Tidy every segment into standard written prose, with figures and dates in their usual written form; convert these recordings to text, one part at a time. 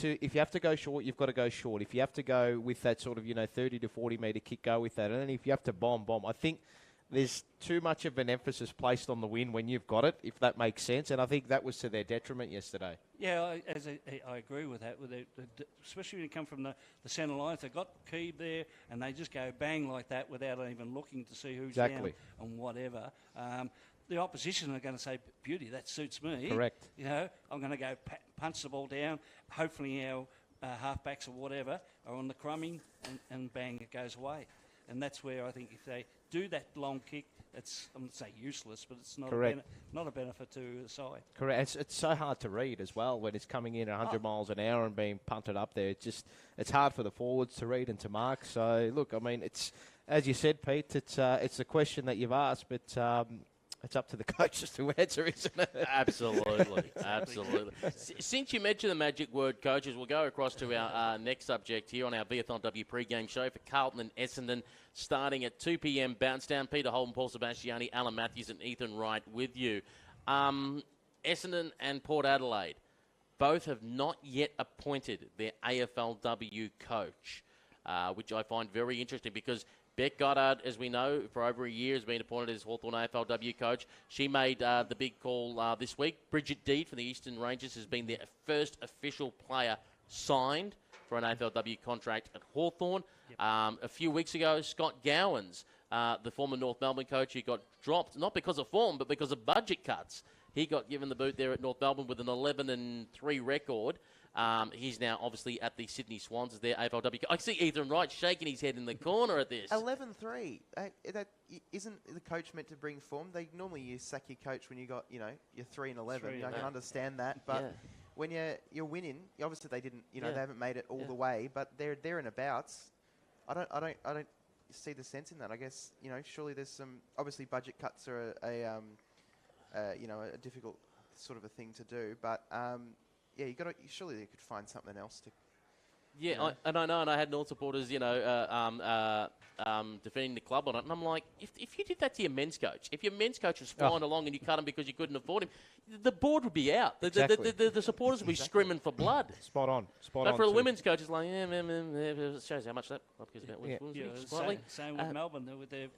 if you have to go short, you've got to go short. If you have to go with that sort of 30 to 40 metre kick, go with that. And then if you have to bomb. I think there's too much of an emphasis placed on the win when you've got it, if that makes sense. And I think that was to their detriment yesterday. Yeah, I agree with that. Especially when you come from the centre line, if they've got Keeb there and they just go bang like that without even looking to see who's down and whatever. The opposition are going to say, beauty, that suits me. Correct. I'm going to go punch the ball down. Hopefully our halfbacks or whatever are on the crumbing and bang, it goes away. And that's where I think if they do that long kick, it's, I'm going to say useless, but it's not a benefit to the side. Correct. It's so hard to read as well when it's coming in at 100 miles an hour and being punted up there. It's hard for the forwards to read and to mark. So, look, I mean, it's, as you said, Pete, it's a question that you've asked, but it's up to the coaches to answer, isn't it? Absolutely. Since you mentioned the magic word, coaches, we'll go across to our next subject here on our VFLW pre-game show for Carlton and Essendon, starting at 2 p.m. Bounce Down. Peter Holden, Paul Sebastiani, Alan Matthews and Ethan Wright with you. Essendon and Port Adelaide both have not yet appointed their AFLW coach, which I find very interesting because Beck Goddard, as we know, for over a year has been appointed as Hawthorn AFLW coach. She made the big call this week. Bridget Deed from the Eastern Rangers has been their first official player signed for an AFLW contract at Hawthorn. Yep. A few weeks ago, Scott Gowans, the former North Melbourne coach, who got dropped, not because of form, but because of budget cuts. He got given the boot there at North Melbourne with an 11-3 record. He's now obviously at the Sydney Swans as their AFLW. I see Ethan Wright shaking his head in the corner at this. 11-3. That isn't the coach meant to bring form? They normally you sack your coach when you got you're 3-11. I can understand that, but when you're winning, obviously they didn't. They haven't made it all the way, but they're there and abouts. I don't see the sense in that. I guess surely there's some obviously budget cuts are a difficult sort of a thing to do, but. Yeah, surely they could find something else to. Yeah, I know, and I had North supporters, defending the club on it, and I'm like, if you did that to your men's coach, if your men's coach was flying along and you cut him because you couldn't afford him, the board would be out. The supporters would be screaming for blood. Spot on. But for the women's coach, it's like, it shows how much that club cares about. Same with Melbourne.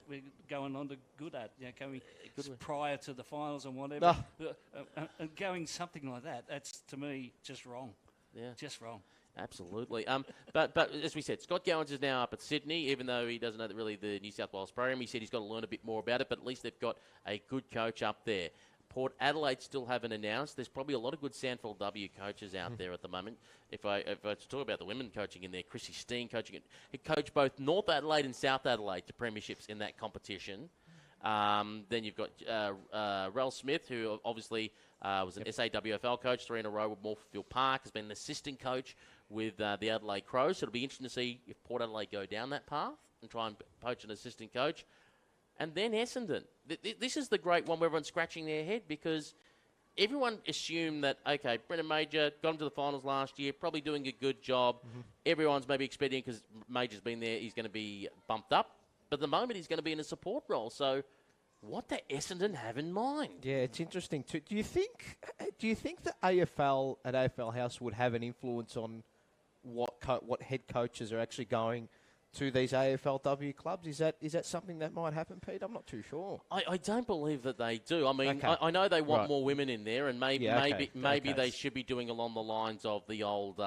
We're going on to Goodart, coming prior to the finals and whatever. And going something like that, that's, to me, just wrong. Yeah. Just wrong. Absolutely. But as we said, Scott Gowans is now up at Sydney, even though he doesn't know really the New South Wales program. He said he's got to learn a bit more about it, but at least they've got a good coach up there. Port Adelaide still haven't announced. There's probably a lot of good SANFL-W coaches out there at the moment. If I talk about the women coaching in there, Chrissy Steen coaching it. He coached both North Adelaide and South Adelaide to premierships in that competition. Then you've got Rel Smith, who obviously was an SAWFL coach 3 in a row with Morpheville Park, has been an assistant coach with the Adelaide Crows. So it'll be interesting to see if Port Adelaide go down that path and try and poach an assistant coach. And then Essendon. This is the great one where everyone's scratching their head because everyone assumed that, okay, Brendan Major got him to the finals last year, probably doing a good job. Mm-hmm. Everyone's maybe expecting, because Major's been there, he's going to be bumped up. But at the moment, he's going to be in a support role. So what do Essendon have in mind? Yeah, it's interesting too. Do you think the AFL at AFL House would have an influence on what head coaches are actually going to these AFLW clubs? Is that something that might happen, Pete? I'm not too sure. I don't believe that they do. I mean, okay. I know they want more women in there, and maybe they should be doing along the lines of the old,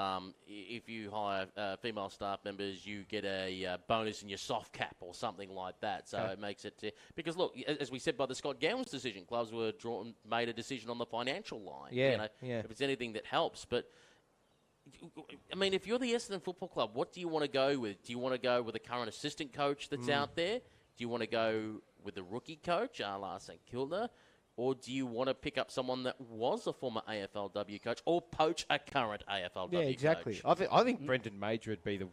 if you hire female staff members, you get a bonus in your soft cap or something like that. So it makes it... because, look, as we said by the Scott Gowans decision, clubs were made a decision on the financial line. If it's anything that helps. But... I mean, if you're the Essendon Football Club, what do you want to go with? Do you want to go with the current assistant coach that's out there? Do you want to go with the rookie coach, a la St Kilda? Or do you want to pick up someone that was a former AFLW coach or poach a current AFLW coach? Yeah, exactly. I think Brendan Major would be the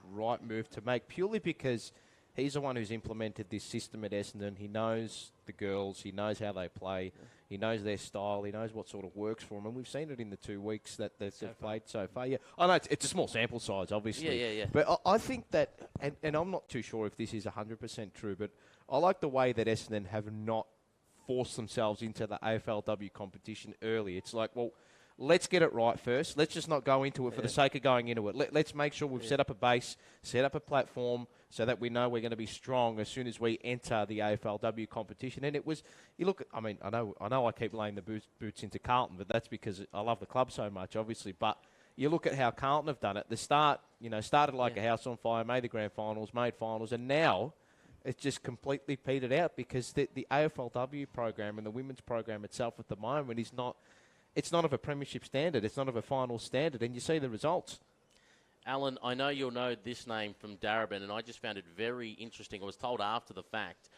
right move to make, purely because he's the one who's implemented this system at Essendon. He knows the girls. He knows how they play. He knows their style. He knows what sort of works for them. And we've seen it in the 2 weeks that they've played so far. Yeah, I know it's a small sample size, obviously. Yeah. But I think that, and I'm not too sure if this is 100% true, but I like the way that Essendon have not forced themselves into the AFLW competition early. It's like, well, let's get it right first. Let's just not go into it for the sake of going into it. Let's make sure we've set up a base, set up a platform so that we know we're going to be strong as soon as we enter the AFLW competition. And it was, you look at, I mean, I know I keep laying the boots into Carlton, but that's because I love the club so much, obviously. But you look at how Carlton have done it. The start, started like a house on fire, made the grand finals, made finals, and now it's just completely petered out because the AFLW program and the women's program itself at the moment is not, it's not of a premiership standard. It's not of a final standard, and you see the results. Alan, I know you'll know this name from Darebin, and I just found it very interesting. I was told after the fact,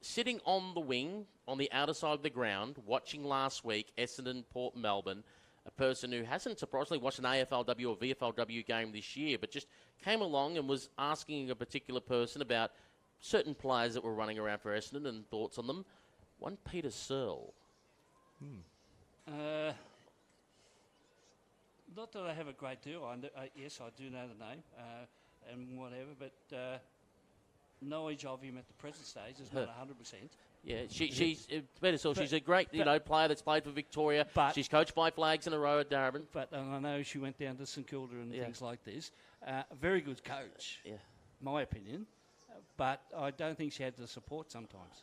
sitting on the wing, on the outer side of the ground, watching last week, Essendon, Port Melbourne, a person who hasn't surprisingly watched an AFLW or VFLW game this year, but just came along and was asking a particular person about certain players that were running around for Essendon and thoughts on them. One Peter Searle. Not that I have a great deal. Yes, I do know the name and whatever, but knowledge of him at the present stage is not 100%. Yeah, she's Peter Searle. She's a great, player that's played for Victoria. But she's coached 5 flags in a row at Darebin. But I know she went down to St Kilda and things like this. A very good coach, my opinion. But I don't think she had the support sometimes.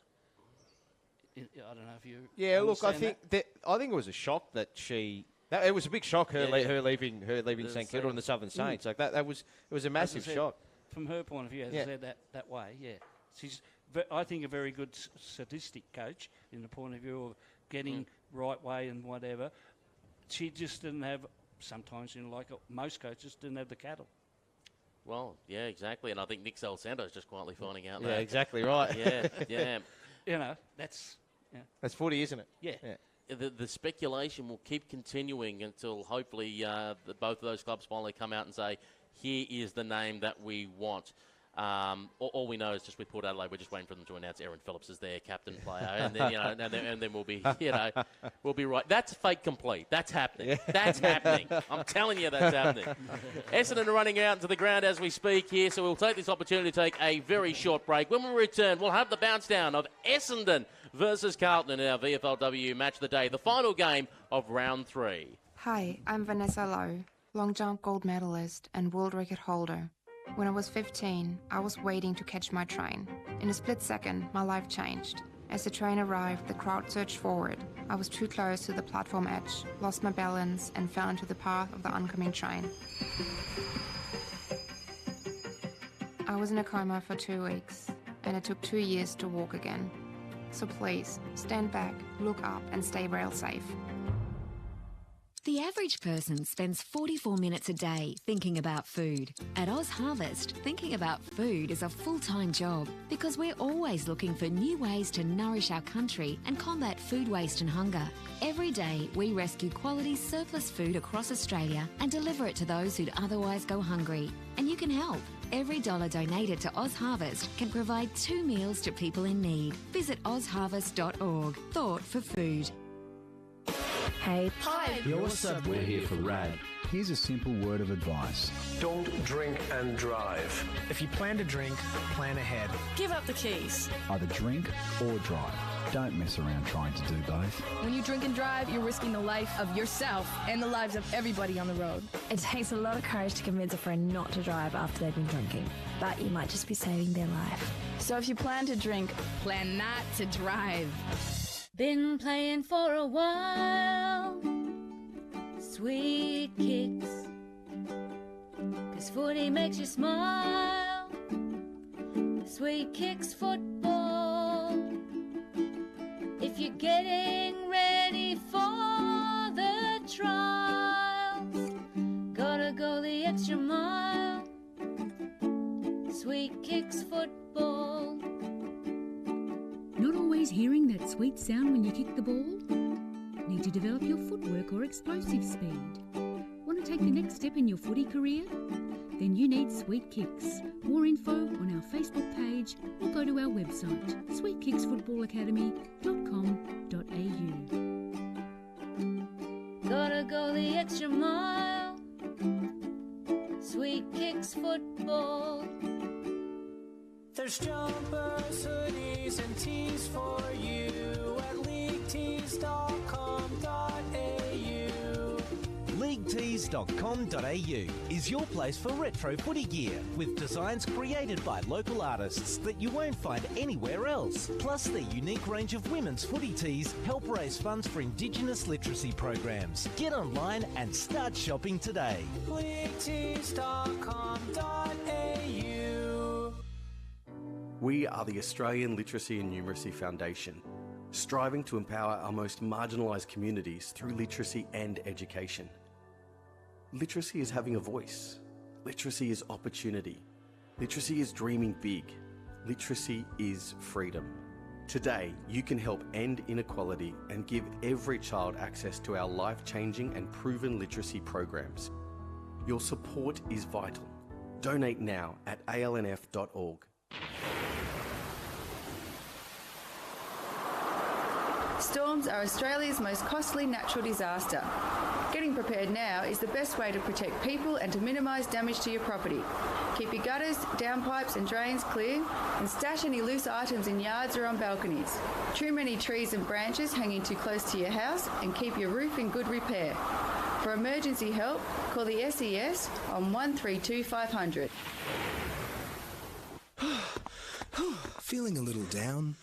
I don't know if you. Yeah, look, I think it was a shock that she. It was a big shock her leaving St Kilda and the Southern Saints. Like it was a massive shock. From her point of view, as I said that way, she's. I think a very good sadistic coach in the point of view of getting right way and whatever. She just didn't have. Sometimes, like most coaches, didn't have the cattle. Well, yeah, exactly, and I think Nick Salsando's just quietly finding out that. Yeah, exactly right. Yeah. That's footy, isn't it? Yeah. The speculation will keep continuing until hopefully both of those clubs finally come out and say, here is the name that we want. All we know is just with Port Adelaide, we're just waiting for them to announce Erin Phillips as their captain player, and then and then we'll be we'll be right. That's fake complete. That's happening. Yeah. That's happening. I'm telling you, that's happening. Essendon are running out into the ground as we speak here, so we'll take this opportunity to take a very short break. When we return, we'll have the bounce down of Essendon versus Carlton in our VFLW match of the day, the final game of round 3. Hi, I'm Vanessa Lowe, long jump gold medalist and world record holder. When I was 15, I was waiting to catch my train. In a split second, my life changed. As the train arrived, the crowd surged forward. I was too close to the platform edge, lost my balance, and fell into the path of the oncoming train. I was in a coma for 2 weeks, and it took 2 years to walk again. So please, stand back, look up, and stay rail safe. The average person spends 44 minutes a day thinking about food. At Oz Harvest, thinking about food is a full-time job because we're always looking for new ways to nourish our country and combat food waste and hunger. Every day, we rescue quality surplus food across Australia and deliver it to those who'd otherwise go hungry. And you can help. Every dollar donated to Oz Harvest can provide 2 meals to people in need. Visit ozharvest.org. Thought for food. Hey. Hi. Yo, what's up? We're here for Rad. Here's a simple word of advice. Don't drink and drive. If you plan to drink, plan ahead. Give up the keys. Either drink or drive. Don't mess around trying to do both. When you drink and drive, you're risking the life of yourself and the lives of everybody on the road. It takes a lot of courage to convince a friend not to drive after they've been drinking, but you might just be saving their life. So if you plan to drink, plan not to drive. Been playing for a while, sweet kicks, 'cause footy makes you smile, sweet kicks football. If you're getting ready for the trials, gotta go the extra mile, sweet kicks football. Not always hearing that sweet sound when you kick the ball? Need to develop your footwork or explosive speed? Want to take the next step in your footy career? Then you need Sweet Kicks. More info on our Facebook page or go to our website, sweetkicksfootballacademy.com.au. Gotta go the extra mile, Sweet Kicks football. There's jumpers, hoodies, and tees for you at leaguetees.com.au. vfltees.com.au is your place for retro footy gear with designs created by local artists that you won't find anywhere else. Plus, their unique range of women's footy tees help raise funds for Indigenous literacy programs. Get online and start shopping today. fleetees.com.au. We are the Australian Literacy and Numeracy Foundation, striving to empower our most marginalised communities through literacy and education. Literacy is having a voice. Literacy is opportunity. Literacy is dreaming big. Literacy is freedom. Today, you can help end inequality and give every child access to our life-changing and proven literacy programs. Your support is vital. Donate now at alnf.org. Storms are Australia's most costly natural disaster. Getting prepared now is the best way to protect people and to minimise damage to your property. Keep your gutters, downpipes and drains clear and stash any loose items in yards or on balconies. Trim any trees and branches hanging too close to your house and keep your roof in good repair. For emergency help, call the SES on 132 500. Feeling a little down?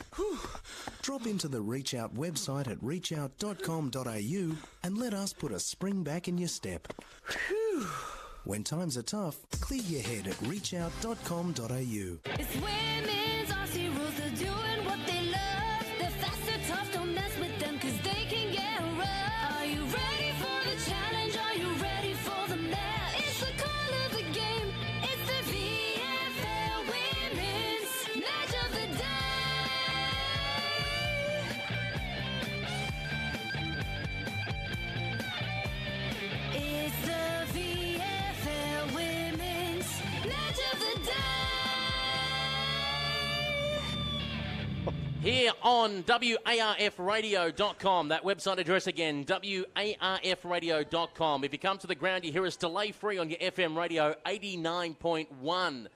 Drop into the Reach Out website at reachout.com.au and let us put a spring back in your step. When times are tough, clear your head at reachout.com.au. It's women's RC rules, they're doing what they love. They're fast, they're tough, don't mess with them cause they can get rough. Are you ready for the challenge? Are you ready for the match? It's the call of the game, it's the VFL Women's Match of the Day. It's the VFL Women's Match of the Day. Here on WARFradio.com, that website address again, WARFradio.com. If you come to the ground, you hear us delay-free on your FM radio 89.1.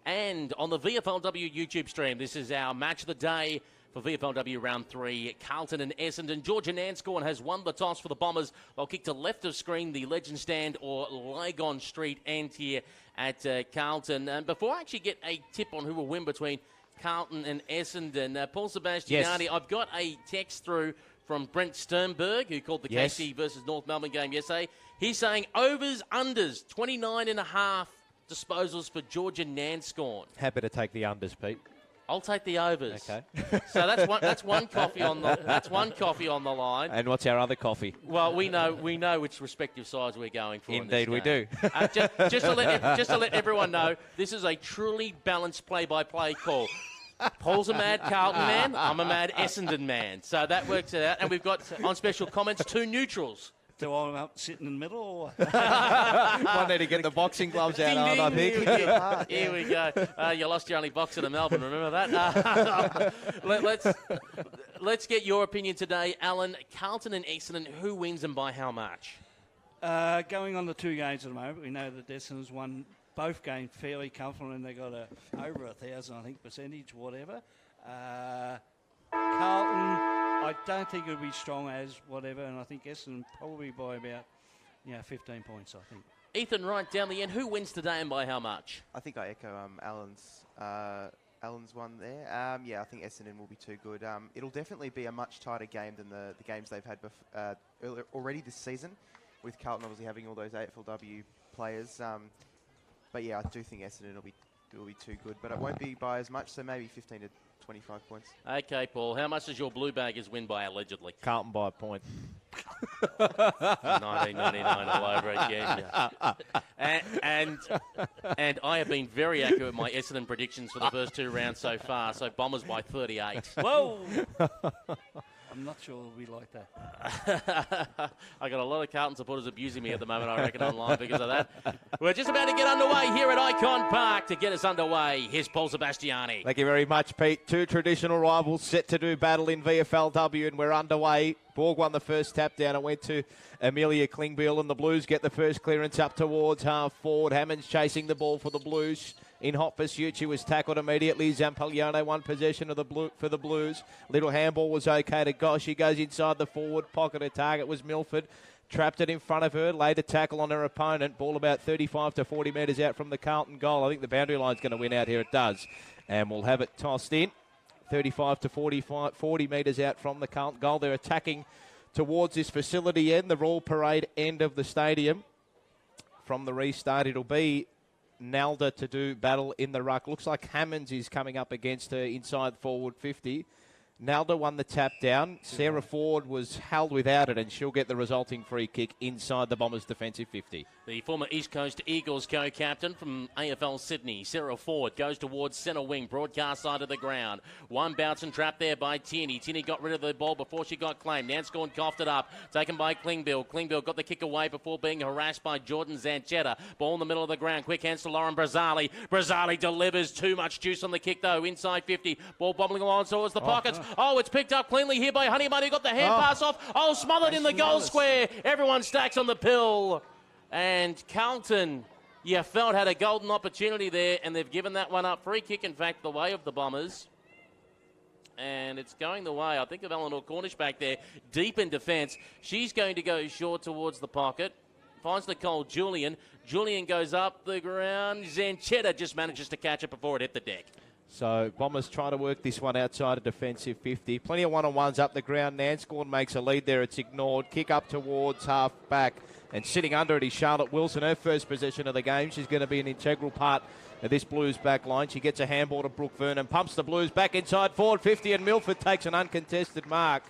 And on the VFLW YouTube stream, this is our match of the day for VFLW Round 3. Carlton and Essendon. Georgia Nanscorn has won the toss for the Bombers. They'll kick to left of screen, the Legend Stand or Lygon Street end here at Carlton. And before I actually get a tip on who will win between Carlton and Essendon, Paul Sebastiani, Yes. I've got a text through from Brent Sternberg, who called the Yes. KC versus North Melbourne game yesterday. He's saying overs, unders, 29.5 disposals for Georgia Nanscorn. Happy to take the unders, Pete. I'll take the overs. Okay. So that's one coffee on the line. And what's our other coffee? Well, we know which respective sides we're going for. Indeed, in we this game. Just to let everyone know, this is a truly balanced play-by-play call. Paul's a mad Carlton man. I'm a mad Essendon man. So that works it out. And we've got on special comments 2 neutrals. Do I sit in the middle? Or? Might need to get the boxing gloves out, Ding, I think. Here we go. You lost your only boxer to Melbourne, remember that? Let's get your opinion today, Alan. Carlton and Essendon, who wins and by how much? Going on the 2 games at the moment, we know that Essendon's won both games fairly comfortably and they got over 1,000, I think, percentage, whatever. Carlton, I don't think it'll be strong as whatever, and I think Essendon probably by about 15 points, I think. Ethan, right down the end, who wins today and by how much? I think I echo Alan's one there. I think Essendon will be too good. It'll definitely be a much tighter game than the games they've had already this season, with Carlton obviously having all those AFLW players. But I do think Essendon will be too good, but it won't be by as much, so maybe 15 to 25 points. Okay, Paul. How much does your Blue Baggers win by, allegedly? Carlton by a point. 1999 all over again. And I have been very accurate with my Essendon predictions for the first 2 rounds so far, so Bombers by 38. Whoa! I'm not sure we like that. I got a lot of Carlton supporters abusing me at the moment, I reckon, online because of that. We're just about to get underway here at Icon Park. To get us underway, here's Paul Sebastiani. Thank you very much, Pete. 2 traditional rivals set to do battle in VFLW, and we're underway. Borg won the first tap down. It went to Amelia Klingbeil, and the Blues get the first clearance up towards half forward. Hammond's chasing the ball for the Blues. In hot pursuit, she was tackled immediately. Zampaglione won possession of for the Blues. Little handball was okay to Gosh. He goes inside the forward pocket. A target was Milford. trapped it in front of her, laid a tackle on her opponent. Ball about 35 to 40 metres out from the Carlton goal. I think the boundary line's going to win out here. It does. And we'll have it tossed in. 35 to 40 metres out from the Carlton goal. They're attacking towards this facility end, the Royal Parade end of the stadium. From the restart, it'll be Nalda to do battle in the ruck. Looks like Hammonds is coming up against her inside forward 50. Nalda won the tap down. Sarah Ford was held without it, and she'll get the resulting free kick inside the Bombers' defensive 50. The former East Coast Eagles co-captain from AFL Sydney, Sarah Ford, goes towards centre wing, broadcast side of the ground. One bounce and trap there by Tierney. Tierney got rid of the ball before she got claimed. Nanscorn coughed it up. Taken by Klingbill. Klingbill got the kick away before being harassed by Jordan Zanchetta. Ball in the middle of the ground. Quick hands to Lauren Brazzali. Brazzali delivers. Too much juice on the kick, though. Inside 50. Ball bobbling along towards the pockets. Oh, it's picked up cleanly here by Honeyman, who got the hand pass off. Oh, smothered in the goal square. Everyone stacks on the pill. And Carlton, you felt, had a golden opportunity there, and they've given that one up. Free kick, in fact, the way of the Bombers. And it's going the way, I think, of Eleanor Cornish back there, deep in defence. She's going to go short towards the pocket. Finds Nicole Julian. Julian goes up the ground. Zanchetta just manages to catch it before it hit the deck. So Bombers trying to work this one outside a defensive 50. Plenty of one-on-ones up the ground. Nanscorn makes a lead there. It's ignored. Kick up towards half-back. And sitting under it is Charlotte Wilson, her first possession of the game. She's going to be an integral part of this Blues back line. She gets a handball to Brooke Vernon, pumps the Blues back inside forward 50, and Milford takes an uncontested mark.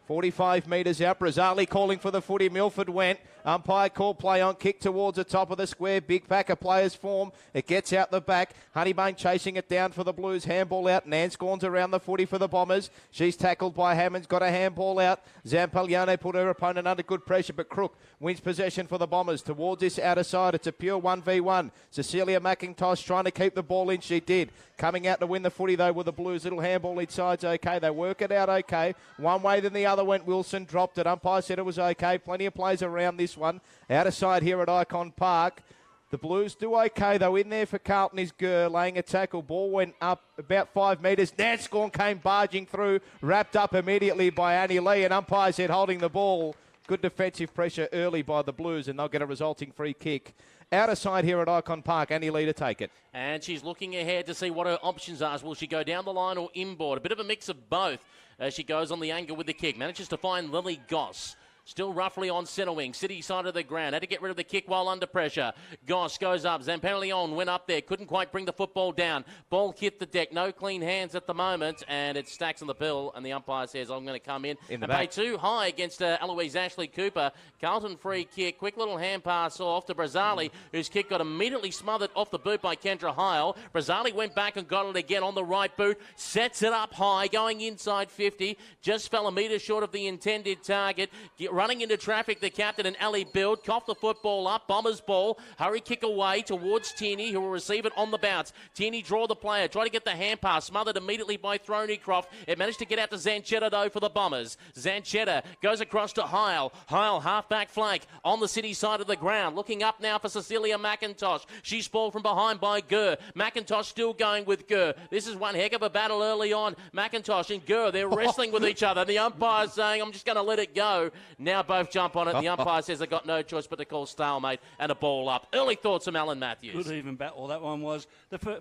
45 metres out. Brazzali calling for the footy. Milford went. Umpire called play on. Kick towards the top of the square. Big pack of players form. It gets out the back. Honeybane chasing it down for the Blues. Handball out. Nanscorn's around the footy for the Bombers. She's tackled by Hammonds. Got a handball out. Zampaglione put her opponent under good pressure, but Crook wins possession for the Bombers. Towards this outer side, it's a pure 1v1. Cecilia McIntosh trying to keep the ball in. She did. Coming out to win the footy, though, with the Blues. Little handball inside's okay. They work it out okay. One way, then the other went. Wilson dropped it. Umpire said it was okay. Plenty of plays around this one. Outer side here at Icon Park. The Blues do okay, though. In there for Carlton is Gurr, laying a tackle. Ball went up about 5 metres. Nanscorn came barging through, wrapped up immediately by Annie Lee, and umpire said holding the ball. Good defensive pressure early by the Blues, and they'll get a resulting free kick. Outer side here at Icon Park. Annie Lee to take it. And she's looking ahead to see what her options are. Will she go down the line or inboard? A bit of a mix of both as she goes on the angle with the kick. Manages to find Lily Goss. Still roughly on centre wing, city side of the ground. Had to get rid of the kick while under pressure. Goss goes up. Zampanileon went up there. Couldn't quite bring the football down. Ball hit the deck. No clean hands at the moment. And it stacks on the pill. And the umpire says, I'm going to come in and pay too high against Eloise Ashley Cooper. Carlton free kick. Quick little hand pass off to Brazzali, whose kick got immediately smothered off the boot by Kendra Heil. Brazzali went back and got it again on the right boot. Sets it up high, going inside 50. Just fell a metre short of the intended target. Running into traffic, the captain and Ali Build. Cough the football up. Bombers ball. Hurry kick away towards Tierney, who will receive it on the bounce. Tierney draw the player. Try to get the hand pass. Smothered immediately by Throneycroft. It managed to get out to Zanchetta, though, for the Bombers. Zanchetta goes across to Heil. Heil, half-back flank on the city side of the ground. Looking up now for Cecilia McIntosh. She's balled from behind by Gurr. McIntosh still going with Gurr. This is one heck of a battle early on. McIntosh and Gurr, they're wrestling with each other. The umpire's saying, I'm just going to let it go. Now both jump on it. The umpire says they've got no choice but to call stalemate and a ball up. Early thoughts from Alan Matthews. Good even battle that one was.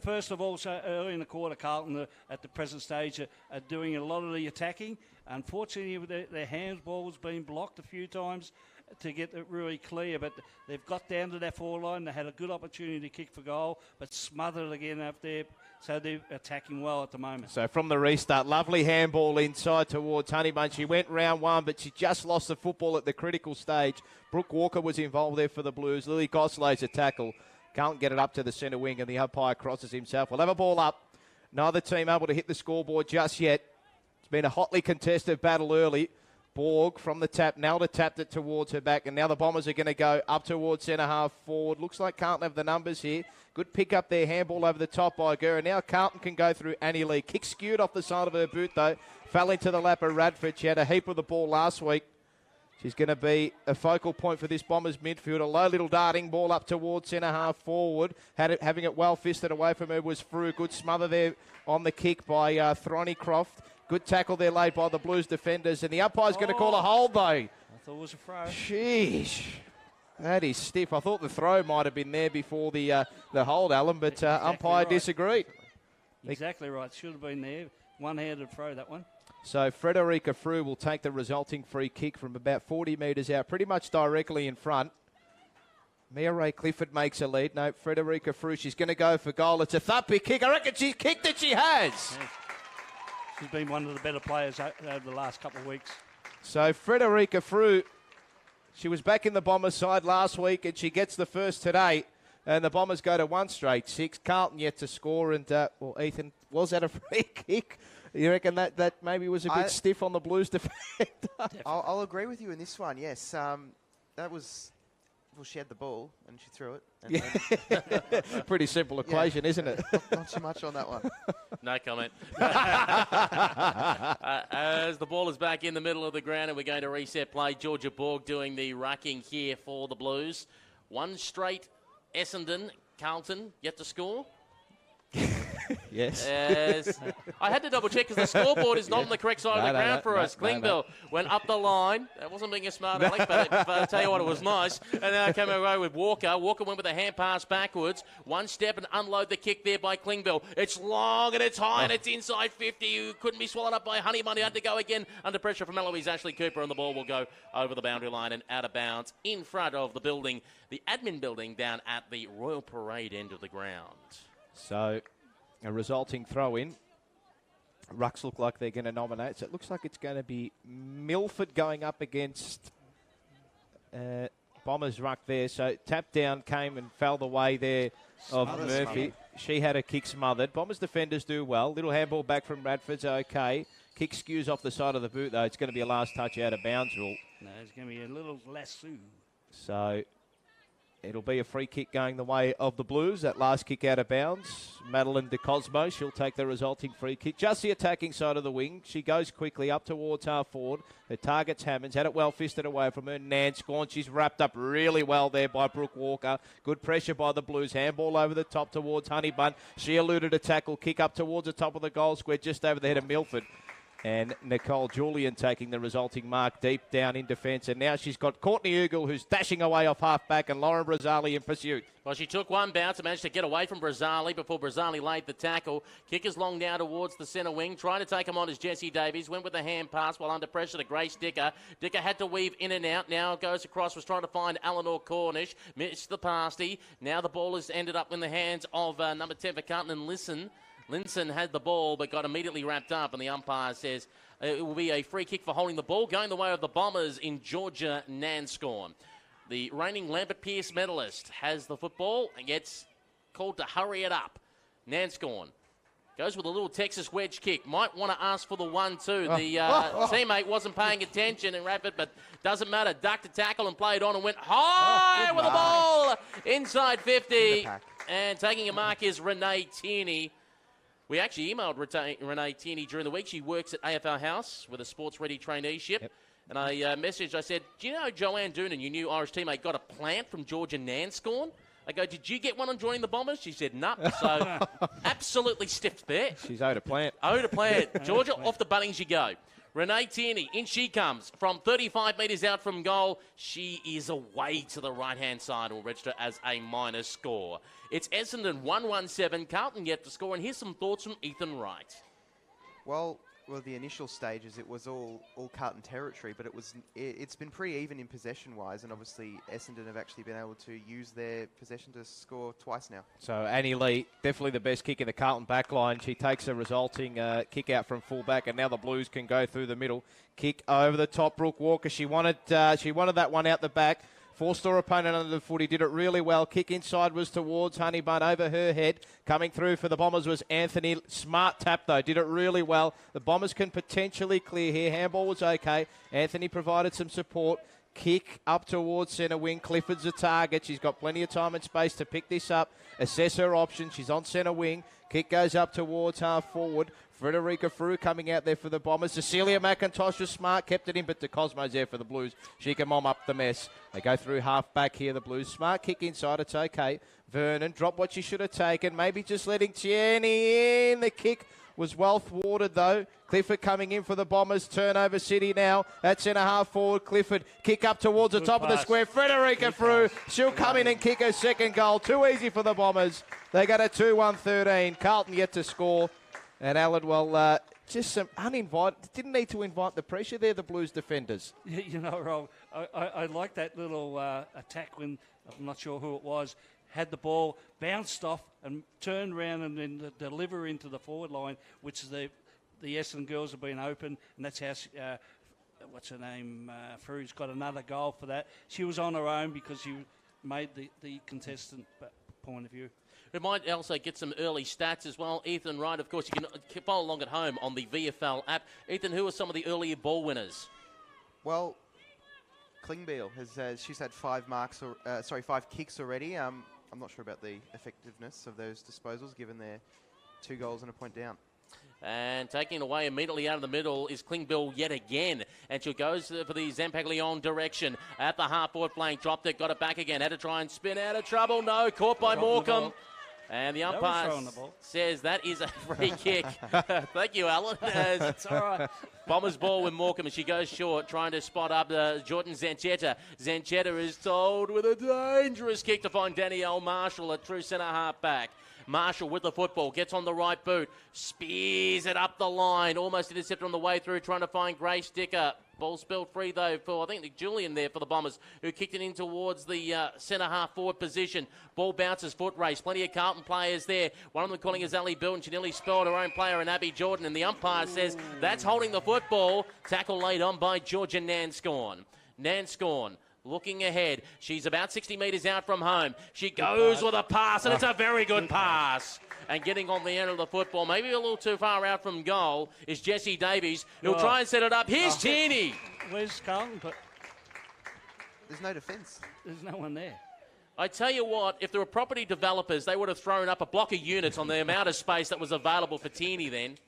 First of all, so early in the quarter, Carlton at the present stage are doing a lot of the attacking. Unfortunately, their handball's been blocked a few times to get it really clear, but they've got down to that forward line. They had a good opportunity to kick for goal, but smothered again up there. So they're attacking well at the moment. So from the restart, lovely handball inside towards Honeybane. She went round one, but she just lost the football at the critical stage. Brooke Walker was involved there for the Blues. Lily Goss lays a tackle. Can't get it up to the centre wing, and the umpire crosses himself. We'll have a ball up. Neither team able to hit the scoreboard just yet. It's been a hotly contested battle early. Borg from the tap. Nelda tapped it towards her back, and now the Bombers are going to go up towards centre half forward. Looks like Carlton have the numbers here. Good pick up there. Handball over the top by Gurr. Now Carlton can go through Annie Lee. Kick skewed off the side of her boot, though. Fell into the lap of Radford. She had a heap of the ball last week. She's going to be a focal point for this Bombers midfield. A low little darting ball up towards centre half forward. Having it well fisted away from her was Frew. Good smother there on the kick by Throneycroft. Good tackle there laid by the Blues defenders. And the umpire's going to call a hold, though. thought it was a throw. Sheesh. That is stiff. I thought the throw might have been there before the hold, Alan, but Exactly umpire right. disagreed. Exactly right. Should have been there. One-handed throw, that one. So Frederica Frew will take the resulting free kick from about 40 metres out, pretty much directly in front. Mia Ray Clifford makes a lead. No, Frederica Frew, she's going to go for goal. It's a thumpy kick. I reckon she's kicked it. She has. Yes. She's been one of the better players over the last couple of weeks. So Frederica Frew, she was back in the Bombers side last week and she gets the first today. And the Bombers go to 1 straight 6. Carlton yet to score. And, well, Ethan, was that a free kick? You reckon that maybe was a bit stiff on the Blues defender? I'll agree with you in this one, yes. That was... Well, she had the ball and she threw it. And Pretty simple equation, isn't it? Not too much on that one. No comment. As the ball is back in the middle of the ground and we're going to reset play, Georgia Borg doing the rucking here for the Blues. 1 straight Essendon, Carlton yet to score. Yes. I had to double check because the scoreboard is not on the correct side of the ground for us. Klingbeil went up the line. That wasn't being a smart aleck, but I'll tell you what, it was nice. And then I came away with Walker. Walker went with a hand pass backwards. 1 step and unload the kick there by Klingbeil. It's long and it's high and it's inside 50. You couldn't be swallowed up by Honeyman. He had to go again under pressure from Eloise Ashley Cooper, and the ball will go over the boundary line and out of bounds in front of the building, the admin building down at the Royal Parade end of the ground. So... a resulting throw-in. Rucks look like they're going to nominate. So it looks like it's going to be Milford going up against Bombers ruck there. So tap down came and fell the way there of Murphy. Smothered. She had a kick smothered. Bombers defenders do well. Little handball back from Radford's okay. Kick skews off the side of the boot, though. It's going to be a last touch out of bounds rule. No, it's going to be a little lasso. So... it'll be a free kick going the way of the Blues. That last kick out of bounds. Madeline De Cosmo, she'll take the resulting free kick. Just the attacking side of the wing. She goes quickly up towards half forward. Her target's Hammonds. Had it well fisted away from her. Nance gone. She's wrapped up really well there by Brooke Walker. Good pressure by the Blues. Handball over the top towards Honeybun. She eluded a tackle. Kick up towards the top of the goal square just over the head of Milford. And Nicole Julian taking the resulting mark deep down in defence. And now she's got Courtney Ugle, who's dashing away off half-back, and Lauren Brazzali in pursuit. Well, she took 1 bounce and managed to get away from Brazzali before Brazzali laid the tackle. Kick is long now towards the centre wing. Trying to take him on is Jessie Davies. Went with a hand pass while under pressure to Grace Dicker. Dicker had to weave in and out. Now goes across, was trying to find Eleanor Cornish. Missed the pasty. Now the ball has ended up in the hands of number 10 for Carlton and Linson had the ball but got immediately wrapped up, and the umpire says it will be a free kick for holding the ball, going the way of the Bombers in Georgia Nanscorn. The reigning Lambert Pierce medalist has the football and gets called to hurry it up. Nanscorn goes with a little Texas wedge kick. Might want to ask for the 1-2. The teammate wasn't paying attention and rapid, but doesn't matter. Ducked a tackle and played on and went high with the ball inside 50. And taking a mark is Renee Tierney. We actually emailed Renee Tierney during the week. She works at AFL House with a sports-ready traineeship. Yep. And I messaged, I said, do you know Joanne Doonan, your new Irish teammate, got a plant from Georgia Nanscorn? I go, did you get one on joining the Bombers? She said, nope. So absolutely stiffed there. She's owed a plant. Owed a plant. Georgia, off the bunnings you go. Renee Tierney, in she comes from 35 metres out from goal. She is away to the right-hand side and will register as a minor score. It's Essendon 1-1-7. Carlton yet to score, and here's some thoughts from Ethan Wright. Well, the initial stages, it was all Carlton territory, but it's been pretty even in possession-wise, and obviously Essendon have actually been able to use their possession to score twice now. So Annie Lee, definitely the best kick in the Carlton back line. She takes a resulting kick out from full-back, and now the Blues can go through the middle. Kick over the top, Brooke Walker. She wanted that one out the back. Forced her opponent under the footy, did it really well. Kick inside was towards Honeybun over her head. Coming through for the Bombers was Anthony. Smart tap, though. Did it really well. The Bombers can potentially clear here. Handball was okay. Anthony provided some support. Kick up towards centre wing. Clifford's a target. She's got plenty of time and space to pick this up. Assess her options. She's on centre wing. Kick goes up towards half forward. Frederica Frew coming out there for the Bombers. Cecilia McIntosh was smart, kept it in, but De Cosmo's there for the Blues. She can mom up the mess. They go through half back here, the Blues. Smart kick inside, it's okay. Vernon dropped what she should have taken. Maybe just letting Tierney in. The kick was well thwarted, though. Clifford coming in for the Bombers. Turnover City now at centre-half forward. Clifford kick up towards the top of the square. Frederica through. She'll come in and kick her second goal. Too easy for the Bombers. They got a 2-1-13. Carlton yet to score. And Alan, well, just some uninvited. Didn't need to invite the pressure there, the Blues defenders. You know, Rob, I like that little attack when, I'm not sure who it was, had the ball, bounced off and turned around and then deliver into the forward line, which the Essendon girls have been open, and that's how, what's her name, Fru's got another goal for that. She was on her own because she made the contestant point of view. We might also get some early stats as well. Ethan Wright, of course, you can follow along at home on the VFL app. Ethan, who are some of the earlier ball winners? Well, Klingbeil she's had 5 kicks already. I'm not sure about the effectiveness of those disposals, given they're 2 goals and a point down. And taking it away immediately out of the middle is Klingbeil yet again. And she goes for the Zampaglione direction at the half-forward flank. Dropped it, got it back again. Had to try and spin out of trouble. No, caught by Morecambe. And the umpire says that is a free kick. Thank you, Alan. It's all right. Bombers ball with Morecambe, and she goes short, trying to spot up Jordan Zanchetta. Zanchetta is told with a dangerous kick to find Danielle Marshall, a true centre-half back. Marshall with the football, gets on the right boot, spears it up the line, almost intercepted on the way through, trying to find Grace Dicker. Ball spilled free, though, for, I think, Julian there for the Bombers, who kicked it in towards the centre-half forward position. Ball bounces, foot race. Plenty of Carlton players there. One of them calling is Ali Bill, and she nearly spelled her own player in Abby Jordan, and the umpire says that's holding the football. Tackle laid on by Georgia Nanscorn. Nanscorn looking ahead. She's about 60 metres out from home. She goes with a pass, and it's a very good pass. And getting on the end of the football, maybe a little too far out from goal, is Jessie Davies, who'll try and set it up. Here's Tierney. Where's Carlton? There's no defence. There's no one there. I tell you what, if there were property developers, they would have thrown up a block of units on the amount of space that was available for Tierney then.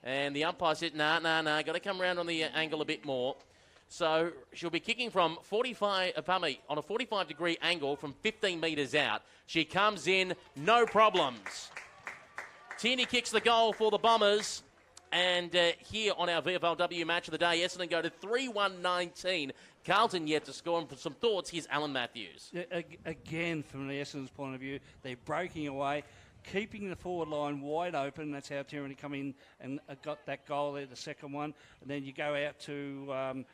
And the umpire said, nah, got to come around on the angle a bit more. So she'll be kicking from on a 45-degree angle from 15 metres out. She comes in, no problems. Tierney kicks the goal for the Bombers. And here on our VFLW match of the day, Essendon go to 3-1-19. Carlton yet to score. And for some thoughts, here's Alan Matthews. Again, from the Essendon's point of view, they're breaking away, keeping the forward line wide open. That's how Tierney come in and got that goal there, the second one. And then you go out to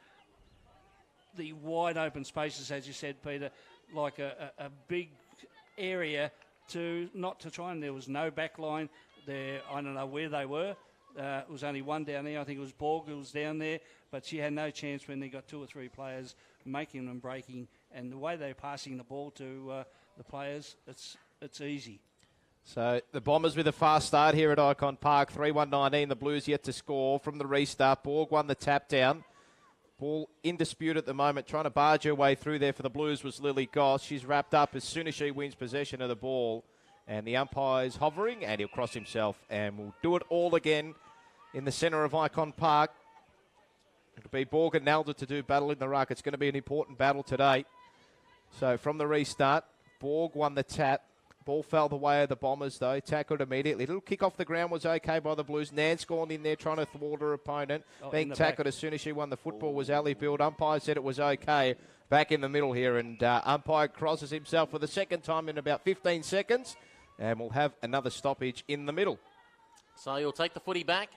the wide open spaces, as you said, Peter, like a big area not to try, and there was no back line there. I don't know where they were. It was only one down there. I think it was Borg who was down there, but she had no chance when they got 2 or 3 players making and breaking, and the way they're passing the ball to the players, it's easy. So the Bombers with a fast start here at Icon Park, 3-1-19. The Blues yet to score from the restart. Borg won the tap down. Ball in dispute at the moment, trying to barge her way through there for the Blues was Lily Goss. She's wrapped up as soon as she wins possession of the ball. And the umpire's hovering, and he'll cross himself. And we'll do it all again in the centre of Icon Park. It'll be Borg and Nalda to do battle in the ruck. It's going to be an important battle today. So from the restart, Borg won the tap. Ball fell the way of the Bombers, though. Tackled immediately. Little kick off the ground was okay by the Blues. Nance gone in there trying to thwart her opponent. Being tackled as soon as she won the football was Ali Build. Umpire said it was okay. Back in the middle here, and umpire crosses himself for the second time in about 15 seconds. And we'll have another stoppage in the middle. So you'll take the footy back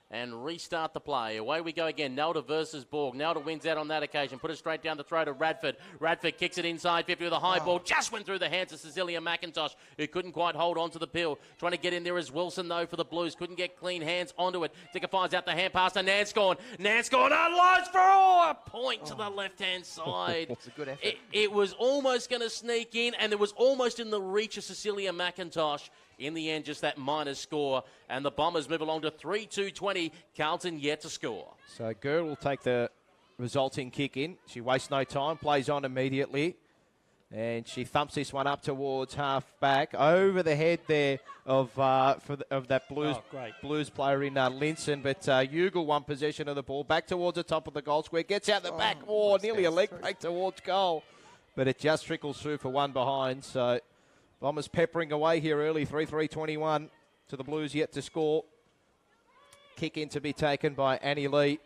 and restart the play. Away we go again. Nelda versus Borg. Nelda wins out on that occasion. Put it straight down the throat of Radford. Radford kicks it inside 50 with a high ball. Just went through the hands of Cecilia McIntosh, who couldn't quite hold on to the pill. Trying to get in there as Wilson, though, for the Blues. Couldn't get clean hands onto it. Dicker finds out the hand pass to Nanscorn. Nanscorn unloads for a point to the left-hand side. It's a good effort. It was almost going to sneak in, and it was almost in the reach of Cecilia McIntosh. In the end, just that minor score. And the Bombers move along to 3-2-20. Carlton yet to score. So Gurr will take the resulting kick in. She wastes no time, plays on immediately. And she thumps this one up towards half-back. Over the head there of that Blues player in Linson. But Ugle won possession of the ball. Back towards the top of the goal square. Gets out the back. Nearly a leg break towards goal. But it just trickles through for one behind. So Bombers peppering away here early, 3-3-21 to the Blues yet to score. Kick in to be taken by Annie Lee.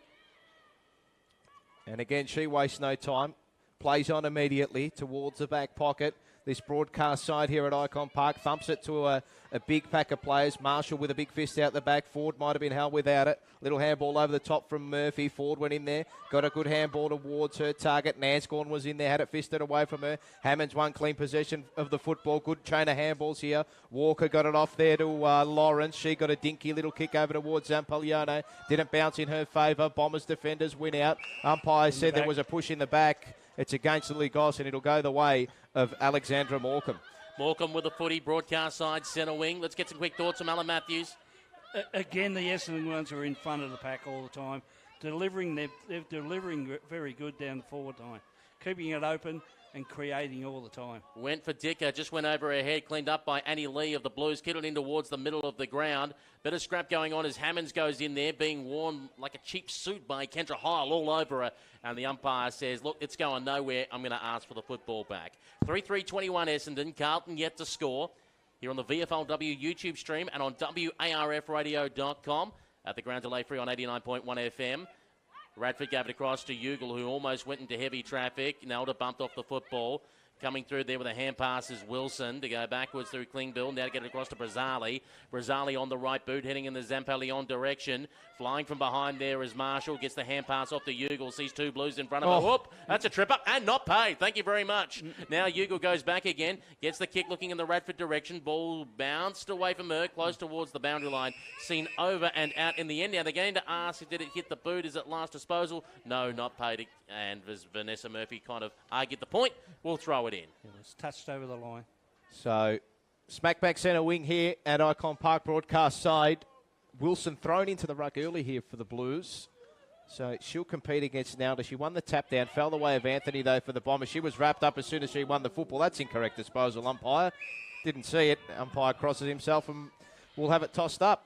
And again, she wastes no time. Plays on immediately towards the back pocket. This broadcast side here at Icon Park thumps it to a big pack of players. Marshall with a big fist out the back. Ford might have been held without it. Little handball over the top from Murphy. Ford went in there. Got a good handball towards her target. Nanscorn was in there. Had it fisted away from her. Hammonds won clean possession of the football. Good chain of handballs here. Walker got it off there to Lawrence. She got a dinky little kick over towards Zampaglione. Didn't bounce in her favour. Bombers defenders win out. Umpire said there was a push in the back. It's against Lily Goss, and it'll go the way of Alexandra Morecambe. Morecambe with the footy, broadcast side, centre wing. Let's get some quick thoughts from Alan Matthews. Again, the Essendon ones are in front of the pack all the time. They're delivering very good down the forward line. Keeping it open and creating all the time. Went for Dicker, just went over her head, cleaned up by Annie Lee of the Blues, kittled in towards the middle of the ground. Bit of scrap going on as Hammonds goes in there, being worn like a cheap suit by Kendra Heil all over her. And the umpire says, look, it's going nowhere. I'm going to ask for the football back. 3-3-21 Essendon. Carlton yet to score. Here on the VFLW YouTube stream and on WARFradio.com. At the ground delay free on 89.1 FM. Radford gave it across to Ugle, who almost went into heavy traffic. Nelda bumped off the football. Coming through there with a hand pass is Wilson to go backwards through Klingbill. Now to get it across to Brazzali. Brazzali on the right boot, heading in the Zampalion direction. Flying from behind there is Marshall. Gets the hand pass off to Ugle. Sees two Blues in front of her. Whoop! That's a tripper and not paid. Thank you very much. Now Ugle goes back again. Gets the kick looking in the Radford direction. Ball bounced away from her. Close towards the boundary line. Seen over and out in the end. Now they're going to ask, did it hit the boot? Is it last disposal? No, not paid. And as Vanessa Murphy kind of argued the point, we'll throw it in. It was touched over the line. So, smack back centre wing here at Icon Park broadcast side. Wilson thrown into the ruck early here for the Blues. So she'll compete against Nelda. She won the tap down, fell the way of Anthony though for the Bombers. She was wrapped up as soon as she won the football. That's incorrect disposal, umpire. Didn't see it. Umpire crosses himself and we'll have it tossed up.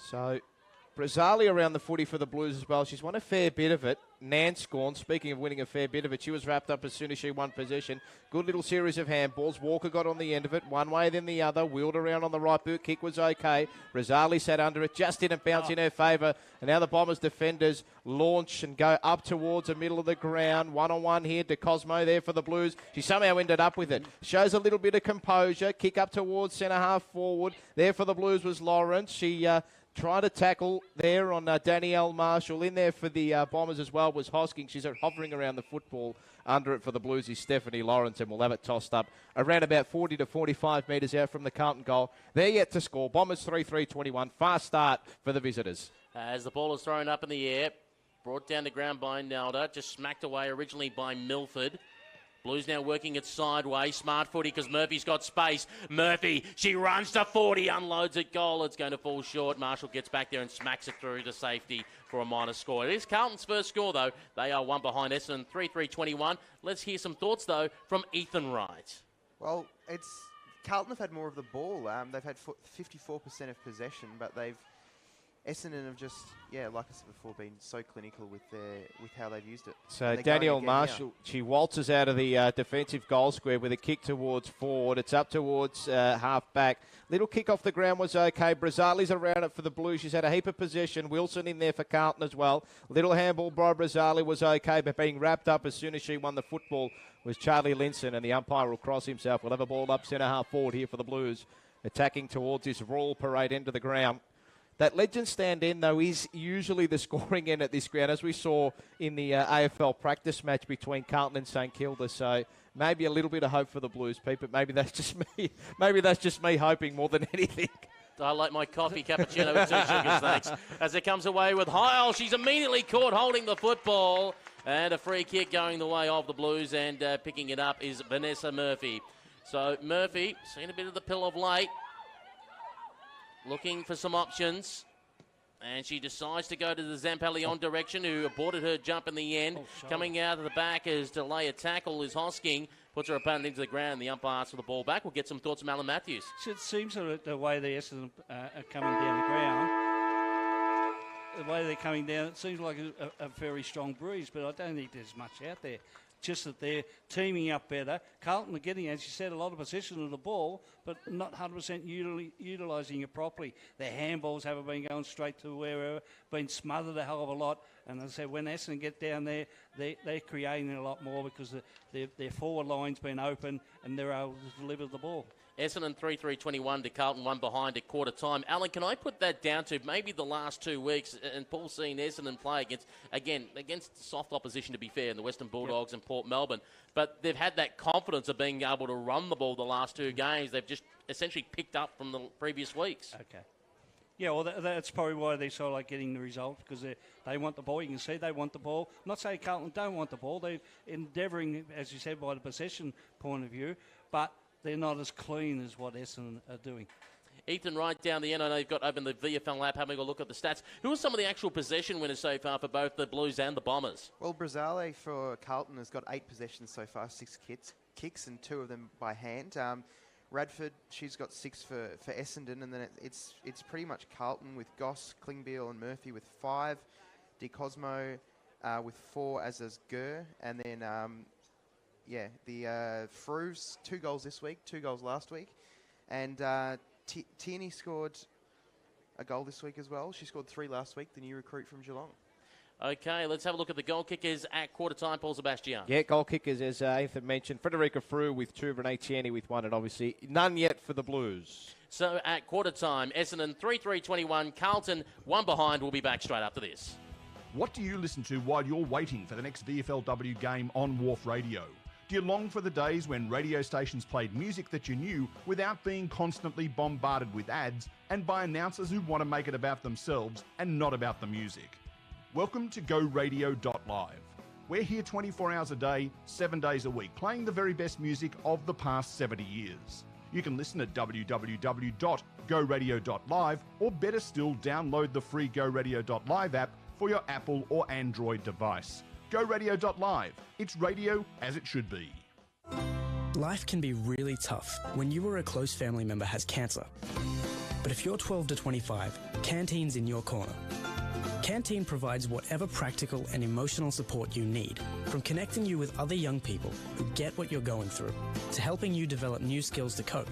So Brazzali around the footy for the Blues as well. She's won a fair bit of it. Nanscorn, speaking of winning a fair bit of it, she was wrapped up as soon as she won possession. Good little series of handballs. Walker got on the end of it, one way then the other. Wheeled around on the right boot. Kick was okay. Brazzali sat under it, just didn't bounce in her favour. And now the Bombers defenders launch and go up towards the middle of the ground. One-on-one here to Cosmo there for the Blues. She somehow ended up with it. Shows a little bit of composure. Kick up towards centre half forward. There for the Blues was Lawrence. She tried to tackle there on Danielle Marshall. In there for the Bombers as well was Hosking. She's hovering around the football. Under it for the Blues is Stephanie Lawrence, and we'll have it tossed up around about 40 to 45 metres out from the Carlton goal. They're yet to score. Bombers 3-3-21. Fast start for the visitors. As the ball is thrown up in the air, brought down the ground by Nelda, just smacked away originally by Milford. Blues now working it sideways. Smart footy because Murphy's got space. Murphy, she runs to 40, unloads it, goal. It's going to fall short. Marshall gets back there and smacks it through to safety for a minor score. It is Carlton's first score, though. They are one behind Essendon, 3-3-21. Let's hear some thoughts, though, from Ethan Wright. Well, Carlton have had more of the ball. They've had 54% of possession, but Essendon have just, like I said before, been so clinical with how they've used it. So Danielle Marshall, she waltzes out of the defensive goal square with a kick towards forward. It's up towards half back. Little kick off the ground was okay. Brazzali's around it for the Blues. She's had a heap of possession. Wilson in there for Carlton as well. Little handball by Brazzali was okay, but being wrapped up as soon as she won the football was Charlie Linson, and the umpire will cross himself. We'll have a ball up centre half forward here for the Blues, attacking towards this Royal Parade end of the ground. That legend stand end, though, is usually the scoring end at this ground, as we saw in the AFL practice match between Carlton and St Kilda. So maybe a little bit of hope for the Blues, Pete, but maybe that's just me. Maybe that's just me hoping more than anything. I like my coffee cappuccino with 2 sugars, thanks. As it comes away with Heil, she's immediately caught holding the football. And a free kick going the way of the Blues, and picking it up is Vanessa Murphy. So Murphy, seen a bit of the pill of late. Looking for some options. And she decides to go to the Zampalion direction, who aborted her jump in the end. Coming out of the back as to lay a tackle is Hosking. Puts her opponent into the ground. The umpire asks for the ball back. We'll get some thoughts from Alan Matthews. So it seems that the way the Essendon are coming down the ground, the way they're coming down, it seems like a very strong breeze, but I don't think there's much out there. just that they're teaming up better. Carlton are getting, as you said, a lot of possession of the ball, but not 100% utilising it properly. Their handballs haven't been going straight to wherever, been smothered a hell of a lot. And as I said, when Essendon get down there, they're creating a lot more because their forward line's been open and they're able to deliver the ball. Essendon 3-3-21 to Carlton, 1 behind at quarter time. Alan, can I put that down to maybe the last 2 weeks, and Paul's seen Essendon play against soft opposition, to be fair, in the Western Bulldogs and Port Melbourne, but they've had that confidence of being able to run the ball the last 2 games. They've just essentially picked up from the previous weeks. Okay. Yeah, well, that's probably why they're sort of like getting the result, because they want the ball. You can see they want the ball. I'm not saying Carlton don't want the ball. They're endeavouring, as you said, by the possession point of view, but they're not as clean as what Essendon are doing. Ethan, right down the end, I know you've got open the VFL app, having a look at the stats. Who are some of the actual possession winners so far for both the Blues and the Bombers? Well, Brazale for Carlton has got 8 possessions so far, 6 kicks, and 2 of them by hand. Radford, she's got 6 for Essendon, and then it's pretty much Carlton with Goss, Klingbeil and Murphy with 5, De Cosmo with 4, as does Gurr, and then the Frues, 2 goals this week, 2 goals last week, and Tierney scored a goal this week as well. She scored 3 last week, the new recruit from Geelong. Okay, let's have a look at the goal kickers at quarter time. Paul Sebastian. Yeah, goal kickers, as Ethan mentioned. Frederica Frew with 2, Renee Tierney with 1, and obviously none yet for the Blues. So at quarter time, Essendon 3-3-21, Carlton 1 behind. We'll be back straight after this. What do you listen to while you're waiting for the next VFLW game on Wharf Radio? Do you long for the days when radio stations played music that you knew without being constantly bombarded with ads and by announcers who want to make it about themselves and not about the music? Welcome to GoRadio.live. We're here 24 hours a day, 7 days a week, playing the very best music of the past 70 years. You can listen at www.goradio.live, or better still, download the free GoRadio.live app for your Apple or Android device. GoRadio.live. It's radio as it should be. Life can be really tough when you or a close family member has cancer. But if you're 12 to 25, Canteen's in your corner. Canteen provides whatever practical and emotional support you need, from connecting you with other young people who get what you're going through, to helping you develop new skills to cope,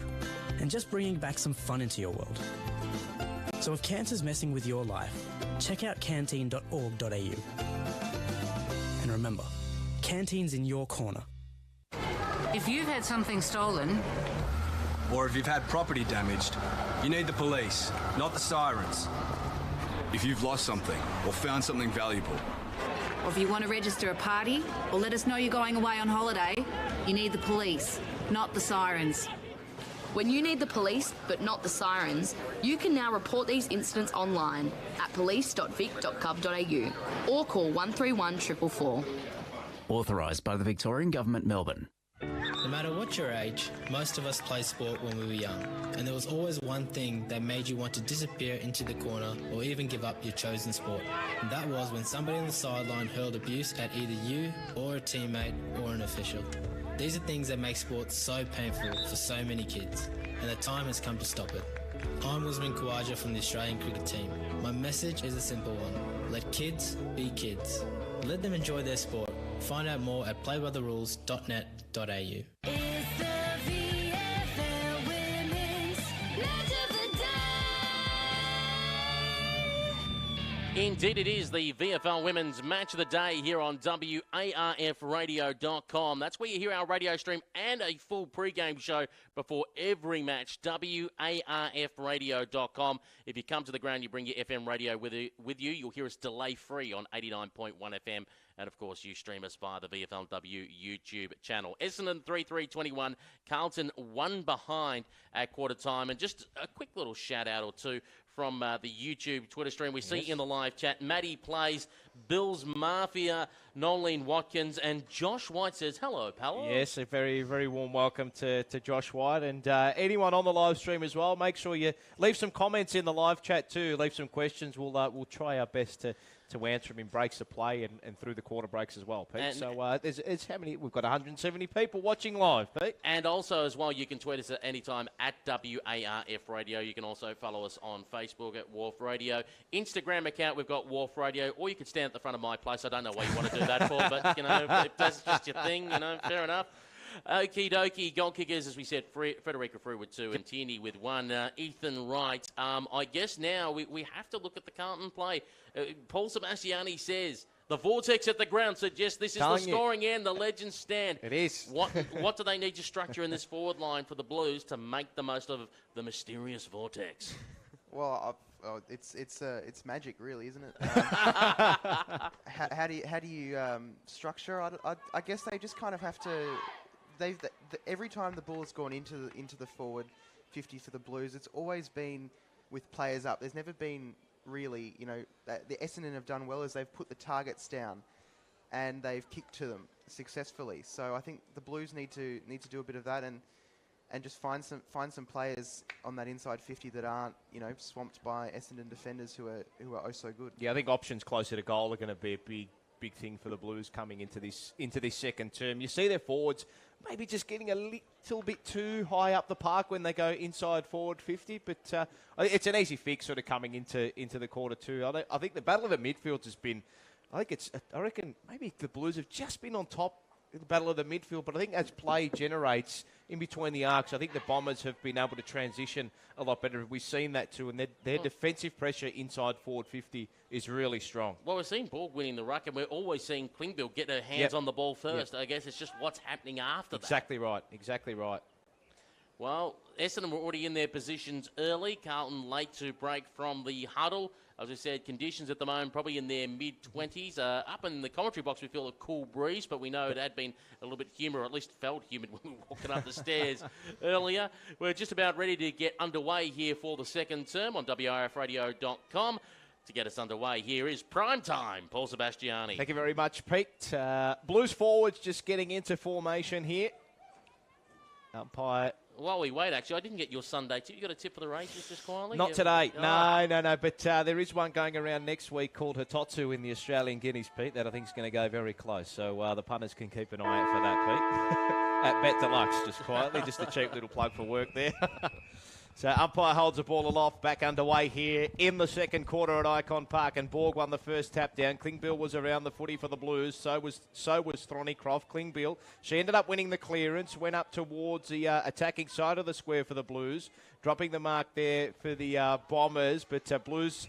and just bringing back some fun into your world. So if cancer's messing with your life, check out canteen.org.au. And remember, Canteen's in your corner. If you've had something stolen, or if you've had property damaged, you need the police, not the sirens. If you've lost something or found something valuable, or if you want to register a party or let us know you're going away on holiday, you need the police, not the sirens. When you need the police, but not the sirens, you can now report these incidents online at police.vic.gov.au or call 131 444. Authorised by the Victorian Government, Melbourne. No matter what your age, most of us played sport when we were young, and there was always one thing that made you want to disappear into the corner or even give up your chosen sport. And that was when somebody on the sideline hurled abuse at either you or a teammate or an official. These are things that make sport so painful for so many kids, and the time has come to stop it. I'm Usman Khawaja from the Australian cricket team. My message is a simple one. Let kids be kids. Let them enjoy their sport. Find out more at playbytherules.net.au. It's the VFL Women's Match of the Day. Indeed it is the VFL Women's Match of the Day here on WARFradio.com. That's where you hear our radio stream and a full pre-game show before every match, WARFradio.com. If you come to the ground, you bring your FM radio with you. You'll hear us delay-free on 89.1 FM. And, of course, you stream us via the VFLW YouTube channel. Essendon 3-3-21, Carlton 1 behind at quarter time. And just a quick little shout-out or two from the YouTube Twitter stream. We see in the live chat, Maddie Plays, Bills Mafia, Nolene Watkins, and Josh White says, hello, Palo. Yes, a very, very warm welcome to Josh White. And anyone on the live stream as well, make sure you leave some comments in the live chat too. Leave some questions. We'll try our best to answer them in breaks of play and through the quarter breaks as well, Pete. And so there's how many? We've got 170 people watching live, Pete. And also as well, you can tweet us at any time at WARF Radio. You can also follow us on Facebook Facebook at Wharf Radio. Instagram account, we've got Wharf Radio, or you could stand at the front of my place. I don't know what you want to do that for, but, if that's just your thing, fair enough. Okie dokie, goal kickers, as we said, Frederica Frew with 2 and Tierney with 1. Ethan Wright. I guess now we have to look at the Carlton play. Paul Sebastiani says the vortex at the ground suggests this is the scoring end, the legends stand. It is. What do they need to structure in this forward line for the Blues to make the most of the mysterious vortex? Well, it's magic, really, isn't it? How do you structure? I guess they just kind of have to. Every time the ball has gone into the forward 50 for the Blues, it's always been with players up. There's never been really, the Essendon have done well as they've put the targets down and they've kicked to them successfully. So I think the Blues need to do a bit of that and just find some players on that inside 50 that aren't swamped by Essendon defenders who are oh so good. Yeah, I think options closer to goal are going to be a big thing for the Blues coming into this second term. You see their forwards maybe just getting a little bit too high up the park when they go inside forward 50, but it's an easy fix sort of coming into the quarter two. I think the battle of the midfield has been. I reckon maybe the Blues have just been on top in the battle of the midfield, but I think as play generates in between the arcs, I think the Bombers have been able to transition a lot better. We've seen that too, and their defensive pressure inside forward 50 is really strong. Well, we're seeing Borg winning the ruck, and we're always seeing Klingbeil get her hands on the ball first. I guess it's just what's happening after that. Exactly right. Well, Essendon were already in their positions early. Carlton late to break from the huddle. As I said, conditions at the moment probably in their mid-20s. Up in the commentary box, we feel a cool breeze, but we know it had been a little bit humid, or at least felt humid when we were walking up the stairs earlier. We're just about ready to get underway here for the second term on WRFradio.com. To get us underway, here is Prime Time, Paul Sebastiani. Thank you very much, Pete. Blues forwards just getting into formation here. Umpire. While we wait, actually, I didn't get your Sunday tip. You got a tip for the Rangers just quietly? Not today. No. But there is one going around next week called Hitotsu in the Australian Guineas, Pete, that I think is going to go very close. So the punters can keep an eye out for that, Pete. At Bet Deluxe, just quietly. Just a cheap little plug for work there. So umpire holds the ball aloft, back underway here in the second quarter at Icon Park, and Borg won the first tap down. Klingbeil was around the footy for the Blues, so was Thornycroft. Klingbeil, she ended up winning the clearance, went up towards the attacking side of the square for the Blues, dropping the mark there for the Bombers, but Blues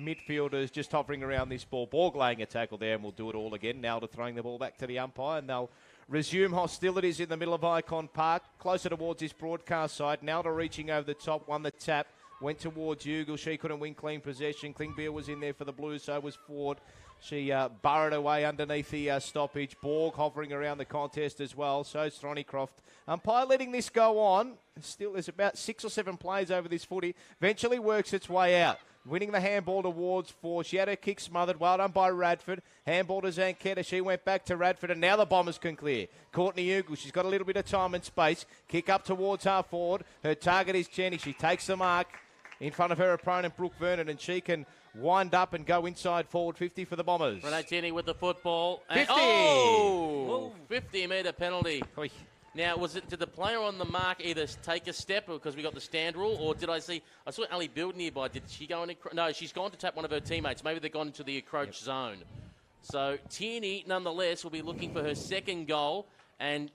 midfielders just hovering around this ball. Borg laying a tackle there, and we'll do it all again. Nalda throwing the ball back to the umpire, and they'll resume hostilities in the middle of Icon Park, closer towards this broadcast side. Nalda reaching over the top, won the tap, went towards Ugle. She couldn't win clean possession. Klingbeil was in there for the Blues, so was Ford. She burrowed away underneath the stoppage. Borg hovering around the contest as well. So's Thornycroft. Umpire letting this go on. Still, there's about 6 or 7 plays over this footy. Eventually works its way out. Winning the handball towards 4. She had her kick smothered. Well done by Radford. Handball to Zanketta. She went back to Radford, and now the Bombers can clear. Courtney Ugle. She's got a little bit of time and space. Kick up towards half forward. Her target is Jenny. She takes the mark in front of her opponent, Brooke Vernon, and she can wind up and go inside forward 50 for the Bombers. Renee Tierney with the football. 50! 50-metre penalty. Oy. Now, did the player on the mark either take a step because we got the stand rule, or I saw Ali Build nearby. Did she go in? No, she's gone to tap one of her teammates. Maybe they've gone into the encroach zone. So Tierney, nonetheless, will be looking for her second goal, and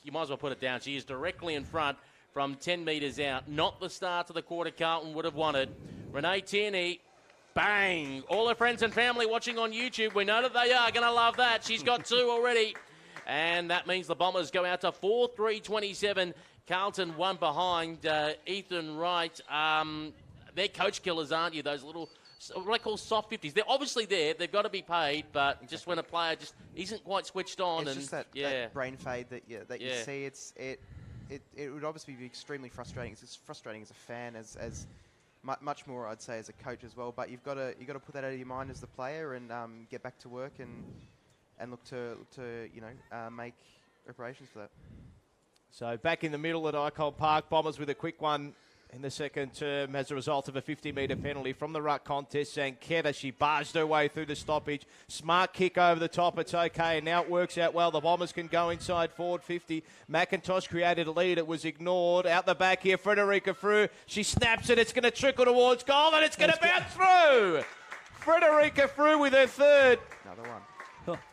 you might as well put it down. She is directly in front from 10 metres out. Not the start to the quarter Carlton would have wanted. Renee Tierney, bang! All her friends and family watching on YouTube, we know that they are going to love that. She's got 2 already. And that means the Bombers go out to 4-3-27. Carlton 1 behind. Ethan Wright. They're coach killers, aren't you? Those little, what I call soft 50s. They're obviously there. They've got to be paid. But just when a player just isn't quite switched on. It's just that brain fade that you see. It would obviously be extremely frustrating. It's frustrating as a fan, as much more, I'd say, as a coach as well. But you've got to put that out of your mind as the player and get back to work and look to make reparations for that. So back in the middle at Icon Park, Bombers with a quick one in the second term as a result of a 50-metre penalty from the ruck contest. Zanketta, she barged her way through the stoppage. Smart kick over the top. It's okay. And now it works out well. The Bombers can go inside forward 50. McIntosh created a lead. It was ignored. Out the back here, Frederica Frew. She snaps it. It's going to trickle towards goal, and it's going to bounce through. Frederica Frew with her third. Another one.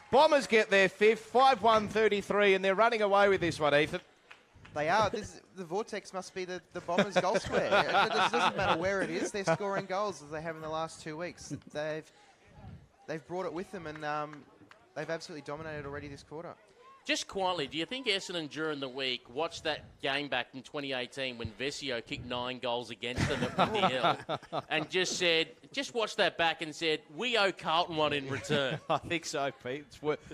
Bombers get their fifth, 5-1-33, and they're running away with this one, Ethan. They are. The Vortex must be the Bombers' goal square. It doesn't matter where it is. They're scoring goals as they have in the last 2 weeks. They've brought it with them, and they've absolutely dominated already this quarter. Just quietly, do you think Essendon during the week watched that game back in 2018 when Vesio kicked 9 goals against them at Windy Hill and just watched that back and said, we owe Carlton one in return? I think so, Pete.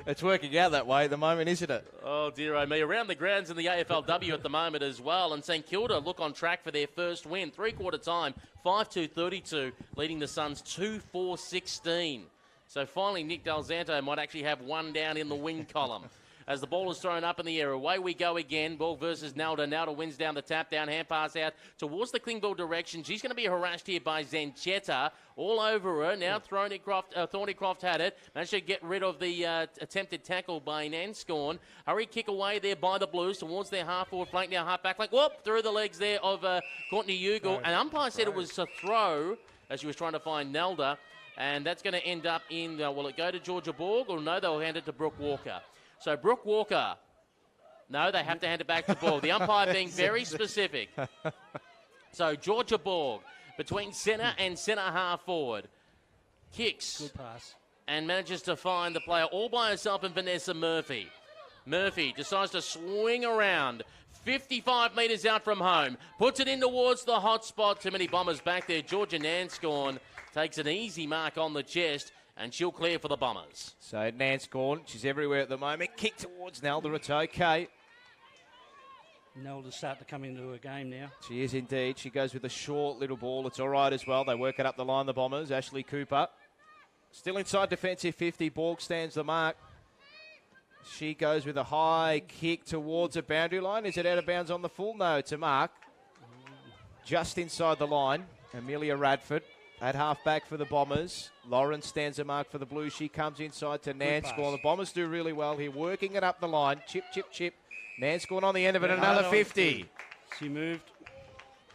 It's working out that way at the moment, isn't it? Oh, dear oh me. Around the grounds in the AFLW at the moment as well. And St Kilda look on track for their first win. 3-quarter time, 5-2-32, leading the Suns 2-4-16. So finally, Nick Dalzanto might actually have one down in the win column. As the ball is thrown up in the air, away we go again. Ball versus Nelda. Nelda wins down the tap down, hand pass out towards the Klingville direction. She's going to be harassed here by Zanchetta. All over her. Now Thornycroft had it. Managed to get rid of the attempted tackle by Nanscorn. Hurry kick away there by the Blues towards their half-forward flank. Now half-back flank. Whoop! Through the legs there of Courtney Ugle. And umpire said it was a throw as she was trying to find Nelda. And that's going to end up in, will it go to Georgia Borg? Or no, they'll hand it to Brooke Walker. So Brooke Walker, no, they have to hand it back to Borg. The umpire being very specific. So Georgia Borg, between centre and centre half forward, kicks. Good pass. And manages to find the player all by herself in Vanessa Murphy. Murphy decides to swing around 55 metres out from home. Puts it in towards the hot spot. Too many Bombers back there. Georgia Nanscorn takes an easy mark on the chest. And she'll clear for the Bombers. So Nanscorn, she's everywhere at the moment. Kick towards Nelda, it's okay. Nelda's starting to come into her game now. She is indeed. She goes with a short little ball. It's all right as well. They work it up the line, the Bombers. Ashley Cooper. Still inside defensive 50. Borg stands the mark. She goes with a high kick towards the boundary line. Is it out of bounds on the full? No, it's a mark. Just inside the line. Amelia Radford. At half-back for the Bombers. Lauren stands a mark for the Blues. She comes inside to Nanscorn. The Bombers do really well here, working it up the line. Chip, chip, chip. Nanscorn on the end of it, another 50. She moved.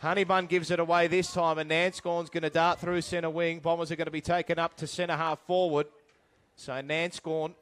Honeybun gives it away this time, and Nanscorn's going to dart through centre wing. Bombers are going to be taken up to centre half forward. So Nanscorn,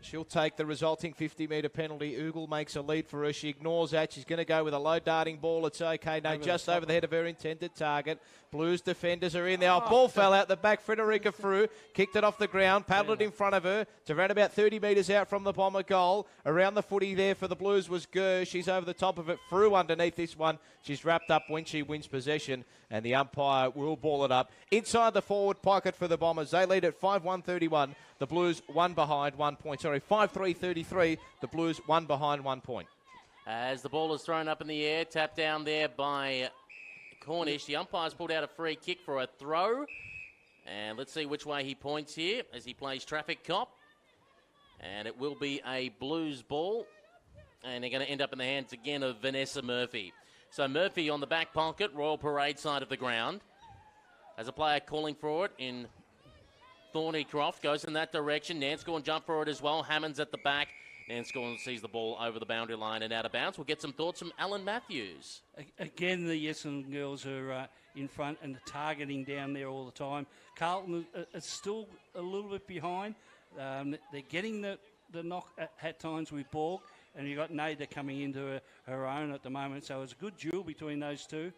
she'll take the resulting 50-metre penalty. Ugle makes a lead for her. She ignores that. She's going to go with a low darting ball. It's okay. No, just over the head of her intended target. Blues defenders are in there. Oh, ball fell out the back. Frederica Frew kicked it off the ground, paddled it in front of her to around about 30 metres out from the Bomber goal. Around the footy there for the Blues was Gurr. She's over the top of it. Frew underneath this one. She's wrapped up when she wins possession, and the umpire will ball it up. Inside the forward pocket for the Bombers. They lead at 5-1-31. The Blues one behind 1 point. 5-3-33. The Blues one behind 1 point. As the ball is thrown up in the air, tapped down there by Cornish. The umpire's pulled out a free kick for a throw. And let's see which way he points here as he plays traffic cop. And it will be a Blues ball. And they're going to end up in the hands again of Vanessa Murphy. So Murphy on the back pocket, Royal Parade side of the ground. As a player calling for it in Thornycroft, goes in that direction. Nanscorn jump for it as well. Hammond's at the back. Nanscorn sees the ball over the boundary line and out of bounds. We'll get some thoughts from Alan Matthews. Again, the Essendon girls are in front and targeting down there all the time. Carlton is still a little bit behind. They're getting the knock at times with Borg, and you've got Nada coming into her own at the moment. So it's a good duel between those two.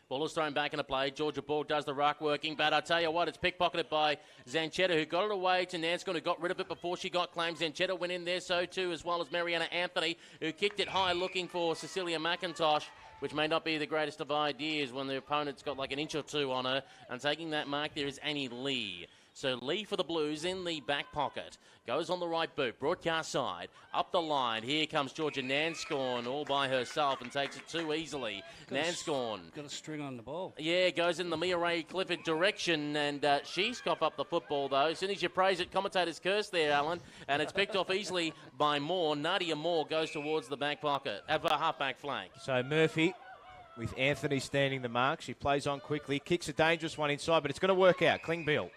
Ball is thrown back into play. Georgia Borg does the ruck working, but I tell you what, it's pickpocketed by Zanchetta, who got it away to Nanscorn, who got rid of it before she got claimed. Zanchetta went in there, so too, as well as Mariana Anthony, who kicked it high looking for Cecilia McIntosh, which may not be the greatest of ideas when the opponent's got like an inch or two on her. And taking that mark there is Annie Lee. So Lee for the Blues in the back pocket. Goes on the right boot, broadcast side, up the line. Here comes Georgia Nanscorn all by herself and takes it too easily. Nanscorn. Got a string on the ball. Yeah, goes in the Mia Ray Clifford direction, and she's coughed up the football, though. As soon as you praise it, commentators curse there, Alan, and it's picked off easily by Moore. Nadia Moore goes towards the back pocket, half-back flank. So Murphy with Anthony standing the mark. She plays on quickly, kicks a dangerous one inside, but it's going to work out. Klingbeil.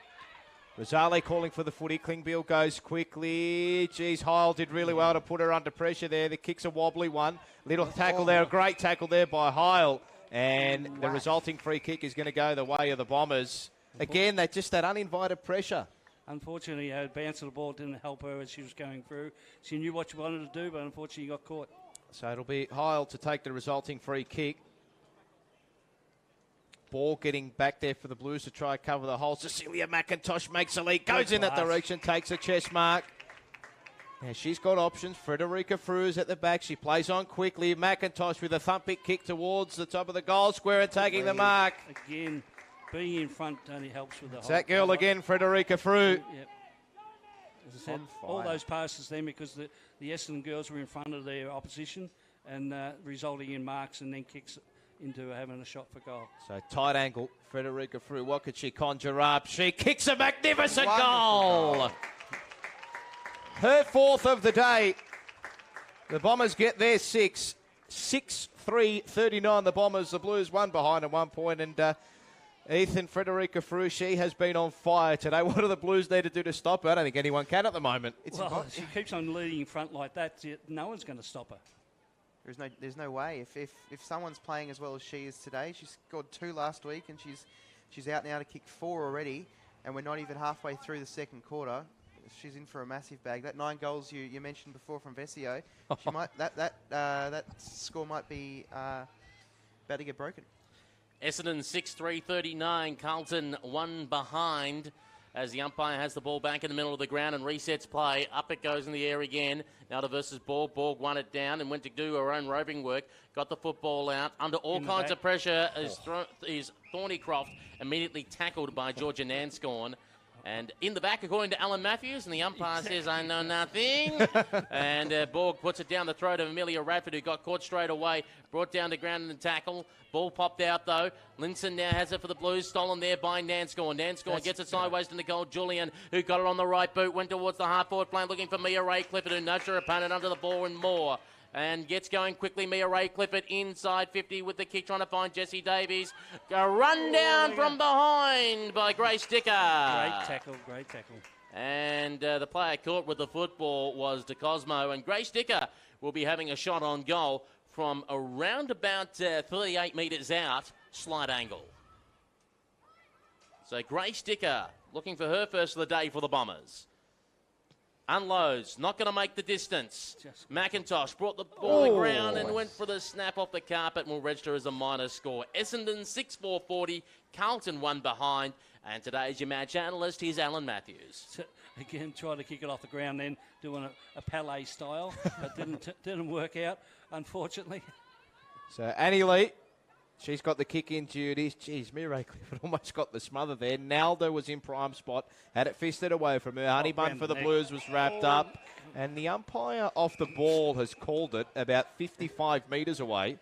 Rosale calling for the footy. Klingbeil goes quickly. Geez, Heil did really well to put her under pressure there. The kick's a wobbly one. Little tackle there, a great tackle there by Heil. And the resulting free kick is going to go the way of the Bombers. Again, that uninvited pressure. Unfortunately, bounce of the ball didn't help her as she was going through. She knew what she wanted to do, but unfortunately got caught. So it'll be Heil to take the resulting free kick. Ball getting back there for the Blues to try and cover the hole. Cecilia McIntosh makes a lead, goes in that direction, takes a chest mark. Now she's got options. Frederica Fruz at the back. She plays on quickly. McIntosh with a thumping kick towards the top of the goal square and taking the mark. Again, being in front only helps with the It's that girl again, Frederica Fruz. Yep. As I said, all those passes then because the Essendon girls were in front of their opposition and resulting in marks and then kicks into having a shot for goal. So tight angle, Frederica Fruz. What could she conjure up? She kicks a magnificent goal. Her fourth of the day. The Bombers get their six. 6-3-39 the Bombers. The Blues one behind at 1 point. And Ethan, Frederica Fruz, she has been on fire today. What do the Blues need to do to stop her? I don't think anyone can at the moment. She keeps on leading in front like that. No one's going to stop her. There's no way. If someone's playing as well as she is today, she scored 2 last week and she's out now to kick 4 already, and we're not even halfway through the second quarter. She's in for a massive bag. That 9 goals you mentioned before from Vesio, she might that score might be about to get broken. Essendon 6-3-39. Carlton 1 behind. As the umpire has the ball back in the middle of the ground and resets play. Up it goes in the air again. Now to versus Borg. Borg won it down and went to do her own roving work. Got the football out. Under all kinds of pressure is Thornycroft, immediately tackled by Georgia Nanscorn. And in the back, according to Alan Matthews, and the umpire says, I know nothing. And Borg puts it down the throat of Amelia Radford, who got caught straight away, brought down to ground in the tackle. Ball popped out, though. Linson now has it for the Blues, stolen there by Nanscorn. Nanscorn gets it sideways to Nicole Julian, who got it on the right boot, went towards the half-forward plane, looking for Mia Ray Clifford, who nudged her opponent under the ball and more. And gets going quickly. Mia Ray Clifford inside 50 with the kick, trying to find Jessie Davies. A run down from behind by Grace Dicker. Great tackle, great tackle. And the player caught with the football was De Cosmo. And Grace Dicker will be having a shot on goal from around about 38 metres out, slight angle. So Grace Dicker looking for her first of the day for the Bombers. Unloads, not going to make the distance. McIntosh brought the ball to the ground and went for the snap off the carpet and will register as a minor score. Essendon 6-4-40, Carlton 1 behind. And today's your match analyst, here's Alan Matthews. So, again, trying to kick it off the ground then, doing a Palais style, but didn't work out, unfortunately. So Annie Lee, she's got the kick-in duties. Geez, Mireille Clifford almost got the smother there. Naldo was in prime spot, had it fisted away from her. Honeybun for the Blues was wrapped up. And the umpire off the ball has called it about 55 metres away.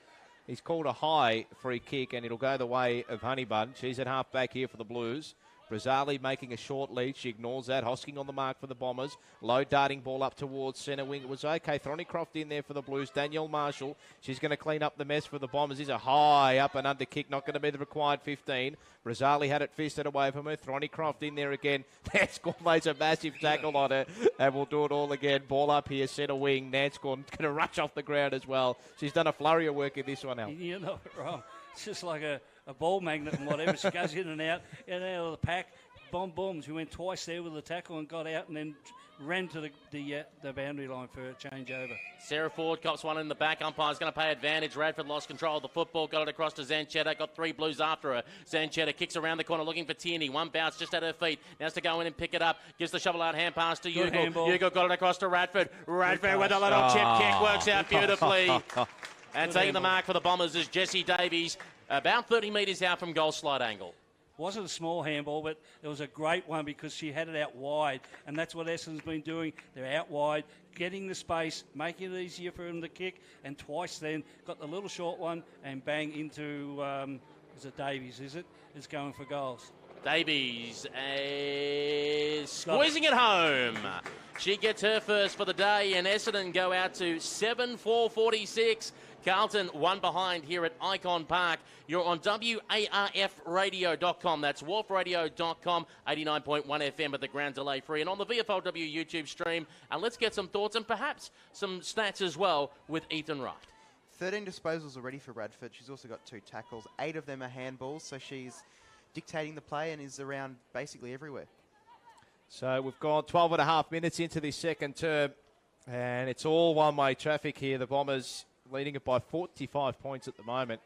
He's called a high free kick, and it'll go the way of Honeybun. She's at half-back here for the Blues. Brazali making a short lead. She ignores that. Hosking on the mark for the Bombers. Low darting ball up towards centre wing. It was okay. Thornycroft in there for the Blues. Danielle Marshall. She's going to clean up the mess for the Bombers. Is a high up and under kick. Not going to be the required 15. Brazali had it fisted away from her. Thornycroft in there again. Nanscorn lays a massive tackle on her. And we'll do it all again. Ball up here. Centre wing. Nanscorn going to rush off the ground as well. She's done a flurry of work in this one, Al. You're not wrong. It's just like a ball magnet and whatever. She goes in and out of the pack. Boom. She went twice there with the tackle and got out and then ran to the boundary line for a changeover. Sarah Ford cops one in the back. Umpire's going to pay advantage. Radford lost control of the football. Got it across to Zanchetta. Got 3 Blues after her. Zanchetta kicks around the corner looking for Tierney. One bounce just at her feet. Now has to go in and pick it up. Gives the shovel out hand pass to Hugo. Hugo got it across to Radford. Radford with a little chip kick. Works out beautifully. And taking the mark for the Bombers is Jessie Davies. About 30 metres out from goal slight angle. Wasn't a small handball, but it was a great one because she had it out wide, and that's what Essendon's been doing. They're out wide, getting the space, making it easier for them to kick, and twice then got the little short one and bang into, is it Davies, is it? It's going for goals. Davies is squeezing it home. She gets her first for the day, and Essendon go out to 7-4-46. Carlton one behind here at Icon Park. You're on WARFradio.com. That's wharfradio.com, 89.1 FM at the ground delay free, and on the VFLW YouTube stream. And let's get some thoughts and perhaps some stats as well with Ethan Wright. 13 disposals already for Radford. She's also got 2 tackles. 8 of them are handballs, so she's dictating the play and is around basically everywhere. So we've gone 12 and a half minutes into the second term, and it's all one-way traffic here. The Bombers leading it by 45 points at the moment.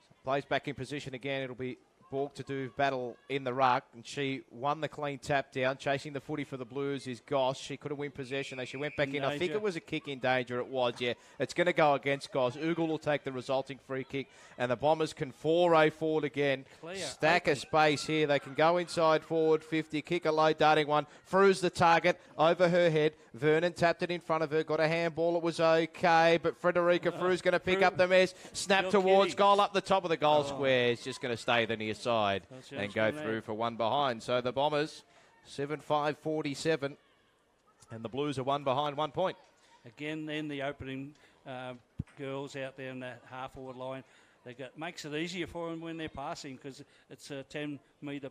So plays back in position again. It'll be Borg to do battle in the ruck, and she won the clean tap down. Chasing the footy for the Blues is Goss. She couldn't win possession, though she went back in. I think it was a kick in danger. It was, yeah. It's going to go against Goss. Ugle will take the resulting free kick, and the Bombers can foray forward again. Clear. Stack of space here. They can go inside forward 50, kick a low darting one. Frew's the target over her head. Vernon tapped it in front of her, got a handball. It was okay, but Frederica Frew's going to pick up the mess. Snap towards goal up the top of the goal square. It's just going to stay the near side and go through for one behind. So the Bombers 7-5-47, and the Blues are one behind 1 point. Again, then the opening girls out there in that half-forward line, makes it easier for them when they're passing, because it's a 10-metre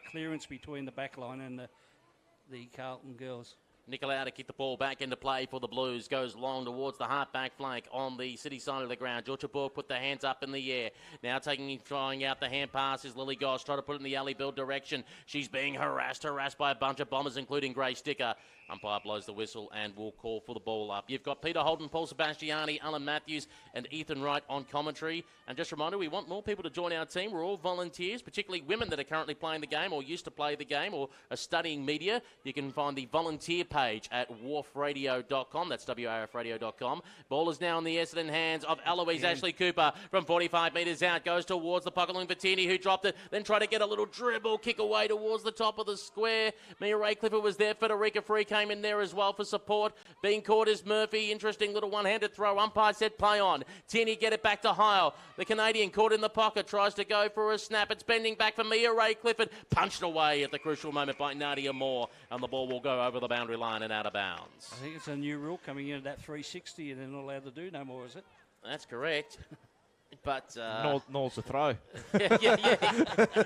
clearance between the back line and the Carlton girls. Nicolau to kick the ball back into play for the Blues. Goes long towards the half-back flank on the City side of the ground. Georgia Borg put the hands up in the air. Now trying out the hand pass is Lily Goss. Try to put it in the alley build direction. She's being harassed by a bunch of Bombers, including Gray Sticker. Umpire blows the whistle and will call for the ball up. You've got Peter Holden, Paul Sebastiani, Alan Matthews and Ethan Wright on commentary. And just a reminder, we want more people to join our team. We're all volunteers, particularly women that are currently playing the game or used to play the game or are studying media. You can find the volunteer page at wharfradio.com. That's WARFradio.com. Ball is now in the Essendon hands of Eloise Ashley Cooper from 45 metres out. Goes towards the pocket looking for Tierney, who dropped it. Then tried to get a little dribble, kick away towards the top of the square. Mia Ray Clifford was there. Federica Free came in there as well for support. Being caught is Murphy. Interesting little one-handed throw. Umpire said play on. Tierney get it back to Heil. The Canadian caught in the pocket. Tries to go for a snap. It's bending back for Mia Ray Clifford. Punched away at the crucial moment by Nadia Moore. And the ball will go over the boundary line and out of bounds. I think it's a new rule coming in at that 360 and they're not allowed to do no more, is it? That's correct. But Nor's the throw. yeah.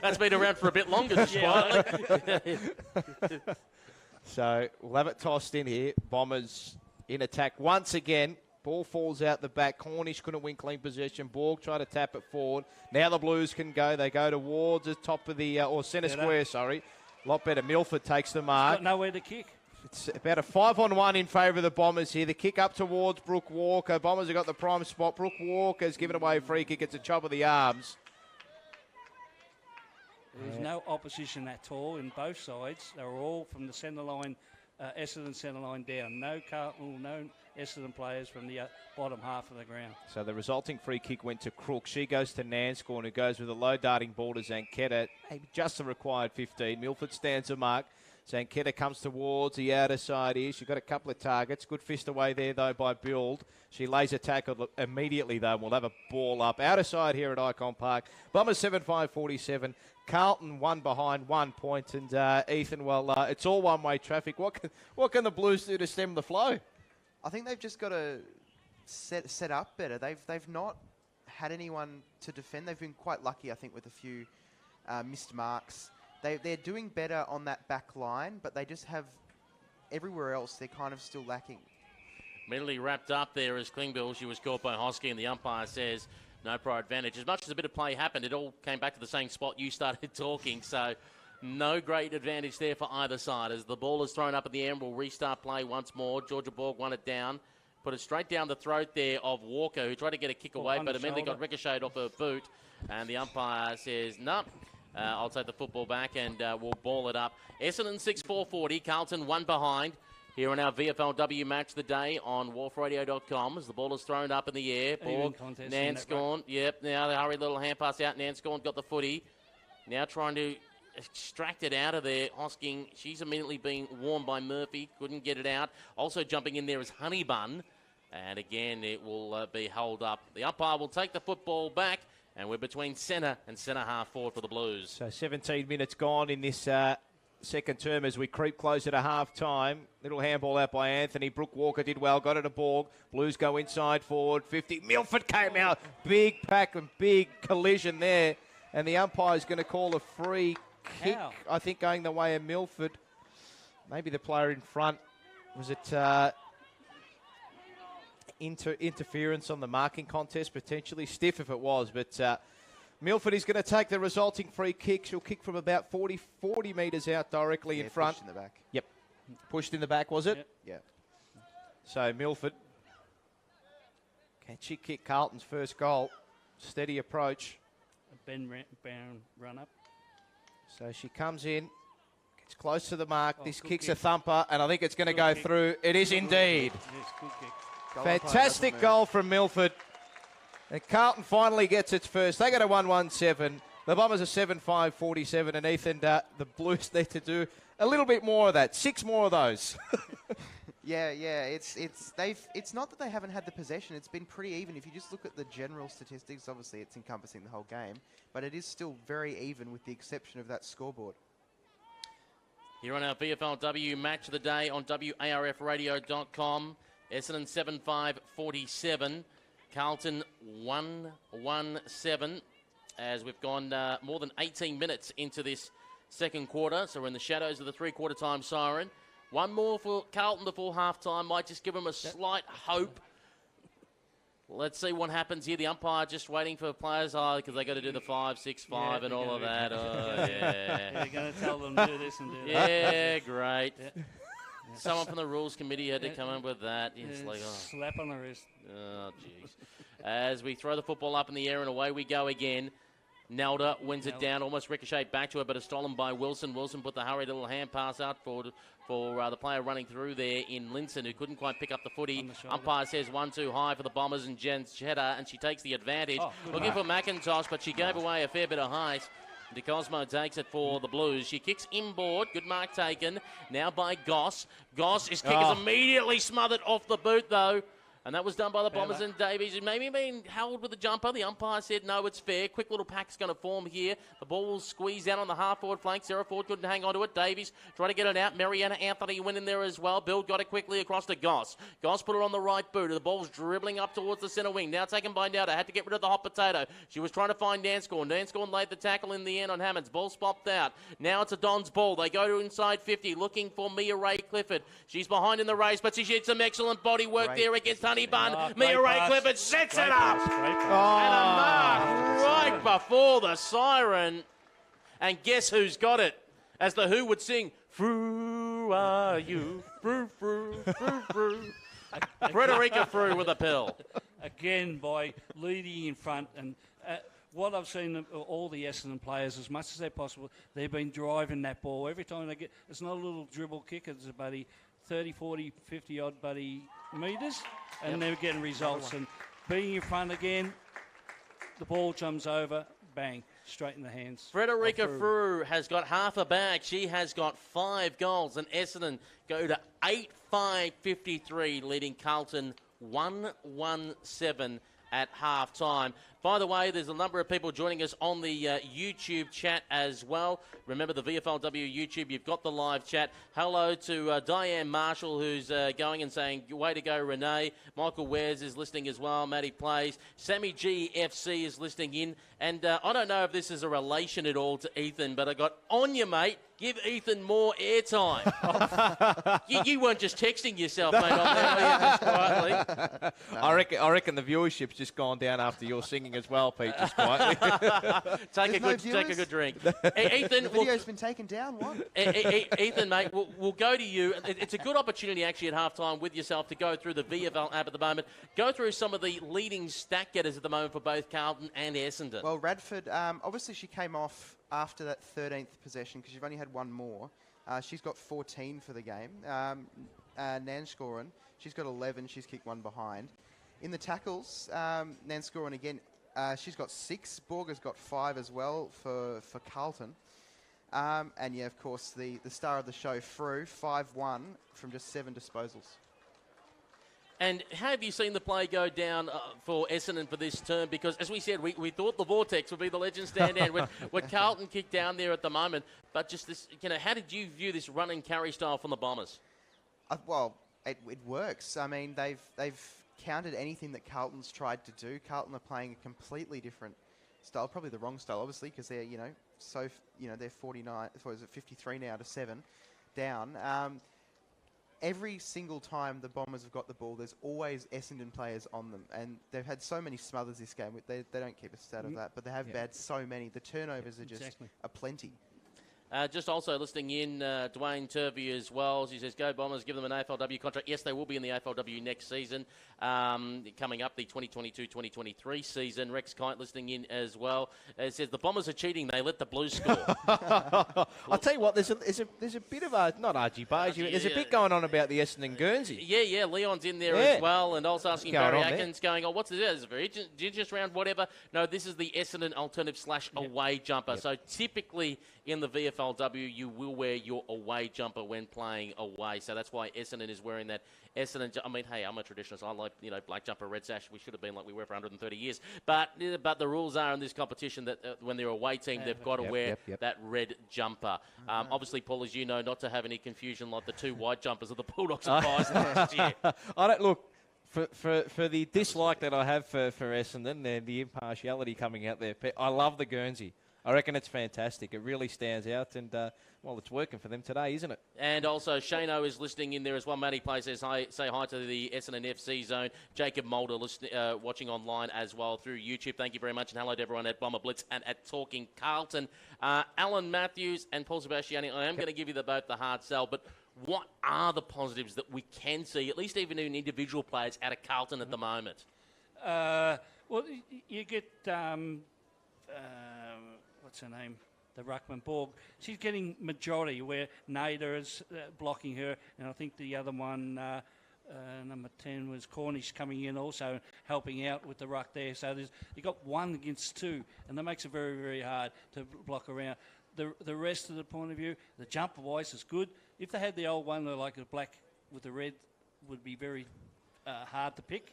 That's been around for a bit longer, just quietly. So we'll have it tossed in here. Bombers in attack once again. Ball falls out the back. Cornish couldn't win clean possession. Borg tried to tap it forward. Now the Blues can go. They go towards the top of the, or centre square, sorry. A lot better. Milford takes the mark. Got nowhere to kick. It's about a 5-on-1 in favour of the Bombers here. The kick up towards Brooke Walker. Bombers have got the prime spot. Brooke Walker's given away a free kick. It's a chop of the arms. There's no opposition at all in both sides. They were all from the centre line, Essendon centre line down. No Carlton, no Essendon players from the bottom half of the ground. So the resulting free kick went to Crook. She goes to Nanscorn, who goes with a low darting ball to Zanchetta. Just the required 15. Milford stands a mark. Zanchetta comes towards the outer side here. She's got a couple of targets. Good fist away there, though, by Build. She lays a tackle immediately, though. We'll have a ball up. Outer side here at Icon Park. Bombers 7-5-47. Carlton one behind 1 point. And, Ethan, well, it's all one-way traffic. What can the Blues do to stem the flow? I think they've just got to set up better. They've not had anyone to defend. They've been quite lucky, I think, with a few missed marks. They're doing better on that back line, but they just have everywhere else they're kind of still lacking. Immediately wrapped up there as Klingbill. She was caught by Hosky, and the umpire says no prior advantage. As much as a bit of play happened, it all came back to the same spot you started talking, so no great advantage there for either side. As the ball is thrown up in the air, and we'll restart play once more. Georgia Borg won it down. Put it straight down the throat there of Walker, who tried to get a kick away, but immediately got ricocheted off her boot. And the umpire says, no, I'll take the football back and we'll ball it up. Essendon 6-4-40, Carlton one behind. Here in our VFLW match of the day on wharfradio.com as the ball is thrown up in the air. Borg, Nanscorn, yep, now the hurry little hand pass out. Nanscorn got the footy. Now trying to extract it out of there. Hosking, she's immediately being warned by Murphy. Couldn't get it out. Also jumping in there is Honeybun. And again, it will be held up. The umpire will take the football back And we're between centre and centre half forward for the Blues. So 17 minutes gone in this second term as we creep closer to half-time. Little handball out by Anthony. Brooke Walker did well, got it a Borg. Blues go inside forward, 50. Milford came out. Big pack and big collision there. And the umpire's going to call a free kick, I think, going the way of Milford. Maybe the player in front. Was it interference on the marking contest, potentially? Stiff if it was, but Milford is going to take the resulting free kick. She'll kick from about 40 metres out directly in front. Pushed in the back. Yep. Pushed in the back, was it? Yep. Yeah. So Milford, can she kick Carlton's first goal? Steady approach. Ben run up. So she comes in, gets close to the mark. This kick's a thumper, and I think it's going to go through. It is indeed. Yes, good kick. Fantastic goal from Milford. And Carlton finally gets its first. They go to 1-1-7. The Bombers are 7-5-47, and Ethan, the Blues need to do a little bit more of that. 6 more of those. Yeah. It's not that they haven't had the possession. It's been pretty even. If you just look at the general statistics, obviously it's encompassing the whole game, but it is still very even with the exception of that scoreboard. Here on our VFLW match of the day on WARFradio.com. Essendon 7-5-47. Carlton 1-1-7. As we've gone more than 18 minutes into this second quarter, so we're in the shadows of the three-quarter time siren. One more for Carlton before half-time might just give them a slight hope. Let's see what happens here. The umpire just waiting for players, because they got to do the 5-6-5 and all of that. Yeah, they're going to tell them to do this and do that. Yeah, great. Yeah. Someone from the rules committee had to come up with that. It's like, slap on the wrist. Oh, jeez. As we throw the football up in the air and away we go again. Nelda wins it down, almost ricocheted back to her, but it's stolen by Wilson. Wilson put the hurried little hand pass out for the player running through there in Linson, who couldn't quite pick up the footy. Umpire says 1-2 high for the Bombers and Jen Cheddar, and she takes the advantage. Looking for McIntosh, but she gave away a fair bit of height. DeCosmo takes it for the Blues. She kicks inboard. Good mark taken. Now by Goss. His kick is immediately smothered off the boot, though. And that was done by the Bombers and Davies, who maybe been held with the jumper. The umpire said, no, it's fair. Quick little pack's going to form here. The ball will squeeze out on the half-forward flank. Sarah Ford couldn't hang on to it. Davies trying to get it out. Mariana Anthony went in there as well. Bill got it quickly across to Goss. Goss put it on the right boot. The ball's dribbling up towards the centre wing. Now taken by Nelda. Had to get rid of the hot potato. She was trying to find Danscorn. Danscorn laid the tackle in the end on Hammonds. Ball popped out. Now it's a Don's ball. They go to inside 50, looking for Mia Ray Clifford. She's behind in the race, but she did some excellent body work there against Honey Bun. Mia Ray Clifford sets it up. And a mark right before the siren. And guess who's got it? As the Who would sing, "Froo are you, froo, froo, froo, froo." Frederica Frew with a pill. Again, by leading in front. And what I've seen of all the Essendon players, as much as they're possible, they've been driving that ball. Every time they get, it's not a little dribble kick, it's about 30, 40, 50-odd metres, and they're getting results. And being in front again, the ball jumps over, bang, straight in the hands. Frederica Frew has got half a bag. She has got 5 goals, and Essendon go to 8-5-53, leading Carlton 1-1-7 at half-time. By the way, there's a number of people joining us on the YouTube chat as well. Remember the VFLW YouTube, you've got the live chat. Hello to Diane Marshall, who's going and saying, way to go, Renee. Michael Wares is listening as well. Matty Plays. Sammy GFC is listening in. And I don't know if this is a relation at all to Ethan, but I got on you, mate. Give Ethan more airtime. you weren't just texting yourself, mate, on there, just quietly. I reckon the viewership's just gone down after your singing as well, Pete, just quietly. take a good drink. Ethan, the video's been taken down, what? Ethan, mate, we'll go to you. It's a good opportunity, actually, at halftime with yourself to go through the VFL app at the moment. Go through some of the leading stat getters at the moment for both Carlton and Essendon. Well, Radford, obviously she came off after that 13th possession because you've only had one more. She's got 14 for the game. Nanscoren, she's got 11. She's kicked one behind. In the tackles, Nanscoren again, she's got 6. Borger's got 5 as well for Carlton. And yeah, of course, the star of the show, Frew, 5-1 from just 7 disposals. And how have you seen the play go down for Essendon for this term? Because, as we said, we thought the Vortex would be the legend stand down with Carlton kicked down there at the moment. But just this, how did you view this run and carry style from the Bombers? Well, it works. I mean, they've countered anything that Carlton's tried to do. Carlton are playing a completely different style, probably the wrong style, obviously, because they're they're 49. What is it, 53 now to 7 down. Every single time the Bombers have got the ball, there's always Essendon players on them. And they've had so many smothers this game. They don't keep a stat of that, but they have had so many. The turnovers are just aplenty. Just also listening in, Dwayne Turvey as well. She says, go Bombers, give them an AFLW contract. Yes, they will be in the AFLW next season. Coming up, the 2022-2023 season. Rex Kite listening in as well. It says, the Bombers are cheating. They let the Blues score. I'll tell you what, there's a bit of a, not argy-bargy, there's a bit going on about the Essendon Guernsey. Yeah, Leon's in there as well. And also asking Barry Atkins, going, what's this? Is it very Indigenous round, whatever? No, this is the Essendon alternative / away jumper. So typically in the VFLW, you will wear your away jumper when playing away. So that's why Essendon is wearing that Essendon. I mean, hey, I'm a traditionalist. I like, black jumper, red sash. We should have been like we were for 130 years. But the rules are in this competition that when they're away team, they've got to wear that red jumper. Obviously, Paul, as you know, not to have any confusion like the two white jumpers of the Bulldogs advised last year. I don't look. For the dislike that I have for Essendon and the impartiality coming out there, I love the Guernsey. I reckon it's fantastic. It really stands out, and, it's working for them today, isn't it? And also, Shano is listening in there as well. Matty Play says, say hi to the Essendon FC zone. Jacob Mulder watching online as well through YouTube. Thank you very much, and hello to everyone at Bomber Blitz and at Talking Carlton. Alan Matthews and Paul Sebastiani, I am going to give you both the hard sell, but what are the positives that we can see, at least even in individual players, out of Carlton at the moment? Well, you get... what's her name? The Ruckman Borg. She's getting majority where Nader is blocking her, and I think the other one, number 10, was Cornish coming in also helping out with the ruck there. So you got 1 against 2, and that makes it very, very hard to block around. The rest of the point of view, the jumper wise is good. If they had the old one, like the black with the red, would be very hard to pick,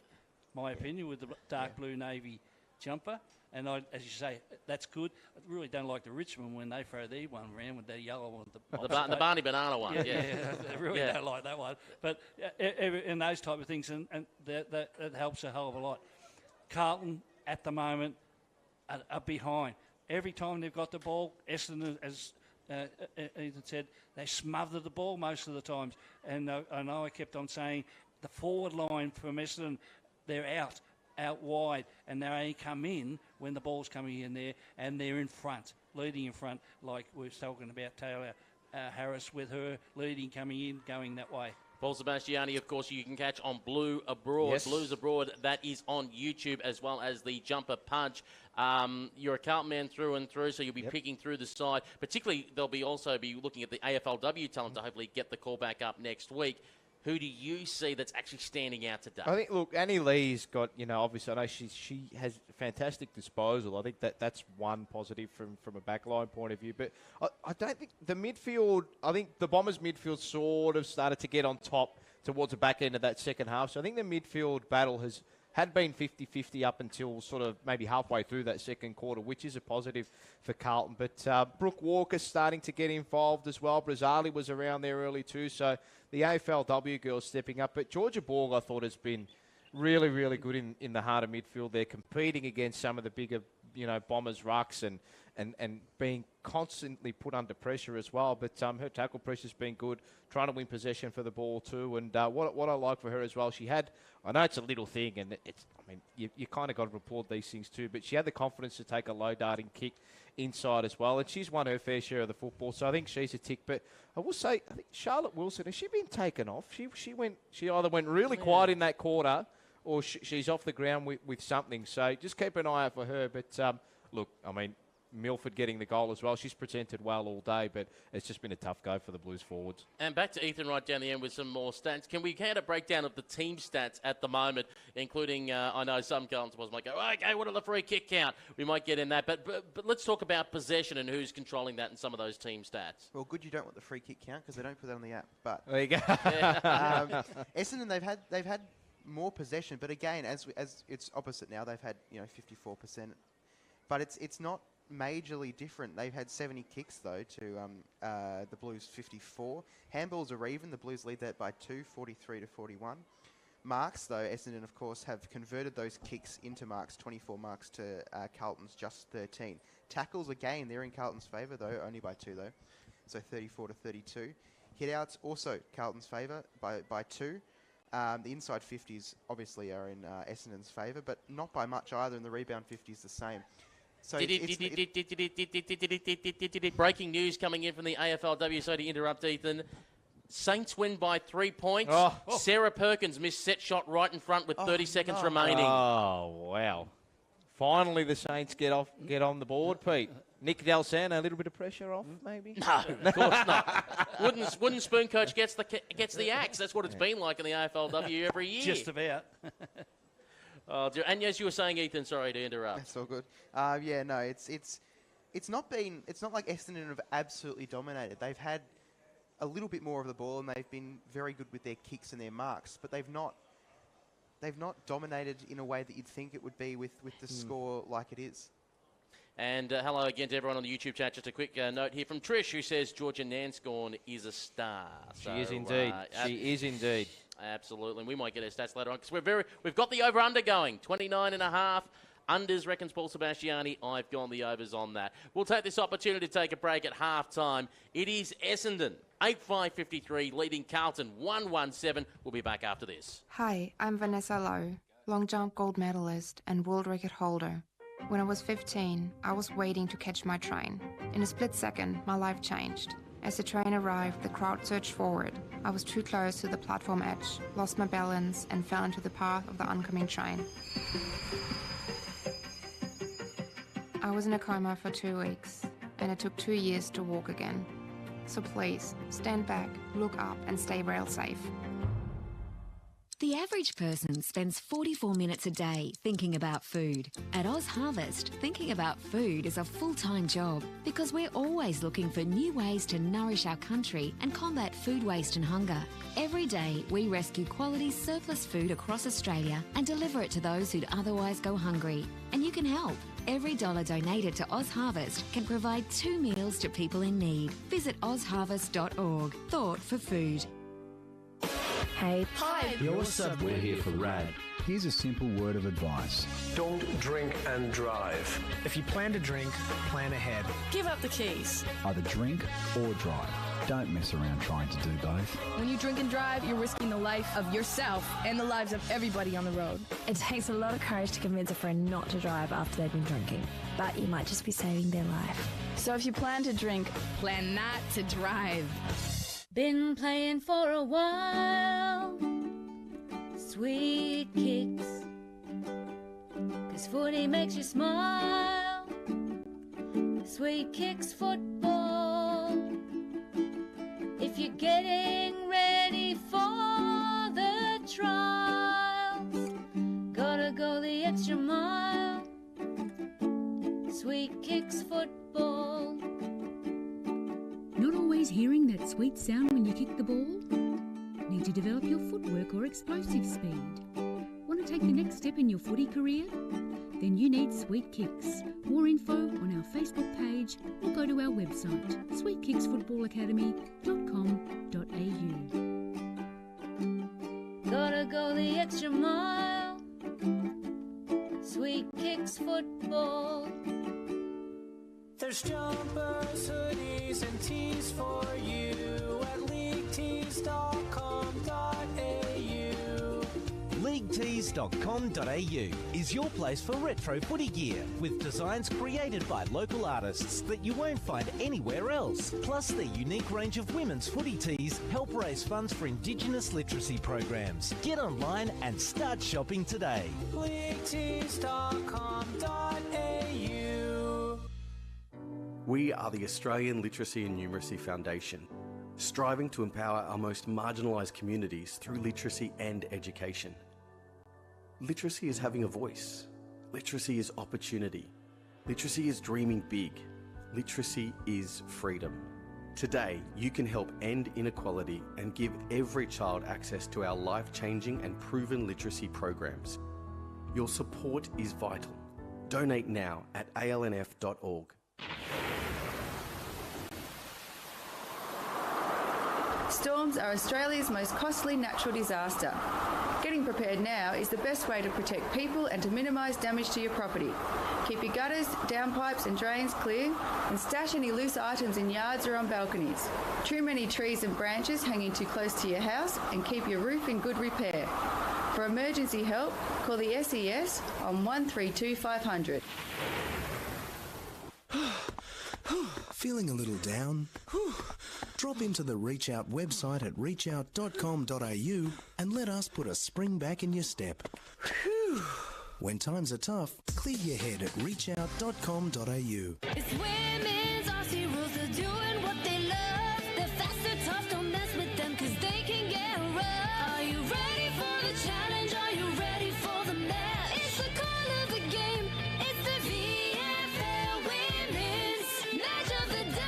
my opinion, with the dark blue navy jumper. And as you say, that's good. I really don't like the Richmond when they throw their one around with that yellow one. The Barney Banana one, I really don't like that one. But in those type of things, and that helps a hell of a lot. Carlton, at the moment, are behind. Every time they've got the ball, Essendon, as Ethan said, they smother the ball most of the times. And I know I kept on saying the forward line from Essendon, they're out wide, and they only come in when the ball's coming in there, and they're in front, leading in front, like we were talking about Taylor Harris with her leading, coming in, going that way. Paul Sebastiani, of course, you can catch on Blue Abroad. Yes. Blues Abroad, that is on YouTube, as well as the Jumper Punch. You're a Carlton man through and through, so you'll be picking through the side. Particularly, they'll also be looking at the AFLW talent to hopefully get the call back up next week. Who do you see that's actually standing out today? I think, look, Annie Lee's got, obviously, I know she has fantastic disposal. I think that's one positive from a backline point of view. But I don't think the midfield, I think the Bombers' midfield sort of started to get on top towards the back end of that second half. So I think the midfield battle had been 50-50 up until sort of maybe halfway through that second quarter, which is a positive for Carlton. But Brooke Walker's starting to get involved as well. Brazzali was around there early too, so the AFLW girls stepping up. But Georgia Borg, I thought, has been really, really good in the heart of midfield. They're competing against some of the bigger, Bombers rucks and being constantly put under pressure as well. But her tackle pressure's been good, trying to win possession for the ball too. And what I like for her as well, I know it's a little thing, and you kind of got to applaud these things too, but she had the confidence to take a low darting kick inside as well, and she's won her fair share of the football, so I think she's a tick. But I will say, I think Charlotte Wilson, has she been taken off? She either went really quiet in that quarter, or she's off the ground with something. So just keep an eye out for her. But look, Milford getting the goal as well. She's presented well all day, but it's just been a tough go for the Blues forwards. And back to Ethan right down the end with some more stats. Can we get a breakdown of the team stats at the moment, including, I know some Carlton supporters might go, okay, what are the free kick count? We might get in that, but let's talk about possession and who's controlling that in some of those team stats. Well, good you don't want the free kick count because they don't put that on the app. But there you go. Essendon, they've had more possession, but again, as it's opposite now, they've had 54%, but it's not majorly different. They've had 70 kicks though to the Blues 54. Handballs are even. The Blues lead that by 2, 43 to 41. Marks though, Essendon of course have converted those kicks into marks. 24 marks to Carlton's just 13. Tackles again, they're in Carlton's favour though, only by 2 though, so 34 to 32. Hit-outs also Carlton's favour by 2. The inside 50s obviously are in Essendon's favour, but not by much either, and the rebound 50 is the same. So breaking news coming in from the AFLW, so to interrupt Ethan. Saints win by 3 points. Sarah Perkins missed set shot right in front with 30 seconds remaining. Oh, wow. Finally the Saints get on the board, Pete. Nick Dalsano, a little bit of pressure off, maybe? No, of course not. Wooden Spoon coach gets the axe. That's what it's been like in the AFLW every year. Just about. And as you were saying, Ethan, sorry to interrupt. That's all good. It's not like Essendon have absolutely dominated. They've had a little bit more of the ball, and they've been very good with their kicks and their marks, but they've not dominated in a way that you'd think it would be with the score like it is. And hello again to everyone on the YouTube chat. Just a quick note here from Trish, who says Georgia Nanscorn is a star. She is indeed. She is indeed. Absolutely. And we might get her stats later on because we've got the over-under going. 29.5. Unders, reckons Paul Sebastiani. I've gone the overs on that. We'll take this opportunity to take a break at half-time. It is Essendon, 8-5-53, leading Carlton 1-1-7. We'll be back after this. Hi, I'm Vanessa Lowe, long jump gold medalist and world record holder. When I was 15, I was waiting to catch my train. In a split second, my life changed. As the train arrived, the crowd surged forward. I was too close to the platform edge, lost my balance, and fell into the path of the oncoming train. I was in a coma for 2 weeks, and it took 2 years to walk again. So please, stand back, look up, and stay rail safe. The average person spends 44 minutes a day thinking about food. At Oz Harvest, thinking about food is a full-time job because we're always looking for new ways to nourish our country and combat food waste and hunger. Every day, we rescue quality surplus food across Australia and deliver it to those who'd otherwise go hungry. And you can help. Every dollar donated to Oz Harvest can provide 2 meals to people in need. Visit ozharvest.org. Thought for food. Hey. Hi. Yo, what's up? We're here for Rad. Here's a simple word of advice. Don't drink and drive. If you plan to drink, plan ahead. Give up the keys. Either drink or drive. Don't mess around trying to do both. When you drink and drive, you're risking the life of yourself and the lives of everybody on the road. It takes a lot of courage to convince a friend not to drive after they've been drinking, but you might just be saving their life. So if you plan to drink, plan not to drive. Been playing for a while. Sweet kicks. 'Cause footy makes you smile. Sweet kicks football. If you're getting ready for the trials, gotta go the extra mile. Sweet kicks football. Not always hearing that sweet sound when you kick the ball? Need to develop your footwork or explosive speed? Want to take the next step in your footy career? Then you need Sweet Kicks. More info on our Facebook page or go to our website, sweetkicksfootballacademy.com.au. Gotta go the extra mile. Sweet kicks football. There's jumpers, hoodies, and tees for you at leaguetees.com.au. Leaguetees.com.au is your place for retro footy gear with designs created by local artists that you won't find anywhere else. Plus, their unique range of women's footy tees help raise funds for Indigenous literacy programs. Get online and start shopping today. leaguetees.com.au. We are the Australian Literacy and Numeracy Foundation, striving to empower our most marginalised communities through literacy and education. Literacy is having a voice. Literacy is opportunity. Literacy is dreaming big. Literacy is freedom. Today, you can help end inequality and give every child access to our life-changing and proven literacy programs. Your support is vital. Donate now at alnf.org. Storms are Australia's most costly natural disaster. Getting prepared now is the best way to protect people and to minimise damage to your property. Keep your gutters, downpipes and drains clear and stash any loose items in yards or on balconies. Trim any trees and branches hanging too close to your house and keep your roof in good repair. For emergency help, call the SES on 132 500. Feeling a little down? Drop into the Reach Out website at reachout.com.au and let us put a spring back in your step. When times are tough, clear your head at reachout.com.au. It's women's Aussie rules. They're doing what they love. They're fast, they're tough. Don't mess with them because they can get rough. Are you ready for the challenge? Are you ready for the match? It's the call of the game. It's the VFL Women's Match of the Day.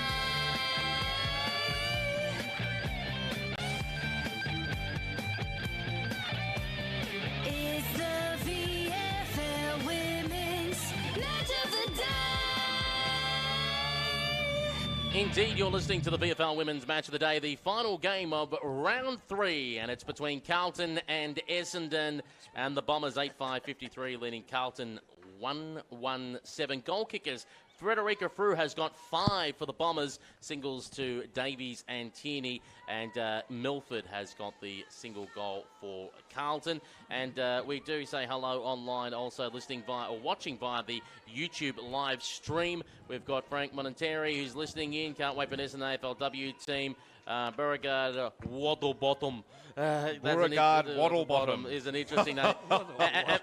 It's the VFL Women's Match of the Day. Indeed, you're listening to the VFL Women's Match of the Day, the final game of round 3, and it's between Carlton and Essendon, and the Bombers 8-5-53 leading Carlton 1-1-7. Goal kickers, Frederica Frew has got 5 for the Bombers, singles to Davies and Tierney, and Milford has got the single goal for Carlton. And we do say hello online, also listening via or watching via the YouTube live stream. We've got Frank Monanteri who's listening in. Can't wait for this in the AFLW team. Beauregard Waddlebottom. Beauregard Waddlebottom is an interesting name.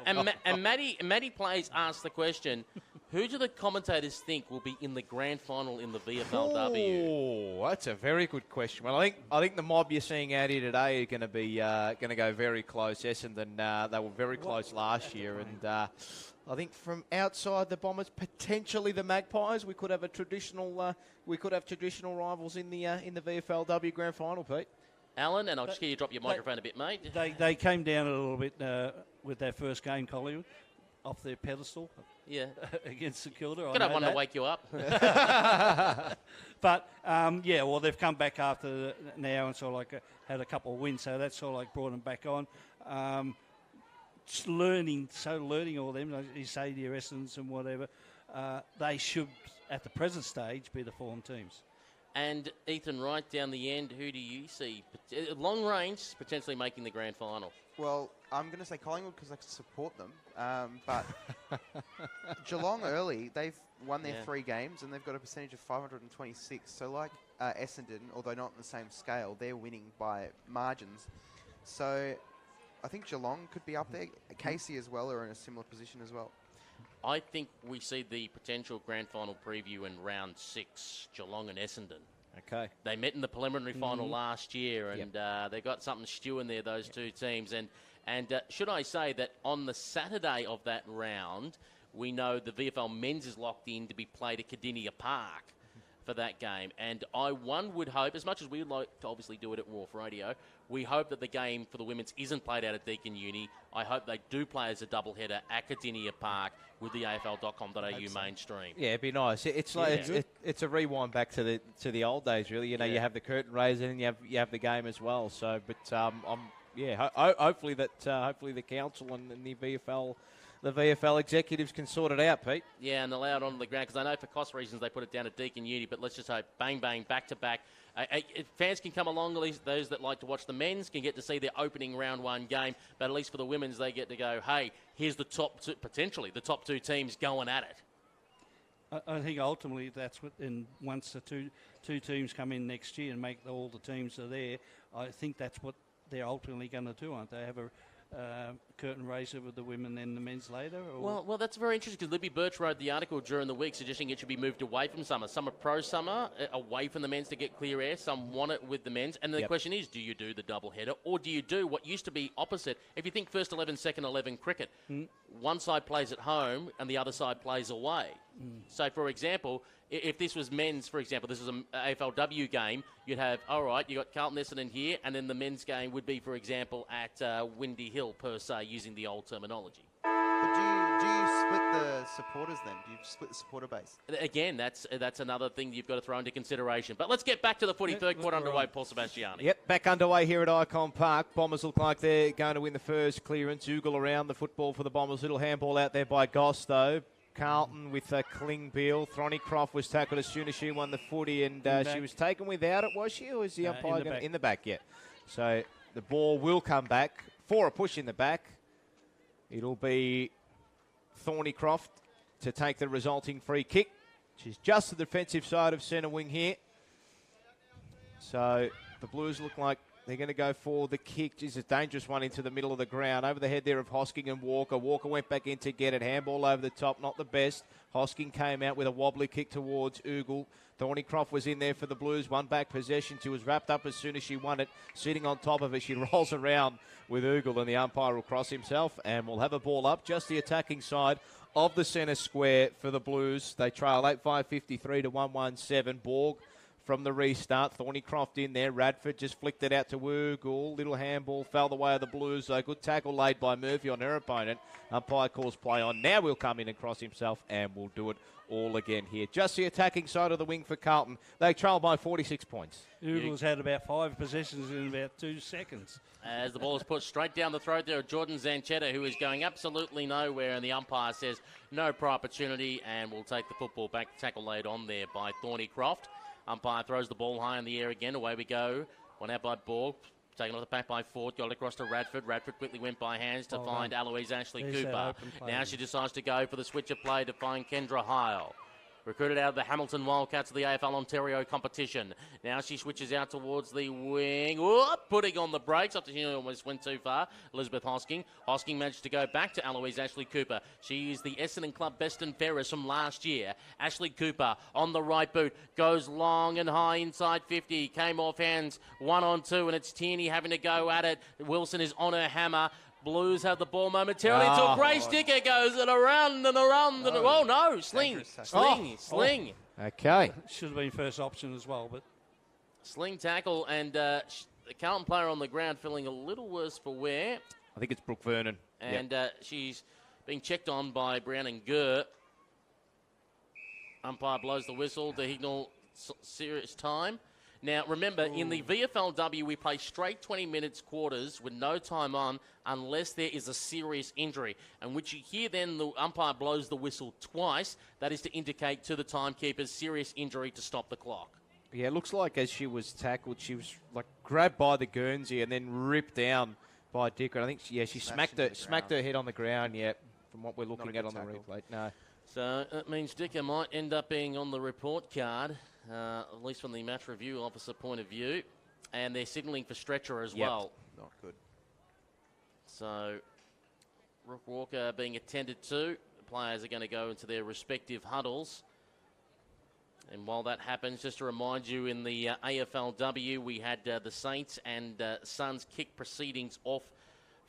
and Maddie Plays asked the question, who do the commentators think will be in the grand final in the VFLW? Oh, that's a very good question. Well, I think the mob you're seeing out here today are going to be going to go very close. Essendon, they were very close last year, and I think from outside the Bombers, potentially the Magpies, we could have traditional rivals in the VFLW grand final, Pete. Alan, and I'll just get you to drop your microphone a bit, mate. They came down a little bit with their first game, Collingwood, off their pedestal. Yeah. Against St Kilda. Could have one to wake you up. But, well, they've come back after now and sort of like had a couple of wins, so that's sort of like brought them back on. Just learning all them, like you say, the Essendons and whatever, they should, at the present stage, be the form teams. And Ethan, right down the end, who do you see long range potentially making the grand final? Well, I'm going to say Collingwood because I can support them. But Geelong early, they've won their 3 games and they've got a percentage of 526. So like Essendon, although not on the same scale, they're winning by margins. So I think Geelong could be up there. Casey as well are in a similar position as well. I think we see the potential grand final preview in round 6, Geelong and Essendon. Okay. They met in the preliminary final last year, and they got something stewing there, those two teams. And should I say that on the Saturday of that round, we know the VFL men's is locked in to be played at Cardinia Park for that game. And one would hope, as much as we like to obviously do it at Raw Radio, we hope that the game for the women's isn't played out at Deakin Uni. I hope they do play as a doubleheader at Cardinia Park with the AFL.com.au mainstream. Yeah, it'd be nice. It's like it's a rewind back to the old days, really. You know, you have the curtain raiser and you have the game as well. So, but hopefully the council and the VFL executives can sort it out, Pete. Yeah, and allow it onto the ground, because I know for cost reasons they put it down at Deakin Uni, but let's just hope, bang, bang, back to back. Fans can come along, at least those that like to watch the men's can get to see their opening round 1 game, but at least for the women's they get to go, hey, here's the potentially the top 2 teams going at it. I think ultimately that's what, and once the two teams come in next year and make all the teams are there, I think that's what they're ultimately going to do, aren't they? Have a curtain raiser with the women and the men's later? Or? Well, that's very interesting because Libby Birch wrote the article during the week suggesting it should be moved away from summer. Some are pro-summer, away from the men's to get clear air. Some want it with the men's. And the question is, do you do the double header or do you do what used to be opposite? If you think first 11, second 11 cricket, one side plays at home and the other side plays away. So, for example, if this was men's, for example, this was an AFLW game, you'd have, all right, you got Carlton Essendon here, and then the men's game would be, for example, at Windy Hill, per se, using the old terminology. But do you split the supporters then? Do you split the supporter base? Again, that's another thing you've got to throw into consideration. But let's get back to the footy. Third quarter underway, Paul Sebastiani. Yep, back underway here at Icon Park. Bombers look like they're going to win the first clearance. Oogle around the football for the Bombers. Little handball out there by Goss, though. Carlton with Klingbeil. Thornycroft was tackled as soon as she won the footy, and she was taken without it, was she? Or was the umpire in the back? Yeah. So the ball will come back for a push in the back. It'll be Thornycroft to take the resulting free kick. She's just the defensive side of centre wing here. So the Blues look like they're going to go for the kick. It's a dangerous one into the middle of the ground. Over the head there of Hosking and Walker. Walker went back in to get it. Handball over the top, not the best. Hosking came out with a wobbly kick towards Oogle. Thornycroft was in there for the Blues. One back possession. She was wrapped up as soon as she won it. Sitting on top of it, she rolls around with Oogle, and the umpire will cross himself, and we'll have a ball up. Just the attacking side of the centre square for the Blues. They trail 8-5-53 to 1-1-7. Borg from the restart. Thornycroft in there. Radford just flicked it out to Oogle. Little handball fell the way of the Blues. So good tackle laid by Murphy on her opponent. Umpire calls play on. Now we'll come in and cross himself, and we'll do it all again here. Just the attacking side of the wing for Carlton. They trail by 46 points. Oogle's had about 5 possessions in about 2 seconds. As the ball is put straight down the throat there of Jordan Zanchetta, who is going absolutely nowhere, and the umpire says no prior opportunity, and will take the football back. Tackle laid on there by Thornycroft. Umpire throws the ball high in the air again. Away we go. One out by Borg. Taken off the back by Ford. Got it across to Radford. Radford quickly went by hands to find Eloise Ashley Cooper. Now she decides to go for the switch of play to find Kendra Heil. Recruited out of the Hamilton Wildcats of the AFL Ontario competition. Now she switches out towards the wing. Whoop, putting on the brakes after she almost went too far. Elizabeth Hosking. Hosking managed to go back to Eloise Ashley Cooper. She is the Essendon Club best and fairest from last year. Ashley Cooper on the right boot. Goes long and high inside 50. Came off hands 1-on-2, and it's Tierney having to go at it. Wilson is on her hammer. Blues have the ball momentarily until Grace Dicker goes and around and around. Oh, no, sling. Okay. Should have been first option as well, but... Sling tackle, and the Carlton player on the ground feeling a little worse for wear. I think it's Brooke Vernon. And she's being checked on by Brown and Gurr. Umpire blows the whistle to signal serious time. Now, remember, in the VFLW, we play straight 20 minutes quarters with no time on unless there is a serious injury, and which you hear then the umpire blows the whistle twice. That is to indicate to the timekeepers serious injury to stop the clock. Yeah, it looks like as she was tackled, she was like grabbed by the Guernsey and then ripped down by Dicker. I think, she smacked her head on the ground, from what we're looking at on the replay. No. So that means Dicker might end up being on the report card, at least from the match review officer point of view. And they're signalling for stretcher as well. Not good. So Rook Walker being attended to. The players are going to go into their respective huddles. And while that happens, just to remind you, in the AFLW, we had the Saints and Suns kick proceedings off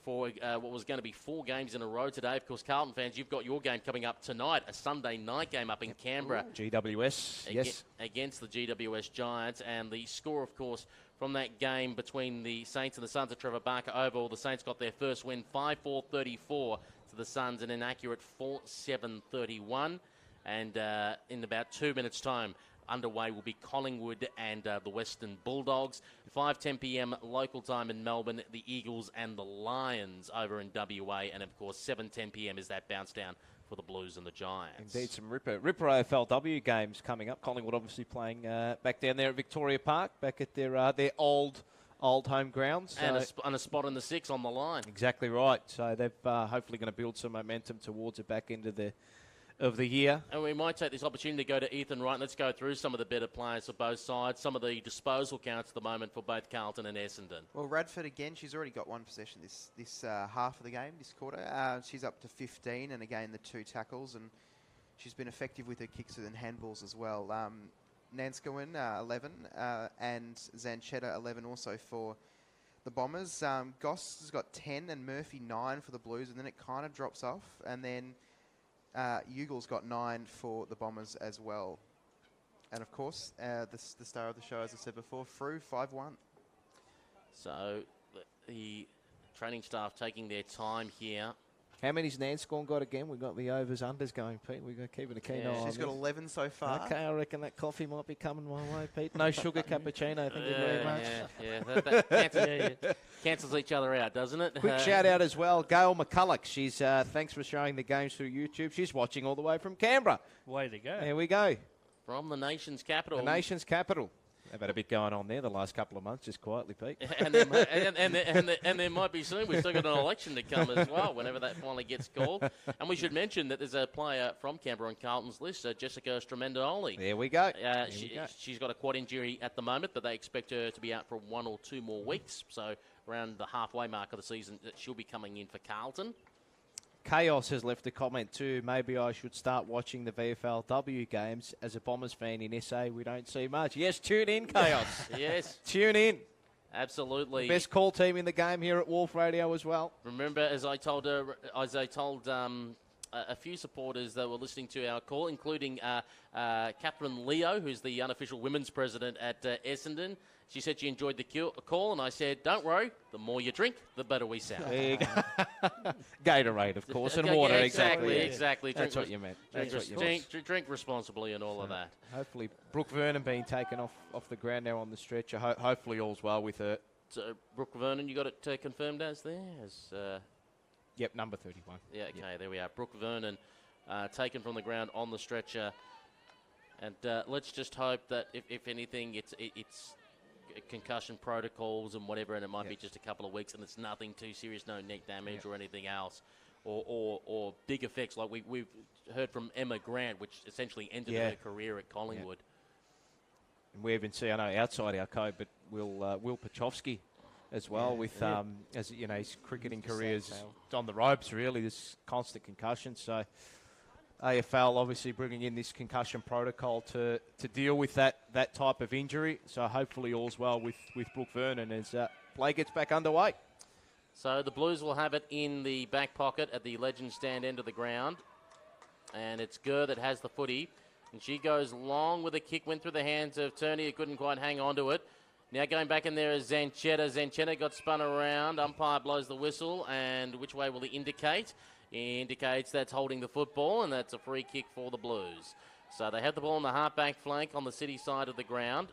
for what was going to be 4 games in a row today. Of course, Carlton fans, you've got your game coming up tonight, a Sunday night game up in Canberra. GWS, yes. Against the GWS Giants. And the score, of course, from that game between the Saints and the Suns at Trevor Barker Oval, the Saints got their first win, 5-4-34 to the Suns, an inaccurate 4-7-31. And in about 2 minutes' time, underway will be Collingwood and the Western Bulldogs. 5:10 p.m. local time in Melbourne, the Eagles and the Lions over in WA. And, of course, 7:10 p.m. is that bounce down for the Blues and the Giants. Indeed, some Ripper AFLW games coming up. Collingwood obviously playing back down there at Victoria Park, back at their old home grounds. And a spot in the 6 on the line. Exactly right. So they're hopefully going to build some momentum towards the back end of the of the year. And we might take this opportunity to go to Ethan Wright. Let's go through some of the better players for both sides, some of the disposal counts at the moment for both Carlton and Essendon. Well, Radford, again, she's already got one possession this half of the game, this quarter. She's up to 15, and again, the 2 tackles, and she's been effective with her kicks and handballs as well. Nanskowin, 11, and Zanchetta, 11 also for the Bombers. Goss has got 10 and Murphy 9 for the Blues, and then it kind of drops off. And then Ugel's got 9 for the Bombers as well. And of course, the star of the show, as I said before, Frew, 5-1. So the training staff taking their time here. How many's Nanscorn got again? We've got the overs-unders going, Pete. We've got keeping a keen eye on She's got 11 so far. Okay, I reckon that coffee might be coming my way, Pete. No sugar cappuccino, thank you very much. That cancels each other out, doesn't it? Quick shout-out as well, Gail McCulloch. She's thanks for showing the games through YouTube. She's watching all the way from Canberra. Way to go. There we go. From the nation's capital. The nation's capital. They've had a bit going on there the last couple of months, just quietly, Pete. and there might be soon. We've still got an election to come as well, whenever that finally gets called. And we should mention that there's a player from Canberra on Carlton's list, Jessica Stramendaoli. There we go. She's got a quad injury at the moment, but they expect her to be out for 1 or 2 more weeks. So around the halfway mark of the season, she'll be coming in for Carlton. Chaos has left a comment too. Maybe I should start watching the VFLW games. As a Bombers fan in SA, we don't see much. Yes, tune in, Chaos. Yes. Tune in. Absolutely. Best call team in the game here at Wharf Radio as well. Remember, as I told a few supporters that were listening to our call, including Catherine Leo, who's the unofficial women's president at Essendon. She said she enjoyed the call, and I said, don't worry, the more you drink, the better we sound. There you go. Gatorade, of course, and water. Exactly. That's what you meant. Drink responsibly and all of that. Hopefully, Brooke Vernon being taken off the ground now on the stretcher. Hopefully all's well with her. So, Brooke Vernon, you got it confirmed as there? Yep, number 31. Yeah, okay, there we are. Brooke Vernon taken from the ground on the stretcher. And let's just hope that, if anything, it's concussion protocols and whatever, and it might be just a couple of weeks, and it's nothing too serious, no neck damage or anything else, or big effects like we've heard from Emma Grant, which essentially ended her career at Collingwood. And we even see, I know outside our code, but Will Pachowski as well as you know, his cricketing career is on the ropes really. This constant concussion, so AFL obviously bringing in this concussion protocol to deal with that type of injury. So hopefully all's well with Brooke Vernon as play gets back underway. So the Blues will have it in the back pocket at the legend stand end of the ground. And it's Gurr that has the footy. And she goes long with a kick, went through the hands of Turney, who couldn't quite hang on to it. Now going back in there is Zanchetta. Zanchetta got spun around. Umpire blows the whistle. And which way will he indicate? He indicates that's holding the football, and that's a free kick for the Blues. So they have the ball on the half-back flank on the City side of the ground.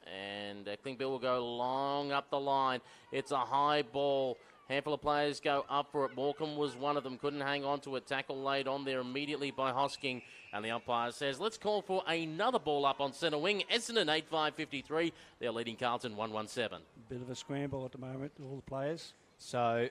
And Klingbeil will go long up the line. It's a high ball. Handful of players go up for it. Morecambe was one of them. Couldn't hang on to a tackle laid on there immediately by Hosking. And the umpire says, let's call for another ball up on centre wing. Essendon 8-5-53. They're leading Carlton 1-1-7. Bit of a scramble at the moment, all the players. So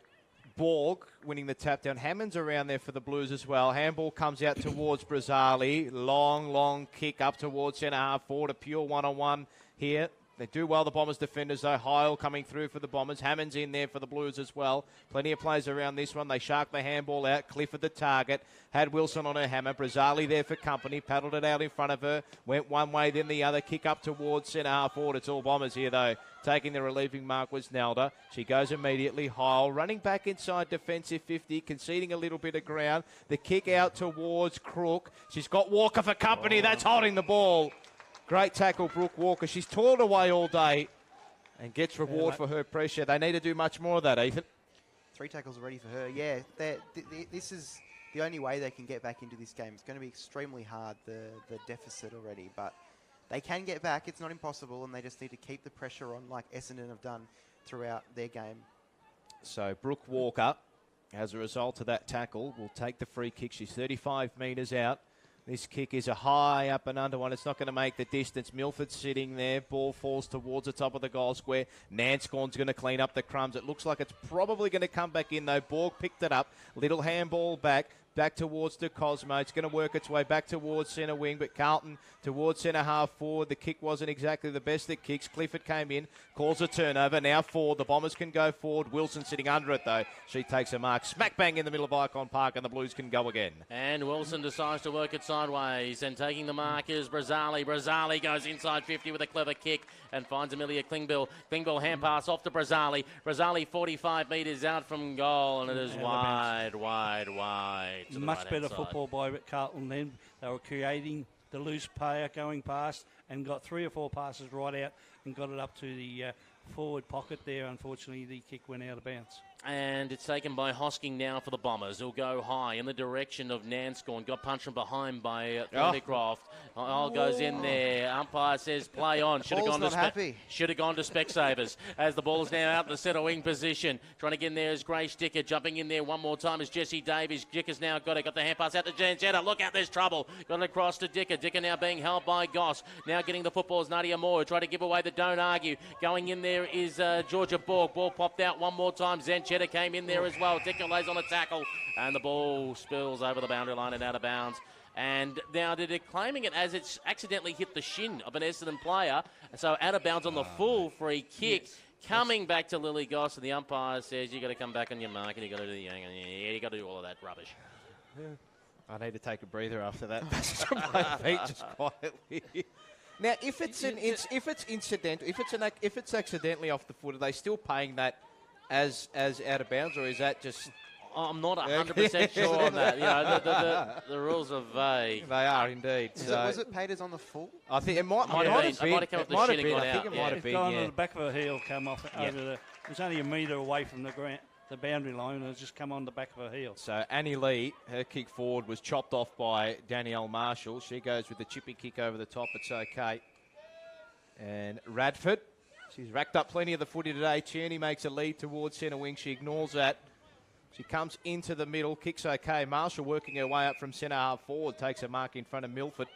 Borg winning the tap down. Hammond's around there for the Blues as well. Handball comes out towards Brazzali. Long kick up towards centre half forward. A pure one-on-one here. They do well, the Bombers defenders, though. Heil coming through for the Bombers. Hammond's in there for the Blues as well. Plenty of players around this one. They shark the handball out. Clifford the target. Had Wilson on her hammer. Brazzali there for company. Paddled it out in front of her. Went one way, then the other. Kick up towards centre half forward. It's all Bombers here, though. Taking the relieving mark was Nelda. She goes immediately. Heil running back inside defensive 50, conceding a little bit of ground. The kick out towards Crook. She's got Walker for company. That's holding the ball. Great tackle, Brooke Walker. She's toiled away all day and gets reward for her pressure. They need to do much more of that, Ethan. 3 tackles already for her. Yeah, this is the only way they can get back into this game. It's going to be extremely hard, the deficit already. But they can get back. It's not impossible, and they just need to keep the pressure on like Essendon have done throughout their game. So Brooke Walker, as a result of that tackle, will take the free kick. She's 35 metres out. This kick is a high up and under one. It's not going to make the distance. Milford's sitting there. Ball falls towards the top of the goal square. Nanscorn's going to clean up the crumbs. It looks like it's probably going to come back in, though. Borg picked it up. Little handball back. Back towards the Cosmo. It's going to work its way back towards centre wing, but Carlton towards centre half forward. The kick wasn't exactly the best that kicks. Clifford came in, calls a turnover. Now forward. The Bombers can go forward. Wilson sitting under it, though. She takes a mark. Smack bang in the middle of Icon Park, and the Blues can go again. And Wilson decides to work it sideways, and taking the mark is Brazzali. Brazzali goes inside 50 with a clever kick and finds Amelia Klingbill. Klingbill hand pass off to Brazzali. Brazzali 45 metres out from goal, and it is wide. Much better football by Carlton then. They were creating the loose player going past and got 3 or 4 passes right out and got it up to the forward pocket there. Unfortunately, the kick went out of bounds. And it's taken by Hosking now for the Bombers. He'll go high in the direction of Nanscorn. Got punched from behind by Thornycroft. Goes in there. Umpire says play on. Should have gone to Specsavers. As the ball is now out in the centre wing position. Trying to get in there is Grace Dicker. Jumping in there one more time is Jesse Davies. Dicker's now got it. Got the hand pass out to Janchetta. Look out, there's trouble. Got it across to Dicker. Dicker now being held by Goss. Now getting the football is Nadia Moore. Try to give away the don't argue. Going in there is Georgia Borg. Ball popped out one more time. Zanchetta came in there as well. Dicker lays on a tackle, and the ball spills over the boundary line and out of bounds. And now they're claiming it as it's accidentally hit the shin of an Essendon player, so out of bounds on the full free kick. Yes. Coming back to Lily Goss, and the umpire says you got to come back on your mark, and you got to do you got to do all of that rubbish. Yeah. I need to take a breather after that. My feet just quietly. Now, if it's accidentally off the foot, are they still paying that as out of bounds, or is that just? I'm not 100% sure on that. You know, the rules are vague. They are indeed. Was it paid as on the full? I think it might have been. It might have come off the shin and gone out. I think it might have been. On the back of her heel, come off over the. It was only a metre away from the boundary line, and it's just come on the back of her heel. So Annie Lee, her kick forward was chopped off by Danielle Marshall. She goes with the chippy kick over the top. It's okay. And Radford. She's racked up plenty of the footy today. Tierney makes a lead towards centre wing. She ignores that. She comes into the middle. Kicks okay. Marshall working her way up from centre half forward. Takes a mark in front of Milford.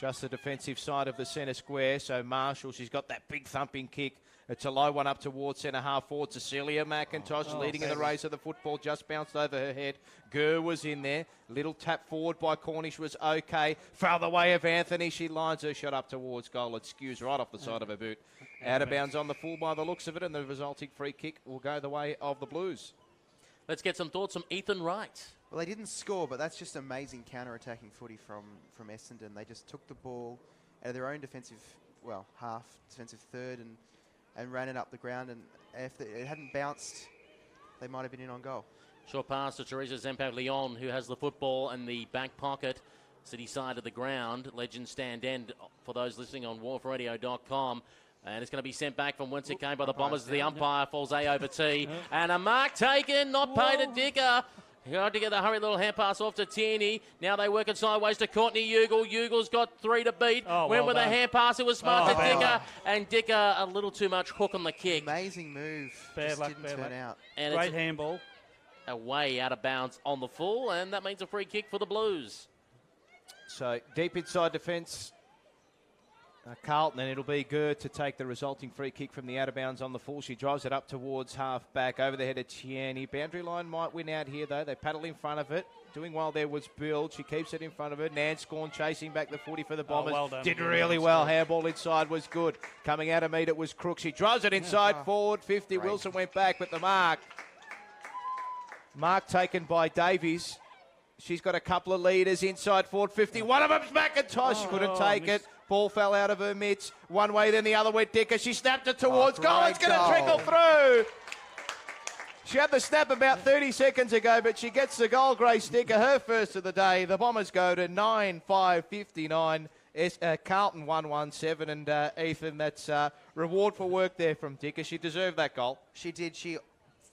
Just the defensive side of the centre square. So Marshall, she's got that big thumping kick. It's a low one up towards centre half forward. Cecilia McIntosh leading in the race of the football. Just bounced over her head. Gurr was in there. Little tap forward by Cornish was okay. Foul the way of Anthony. She lines her shot up towards goal. It skews right off the side of her boot. Out of bounds on the full by the looks of it, and the resulting free kick will go the way of the Blues. Let's get some thoughts from Ethan Wright. Well, they didn't score, but that's just amazing counter-attacking footy from Essendon. They just took the ball out of their own defensive, half, defensive third, and ran it up the ground. And if it hadn't bounced, they might have been in on goal. Short pass to Teresa Zempaglion, who has the football in the back pocket, city side of the ground. Legend stand end for those listening on wharfradio.com. And it's going to be sent back from whence it came by the Bombers. The umpire falls A over T. And a mark taken, not paid to Dicker. Got to get the hurry little hand pass off to Tierney. Now they work it sideways to Courtney Ugle. Ugle's got 3 to beat. Went with a hand pass. It was smart to Dicker. And Dicker a little too much hook on the kick. Amazing move. Bad luck, didn't turn out. And great handball. Away out of bounds on the full. And that means a free kick for the Blues. So deep inside defence. Carlton, and it'll be Gurr to take the resulting free kick from the out of bounds on the full. She drives it up towards half back over the head of Tierney. Boundary line might win out here though. They paddle in front of it. Doing well there was Bill. She keeps it in front of her. Nanscorn chasing back the footy for the Bombers. Well done. Did really well. Handball inside was good. Coming out of meet it was Crook. She drives it inside forward. 50. Great. Wilson went back, but the mark taken by Davies. She's got a couple of leaders inside forward 50. One of them's McIntosh. She couldn't take it. Ball fell out of her mitts. One way, then the other went Dicker. She snapped it towards goal. It's going to trickle through. She had the snap about 30 seconds ago, but she gets the goal, Grace Dicker, her first of the day. The Bombers go to 9-5-59. Carlton 1-1-7. And Ethan, that's reward for work there from Dicker. She deserved that goal. She did. She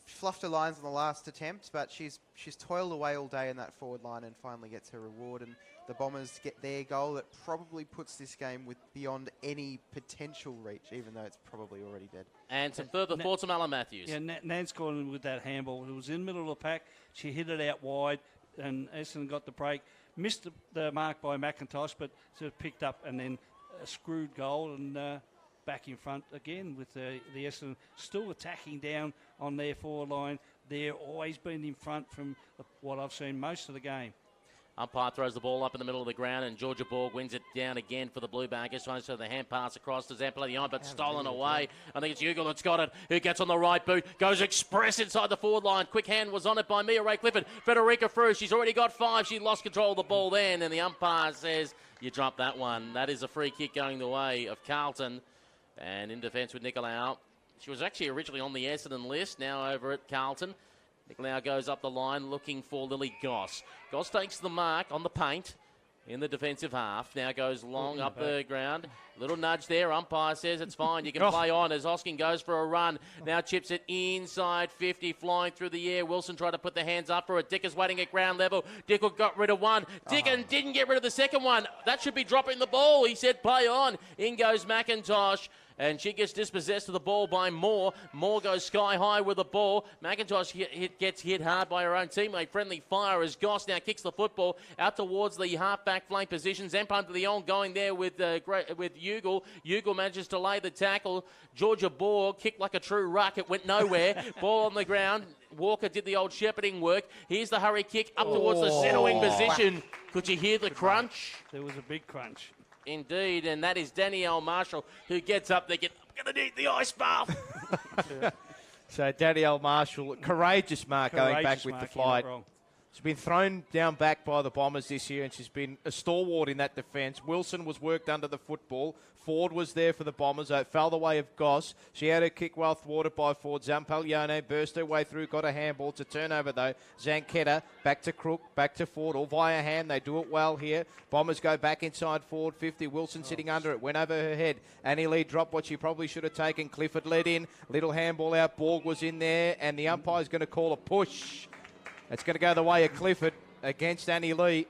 fluffed her lines on the last attempt, but she's toiled away all day in that forward line and finally gets her reward. And the Bombers get their goal that probably puts this game beyond any potential reach, even though it's probably already dead. And some further thoughts from Alan Matthews. Yeah, Nanscorn with that handball. It was in the middle of the pack. She hit it out wide, and Essendon got the break. Missed the mark by McIntosh, but sort of picked up and then a screwed goal and back in front again with the Essendon still attacking down on their forward line. they're always been in front from what I've seen most of the game. Umpire throws the ball up in the middle of the ground, and Georgia Borg wins it down again for the Blue Baggers. Trying to show the hand pass across to Zampallion, but stolen away. I think it's Hugo that's got it. Who gets on the right boot, goes express inside the forward line. Quick hand was on it by Mia Ray Clifford. Federica through. She's already got 5. She lost control of the ball then, and the umpire says, you dropped that one. That is a free kick going the way of Carlton. And in defence with Nicolau. She was actually originally on the Essendon list, now over at Carlton. Nicolau goes up the line looking for Lily Goss. Goss takes the mark on the paint in the defensive half. Now goes long up the ground. Little nudge there. Umpire says it's fine. You can play on as Hoskin goes for a run. Now chips it inside 50, flying through the air. Wilson tried to put the hands up for it. Dick is waiting at ground level. Dickel got rid of one. Dickon didn't get rid of the second one. That should be dropping the ball. He said play on. In goes McIntosh. And she gets dispossessed of the ball by Moore. Moore goes sky high with the ball. McIntosh gets hit hard by her own teammate. Friendly fire as Goss now kicks the football out towards the half-back flank position. Zampallion going there with Ugle. Ugle manages to lay the tackle. Georgia Borg kicked like a true ruck. It went nowhere. Ball on the ground. Walker did the old shepherding work. Here's the hurry kick up towards the centre wing position. Could you hear the crunch? There was a big crunch. Indeed, and that is Danielle Marshall who gets up there. I'm going to need the ice bath. So Danielle Marshall, courageous mark going back with the flight. She's been thrown down back by the Bombers this year, and she's been a stalwart in that defence. Wilson was worked under the football. Ford was there for the Bombers. It fell the way of Goss. She had her kick well thwarted by Ford. Zampaglione burst her way through, got a handball. It's a turnover, though. Zanchetta back to Crook, back to Ford, all via hand. They do it well here. Bombers go back inside Ford 50. Wilson sitting under it. Went over her head. Annie Lee dropped what she probably should have taken. Clifford led in. Little handball out. Borg was in there, and the umpire's going to call a push. It's going to go the way of Clifford against Annie Lee.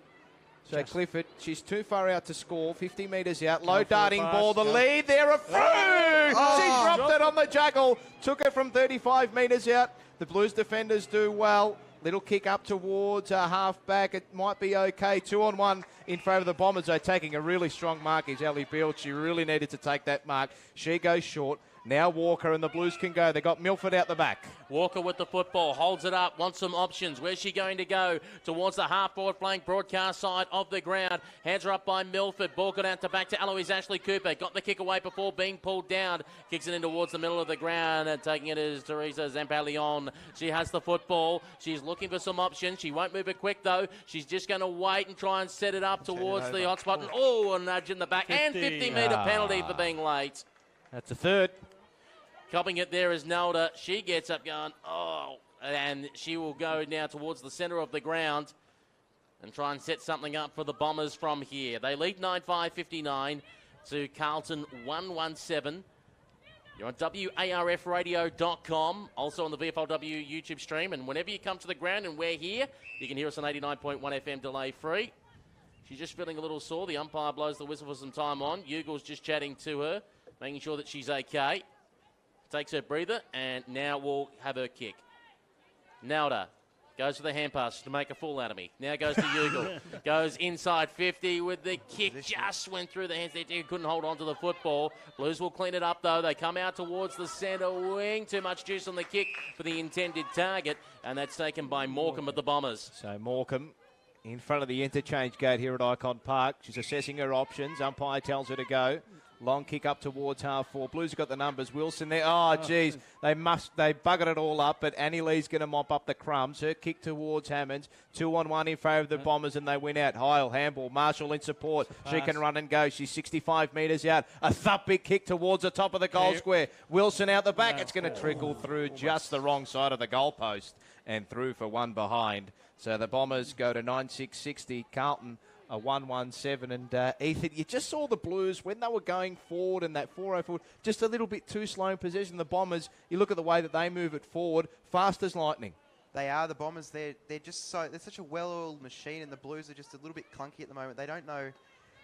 So Clifford, she's too far out to score, 50 metres out. Low darting ball, the lead there, a through! She dropped it on the juggle, took it from 35 metres out. The Blues defenders do well. Little kick up towards half-back. It might be okay. 2-on-1 in favour of the Bombers. They're taking a really strong mark is Ellie Beale. She really needed to take that mark. She goes short. Now Walker and the Blues can go. They got Milford out the back. Walker with the football, holds it up, wants some options. Where's she going to go? Towards the half-forward flank broadcast side of the ground. Hands are up by Milford. Ball got out to back to Eloise Ashley Cooper. Got the kick away before being pulled down. Kicks it in towards the middle of the ground, and taking it is Teresa Zampallion. She has the football. She's looking for some options. She won't move it quick, though. She's just going to wait and try and set it up towards the hot spot. And, a nudge in the back. 50. And 50-metre penalty for being late. That's a third. Copping it there is Nelda. She gets up going, and she will go now towards the centre of the ground and try and set something up for the Bombers from here. They lead 9-5-59 to Carlton 1-1-7. You're on WARFradio.com, also on the VFLW YouTube stream, and whenever you come to the ground and we're here, you can hear us on 89.1 FM delay free. She's just feeling a little sore. The umpire blows the whistle for some time on. Ugel's just chatting to her, making sure that she's okay. Takes her breather, and now we'll have her kick. Nelda goes for the hand pass to make a fool out of me. Now goes to Ugle. Goes inside 50 with the kick. Just went through the hands there. Couldn't hold on to the football. Blues will clean it up, though. They come out towards the centre wing. Too much juice on the kick for the intended target, and that's taken by Morecambe of the Bombers. So Morecambe in front of the interchange gate here at Icon Park. She's assessing her options. Umpire tells her to go. Long kick up towards half-forward. Blues got the numbers. Wilson there. Oh, geez. They buggered it all up, but Annie Lee's going to mop up the crumbs. Her kick towards Hammonds. 2-on-1 in favour of the Bombers, and they win out. Heil, handball. Marshall in support. She can run and go. She's 65 metres out. A big kick towards the top of the goal square. Wilson out the back. It's going to trickle through just the wrong side of the goalpost and through for one behind. So the Bombers go to 9-6-60. Carlton a 1-1-7, and Ethan, you just saw the Blues when they were going forward and that 4-0 forward, just a little bit too slow in possession. The Bombers, you look at the way that they move it forward, fast as lightning. They are, the Bombers. They're just they're such a well-oiled machine, and the Blues are just a little bit clunky at the moment. They don't know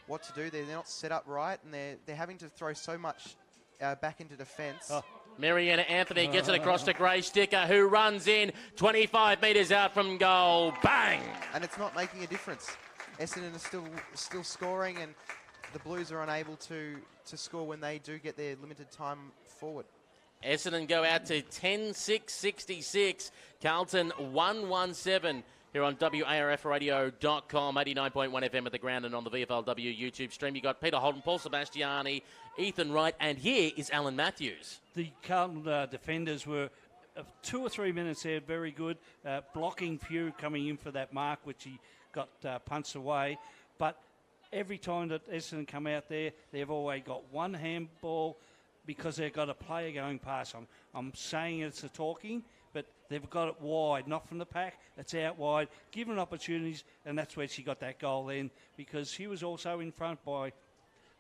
what to do. They're not set up right, and they're having to throw so much back into defence. Mariana Anthony gets it across to Gray Sticker, who runs in 25 metres out from goal. Bang! And it's not making a difference. Essendon is still scoring, and the Blues are unable to score when they do get their limited time forward. Essendon go out to 10-6-66. Carlton 1-1-7 here on WARFradio.com, 89.1 FM at the ground and on the VFLW YouTube stream. You got Peter Holden, Paul Sebastiani, Ethan Wright, and here is Alan Matthews. The Carlton defenders were 2 or 3 minutes there, very good. Blocking Pugh coming in for that mark, which he got punched away. But every time that Essendon come out there, they've always got one handball because they've got a player going past. I'm saying it's a talking, but they've got it wide, not from the pack. It's out wide, given opportunities, and that's where she got that goal then, because she was also in front by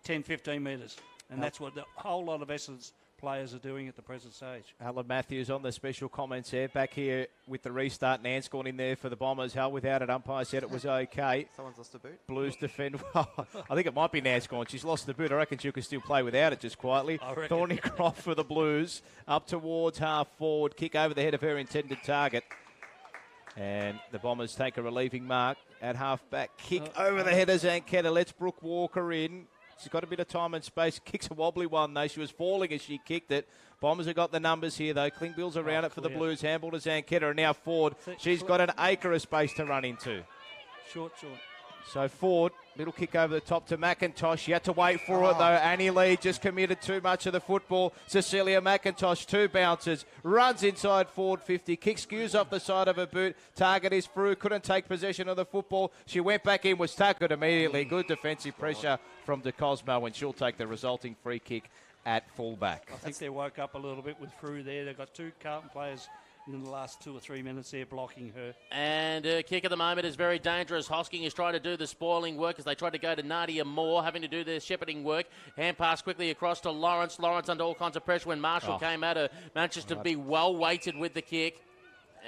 10, 15 metres. And that's what the whole lot of Essendon's players are doing at the present stage. Alan Matthews on the special comments there. Back here with the restart. Nance gone in there for the Bombers. Hell without it. Umpire said it was okay. Someone's lost a boot. Blues defend well. I think it might be Nance gone. She's lost the boot. I reckon she could still play without it just quietly. Thornycroft for the Blues. Up towards half forward. Kick over the head of her intended target. And the Bombers take a relieving mark at half back. Kick over the head of Zanketta. Lets Brooke Walker in. She's got a bit of time and space. Kicks a wobbly one, though. She was falling as she kicked it. Bombers have got the numbers here, though. Klingbeil's around it for the Blues. Handball to Zanketta. And now Ford. She's got an acre of space to run into. Short. So Ford, little kick over the top to McIntosh. She had to wait for it, though. Annie Lee just committed too much of the football. Cecilia McIntosh, 2 bounces. Runs inside Ford 50. Kick skews off the side of her boot. Target is through. Couldn't take possession of the football. She went back in, was tackled immediately. Good defensive pressure from De Cosmo, and she'll take the resulting free kick at fullback. I think they woke up a little bit with Frew there. They've got 2 Carlton players in the last 2 or 3 minutes there blocking her. And her kick at the moment is very dangerous. Hosking is trying to do the spoiling work as they try to go to Nadia Moore, having to do their shepherding work. Hand pass quickly across to Lawrence. Lawrence under all kinds of pressure when Marshall came at her. Manages to be well weighted with the kick.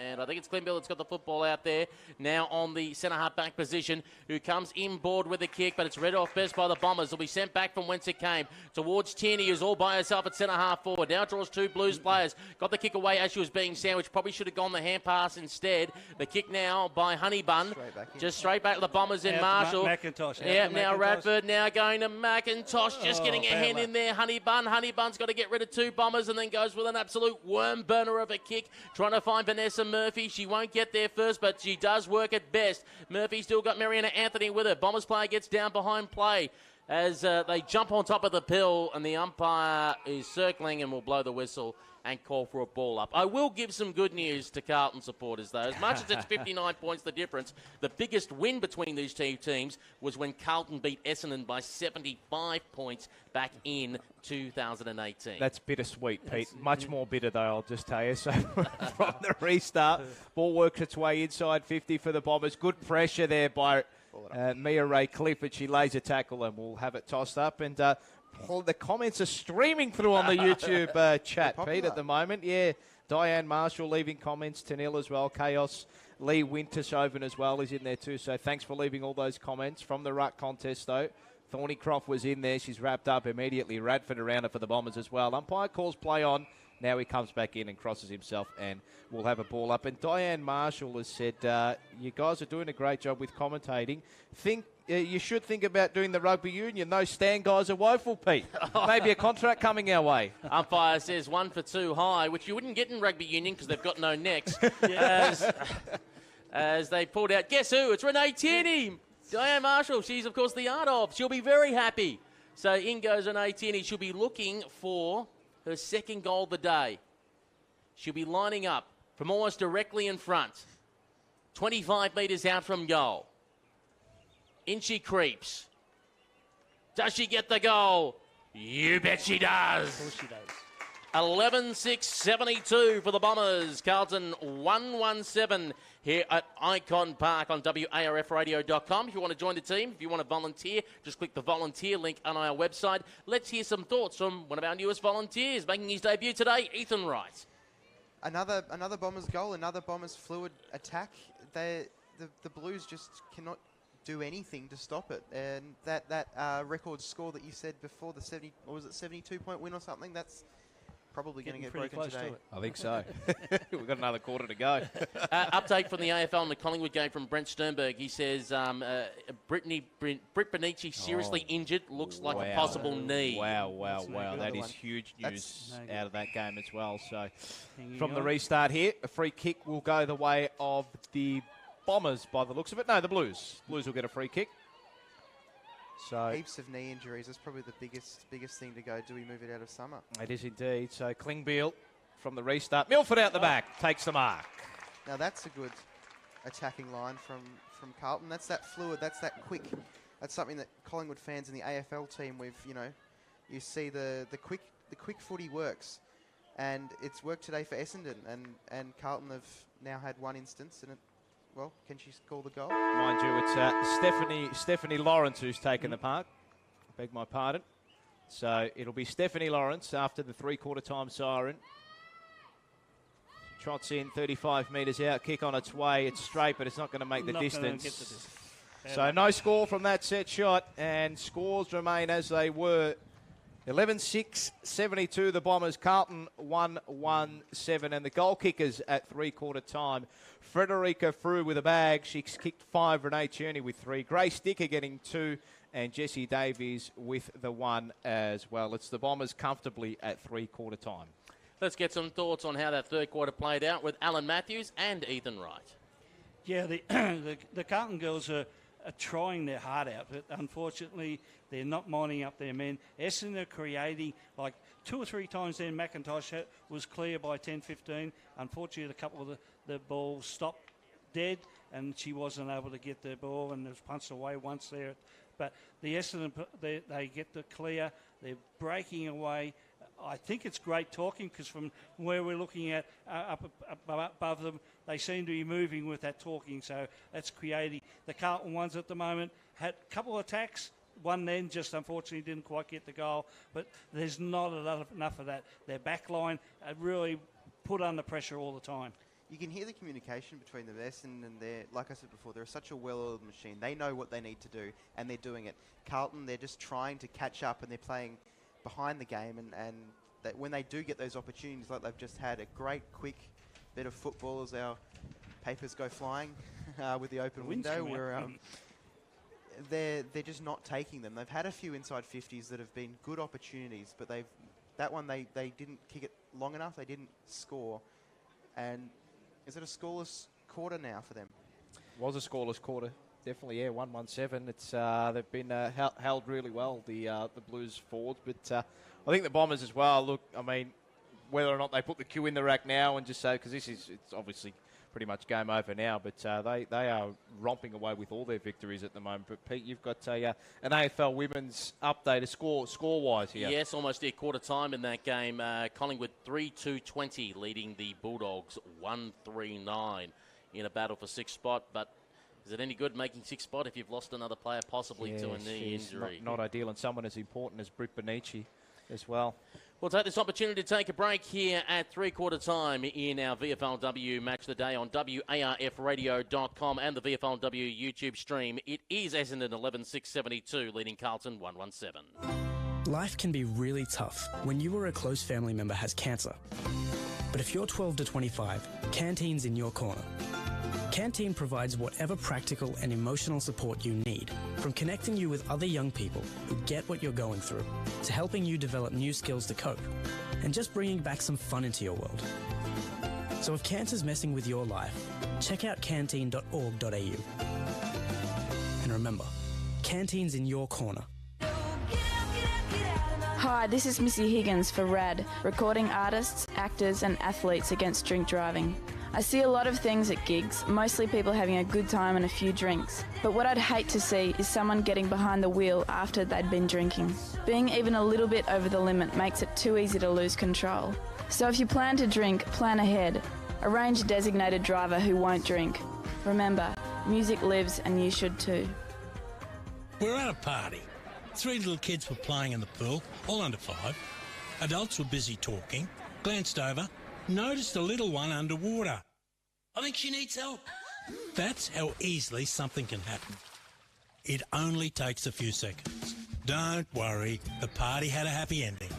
And I think it's Klingbeil that's got the football out there. Now on the centre-half back position, who comes inboard with the kick, but it's read off best by the Bombers. It'll be sent back from whence it came towards Tierney, who's all by herself at centre-half forward. Now draws 2 Blues players. Got the kick away as she was being sandwiched. Probably should have gone the hand pass instead. The kick now by Honeybun. Just straight back to the Bombers in Marshall. McIntosh. Yeah, now Radford now going to McIntosh. Just getting a hand in there. Honeybun. Honeybun's got to get rid of 2 Bombers and then goes with an absolute worm burner of a kick. Trying to find Vanessa Murphy. She won't get there first, but she does work at best. Murphy still got Mariana Anthony with her. Bombers player gets down behind play as they jump on top of the pill, and the umpire is circling and will blow the whistle and call for a ball up. I will give some good news to Carlton supporters, though. As much as it's 59 points the difference, the biggest win between these 2 teams was when Carlton beat Essendon by 75 points back in 2018. That's bittersweet, Pete. Much more bitter, though, I'll just tell you. So from the restart, ball works its way inside 50 for the Bombers. Good pressure there by Mia Ray Clifford. She lays a tackle and we'll have it tossed up. And the comments are streaming through on the YouTube chat, Pete, at the moment. Yeah, Diane Marshall leaving comments. Tanil as well. Chaos. Lee Wintershoven as well is in there too. So thanks for leaving all those comments. From the ruck contest, though, Thornycroft was in there. She's wrapped up immediately. Radford around her for the Bombers as well. Umpire calls play on. Now he comes back in and crosses himself, and we'll have a ball up. And Diane Marshall has said, you guys are doing a great job with commentating. You should think about doing the rugby union. Those stand guys are woeful, Pete. Maybe a contract coming our way. Umpire says 1 for 2 high, which you wouldn't get in rugby union because they've got no necks. As they pulled out, guess who? It's Renee Tierney. Diane Marshall, she's of course the art of. She'll be very happy. So in goes Renee Tierney. She'll be looking for her 2nd goal of the day. She'll be lining up from almost directly in front. 25 metres out from goal. In she creeps. Does she get the goal? You bet she does. Of course she does. 11-6-72 for the Bombers. Carlton 1-1-7 here at Icon Park on WARFradio.com. If you want to join the team, if you want to volunteer, just click the volunteer link on our website. Let's hear some thoughts from one of our newest volunteers making his debut today, Ethan Wright. Another Bombers goal, another Bombers fluid attack. The Blues just cannot do anything to stop it. And that record score that you said before, the 72-point win or something, that's probably going to Getting get pretty broken close to today. it. I think so. We've got another quarter to go. Update from the AFL and the Collingwood game from Brent Sternberg. He says Britt Benici seriously injured. Looks like a possible knee. Wow. That is huge news out of that game as well. So from the restart here, a free kick will go the way of the Bombers by the looks of it. No, the Blues. Blues will get a free kick. So heaps of knee injuries. That's probably the biggest thing to go. Do we move it out of summer? It is indeed. So Klingbeil from the restart. Milford out the back. Takes the mark. Now that's a good attacking line from Carlton. That's that fluid. That's that quick. That's something that Collingwood fans in the AFL team, you see the quick footy works. And it's worked today for Essendon. And Carlton have now had one instance. And can she score the goal? Mind you, it's Stephanie Lawrence who's taken the mark. Beg my pardon. So it'll be Stephanie Lawrence after the three-quarter time siren. She trots in 35 metres out, kick on its way. It's straight, but it's not going to make the distance. So no score from that set shot, and scores remain as they were. 11-6, 72 the Bombers. Carlton 1-1-7, and the goal kickers at three-quarter time. Frederica Frew with a bag. She's kicked 5. Renee Cherney with 3. Grace Dicker getting 2. And Jessie Davies with the 1 as well. It's the Bombers comfortably at three-quarter time. Let's get some thoughts on how that third quarter played out with Alan Matthews and Ethan Wright. Yeah, the Carlton girls are trying their heart out, but unfortunately they're not minding up their men. Essendon are creating, like 2 or 3 times then McIntosh was clear by 10-15. Unfortunately, a couple of the balls stopped dead and she wasn't able to get the ball, and it was punched away once there. But the Essendon, they get the clear, they're breaking away. I think it's great talking, because from where we're looking at up above them, they seem to be moving with that talking, so that's creating. The Carlton ones at the moment had a couple of attacks. One then just unfortunately didn't quite get the goal, but there's not enough of that. Their back line really put under pressure all the time. You can hear the communication between the Essendon and like I said before, they're such a well-oiled machine. They know what they need to do, and they're doing it. Carlton, they're just trying to catch up, and they're playing behind the game, and that when they do get those opportunities, like they've just had, a great, quick bit of football as our papers go flying with the open window, where they're just not taking them. They've had a few inside 50s that have been good opportunities, but they didn't kick it long enough. They didn't score, and is it a scoreless quarter now for them? Was a scoreless quarter. Definitely, yeah, 1-1-7. It's they've been held really well, the Blues forwards, but I think the Bombers as well. Look, I mean, whether or not they put the cue in the rack now and just say, because it's obviously pretty much game over now, but they are romping away with all their victories at the moment. But Pete, you've got an AFL women's update, a score-wise here. Yes, almost near quarter time in that game. Collingwood 3-2-20, leading the Bulldogs 1-3-9 in a battle for 6th spot, but is it any good making 6th spot if you've lost another player possibly to a knee injury? Not ideal, and someone as important as Britt Benici as well. We'll take this opportunity to take a break here at three-quarter time in our VFLW Match of the Day on WARFradio.com and the VFLW YouTube stream. It is Essendon 11-6-72, leading Carlton 1-1-7. Life can be really tough when you or a close family member has cancer. But if you're 12 to 25, Canteen's in your corner. Canteen provides whatever practical and emotional support you need, from connecting you with other young people who get what you're going through, to helping you develop new skills to cope, and just bringing back some fun into your world. So if cancer's messing with your life, check out canteen.org.au. And remember, Canteen's in your corner. Hi, this is Missy Higgins for RAD, recording artists, actors and athletes against drink driving. I see a lot of things at gigs, mostly people having a good time and a few drinks. But what I'd hate to see is someone getting behind the wheel after they'd been drinking. Being even a little bit over the limit makes it too easy to lose control. So if you plan to drink, plan ahead. Arrange a designated driver who won't drink. Remember, music lives and you should too. We're at a party. 3 little kids were playing in the pool, all under 5. Adults were busy talking, glanced over, noticed the little one underwater. I think she needs help. That's how easily something can happen. It only takes a few seconds. Don't worry, the party had a happy ending.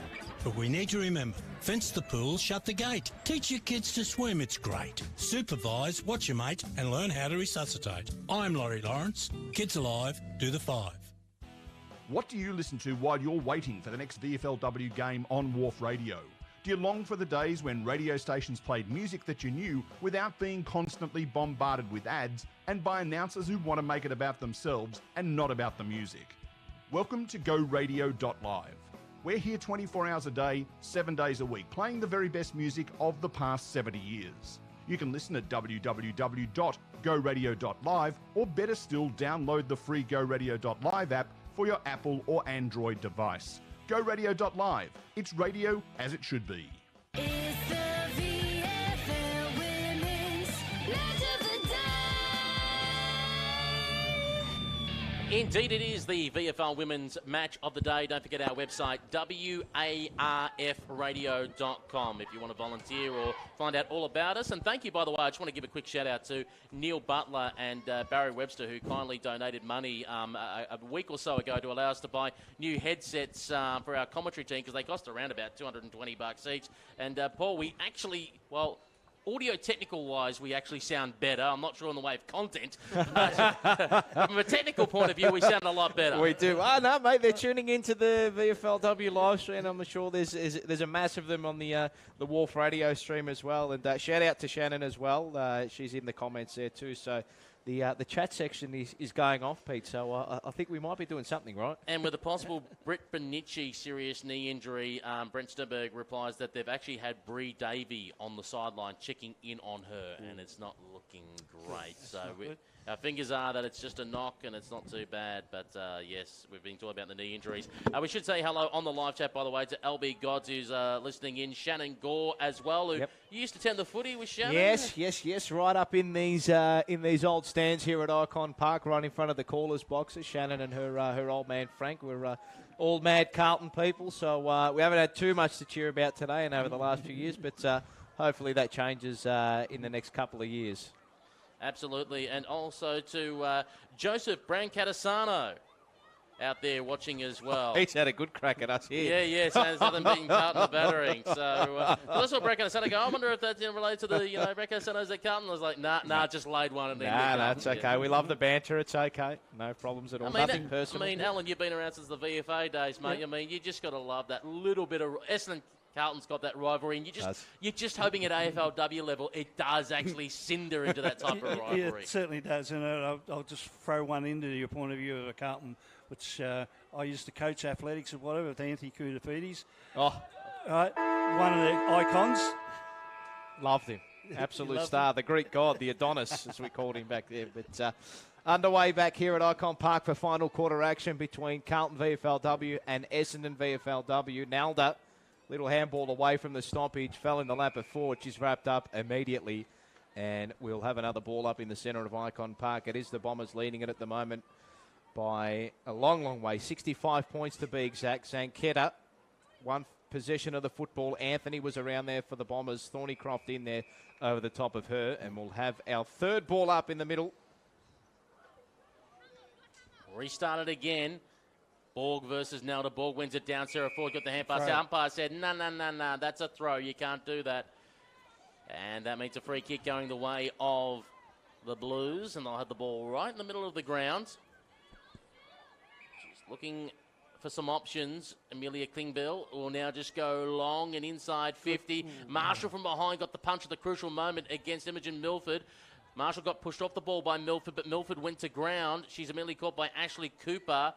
But we need to remember, fence the pool, shut the gate. Teach your kids to swim, it's great. Supervise, watch your mate, and learn how to resuscitate. I'm Laurie Lawrence. Kids Alive, do the 5. What do you listen to while you're waiting for the next VFLW game on Wharf Radio? Do you long for the days when radio stations played music that you knew without being constantly bombarded with ads and by announcers who want to make it about themselves and not about the music? Welcome to GoRadio.live. We're here 24 hours a day, 7 days a week, playing the very best music of the past 70 years. You can listen at www.goradio.live, or better still, download the free GoRadio.live app for your Apple or Android device. GoRadio.live. It's radio as it should be. It's the VFL Women's Match of the Day. Indeed, it is the VFL Women's Match of the Day. Don't forget our website, warfradio.com, if you want to volunteer or find out all about us. And thank you, by the way, I just want to give a quick shout-out to Neil Butler and Barry Webster, who kindly donated money a week or so ago to allow us to buy new headsets for our commentary team, because they cost around about $220 each. And, Paul, we actually, well, audio technical wise, we actually sound better. I'm not sure in the way of content, but from a technical point of view, we sound a lot better. We do. Oh, no, mate, they're tuning into the VFLW live stream. I'm sure there's a mass of them on the Wharf Radio stream as well. And shout out to Shannon as well. She's in the comments there too. So the chat section is going off, Pete. So I think we might be doing something right. And with a possible Britt Bonici serious knee injury, Brent Sternberg replies that they've actually had Bree Davey on the sideline checking in on her, and it's not looking great. So our fingers are that it's just a knock and it's not too bad. But yes, we've been talking about the knee injuries. We should say hello on the live chat, by the way, to LB Gods, who's listening in. Shannon Gore as well, who you used to attend the footy with Shannon. Yes. Right up in these old stands here at Icon Park, right in front of the callers' boxes. Shannon and her old man Frank were all mad Carlton people, so we haven't had too much to cheer about today and over the last few years, but hopefully that changes in the next couple of years. Absolutely, and also to Joseph Brancatisano out there watching as well. He's had a good crack at us here. Yeah, so there's nothing beating Carlton the battering. So I saw Brancatisano go, I wonder if that's related to the, Brancatisano's at Carlton. I was like, nah, just laid one. And nah, it's okay. Yeah. We love the banter. It's okay. No problems at all. Nothing personal. Alan, you've been around since the VFA days, mate. Yeah. You just got to love that little bit of Essendon. Carlton's got that rivalry, and you're just hoping at AFLW level it does actually cinder into that type of rivalry. Yeah, it certainly does. And I'll just throw one into your point of view of Carlton, which I used to coach athletics or whatever with Anthony Koutafidis. Oh, right, one of the icons. Loved him, absolute star, the Greek god, the Adonis, as we called him back there. But underway back here at Icon Park for final quarter action between Carlton VFLW and Essendon VFLW. Nalda. Little handball away from the stoppage, fell in the lap of Ford. She's wrapped up immediately, and we'll have another ball up in the centre of Icon Park. It is the Bombers leading it at the moment by a long, long way. 65 points to be exact. Zanketta, one possession of the football. Anthony was around there for the Bombers. Thornycroft in there over the top of her, and we'll have our third ball up in the middle. Restarted again. Borg versus Nelda. Borg wins it down. Sarah Ford got the hand pass. The umpire said, no, that's a throw. You can't do that. And that means a free kick going the way of the Blues, and they'll have the ball right in the middle of the ground. She's looking for some options. Amelia Klingbeil will now just go long and inside 50. Marshall from behind got the punch at the crucial moment against Imogen Milford. Marshall got pushed off the ball by Milford, but Milford went to ground. She's immediately caught by Ashley Cooper.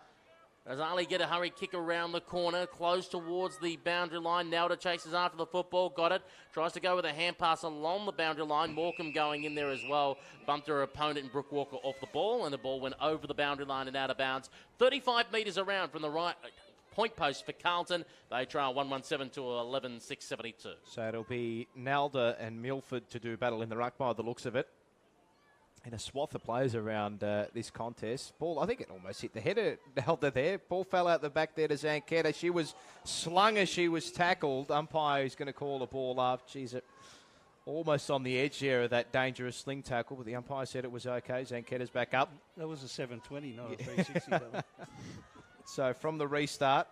Razali get a hurry kick around the corner, close towards the boundary line. Nelda chases after the football, got it. Tries to go with a hand pass along the boundary line. Morecambe going in there as well. Bumped her opponent in Brooke Walker off the ball, and the ball went over the boundary line and out of bounds. 35 metres around from the right point post for Carlton. They trail 117 to 11-6-72. So it'll be Nalda and Milford to do battle in the ruck by the looks of it. And a swath of players around this contest. Ball, I think it almost hit the header, Nelda there. Ball fell out the back there to Zanketta. She was slung as she was tackled. Umpire is going to call the ball up. She's almost on the edge there of that dangerous sling tackle, but the umpire said it was okay. Zanketta's back up. That was a 720, not a 360. So from the restart,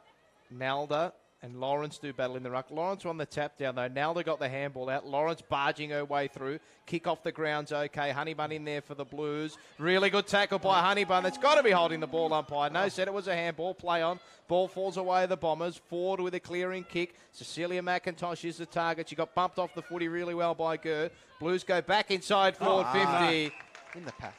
Nalda And Lawrence do battle in the ruck. Lawrence on the tap down, though. Now they got the handball out. Lawrence barging her way through. Kick off the ground's okay. Honeybun in there for the Blues. Really good tackle by Honeybun. That's got to be holding the ball, umpire. No, said it was a handball. Play on. Ball falls away the Bombers. Ford with a clearing kick. Cecilia McIntosh is the target. She got bumped off the footy really well by Gert. Blues go back inside forward 50. In the pack.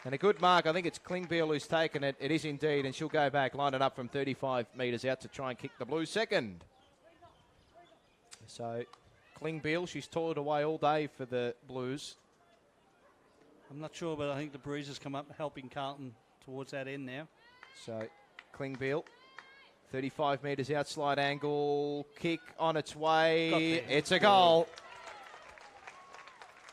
And a good mark. I think it's Klingbeil who's taken it. It is indeed. And she'll go back, line it up from 35 metres out to try and kick the Blues second. So Klingbeil, she's toiled away all day for the Blues. I'm not sure, but I think the Breeze has come up helping Carlton towards that end now. So Klingbeil, 35 metres out, slide angle, kick on its way. It's a goal.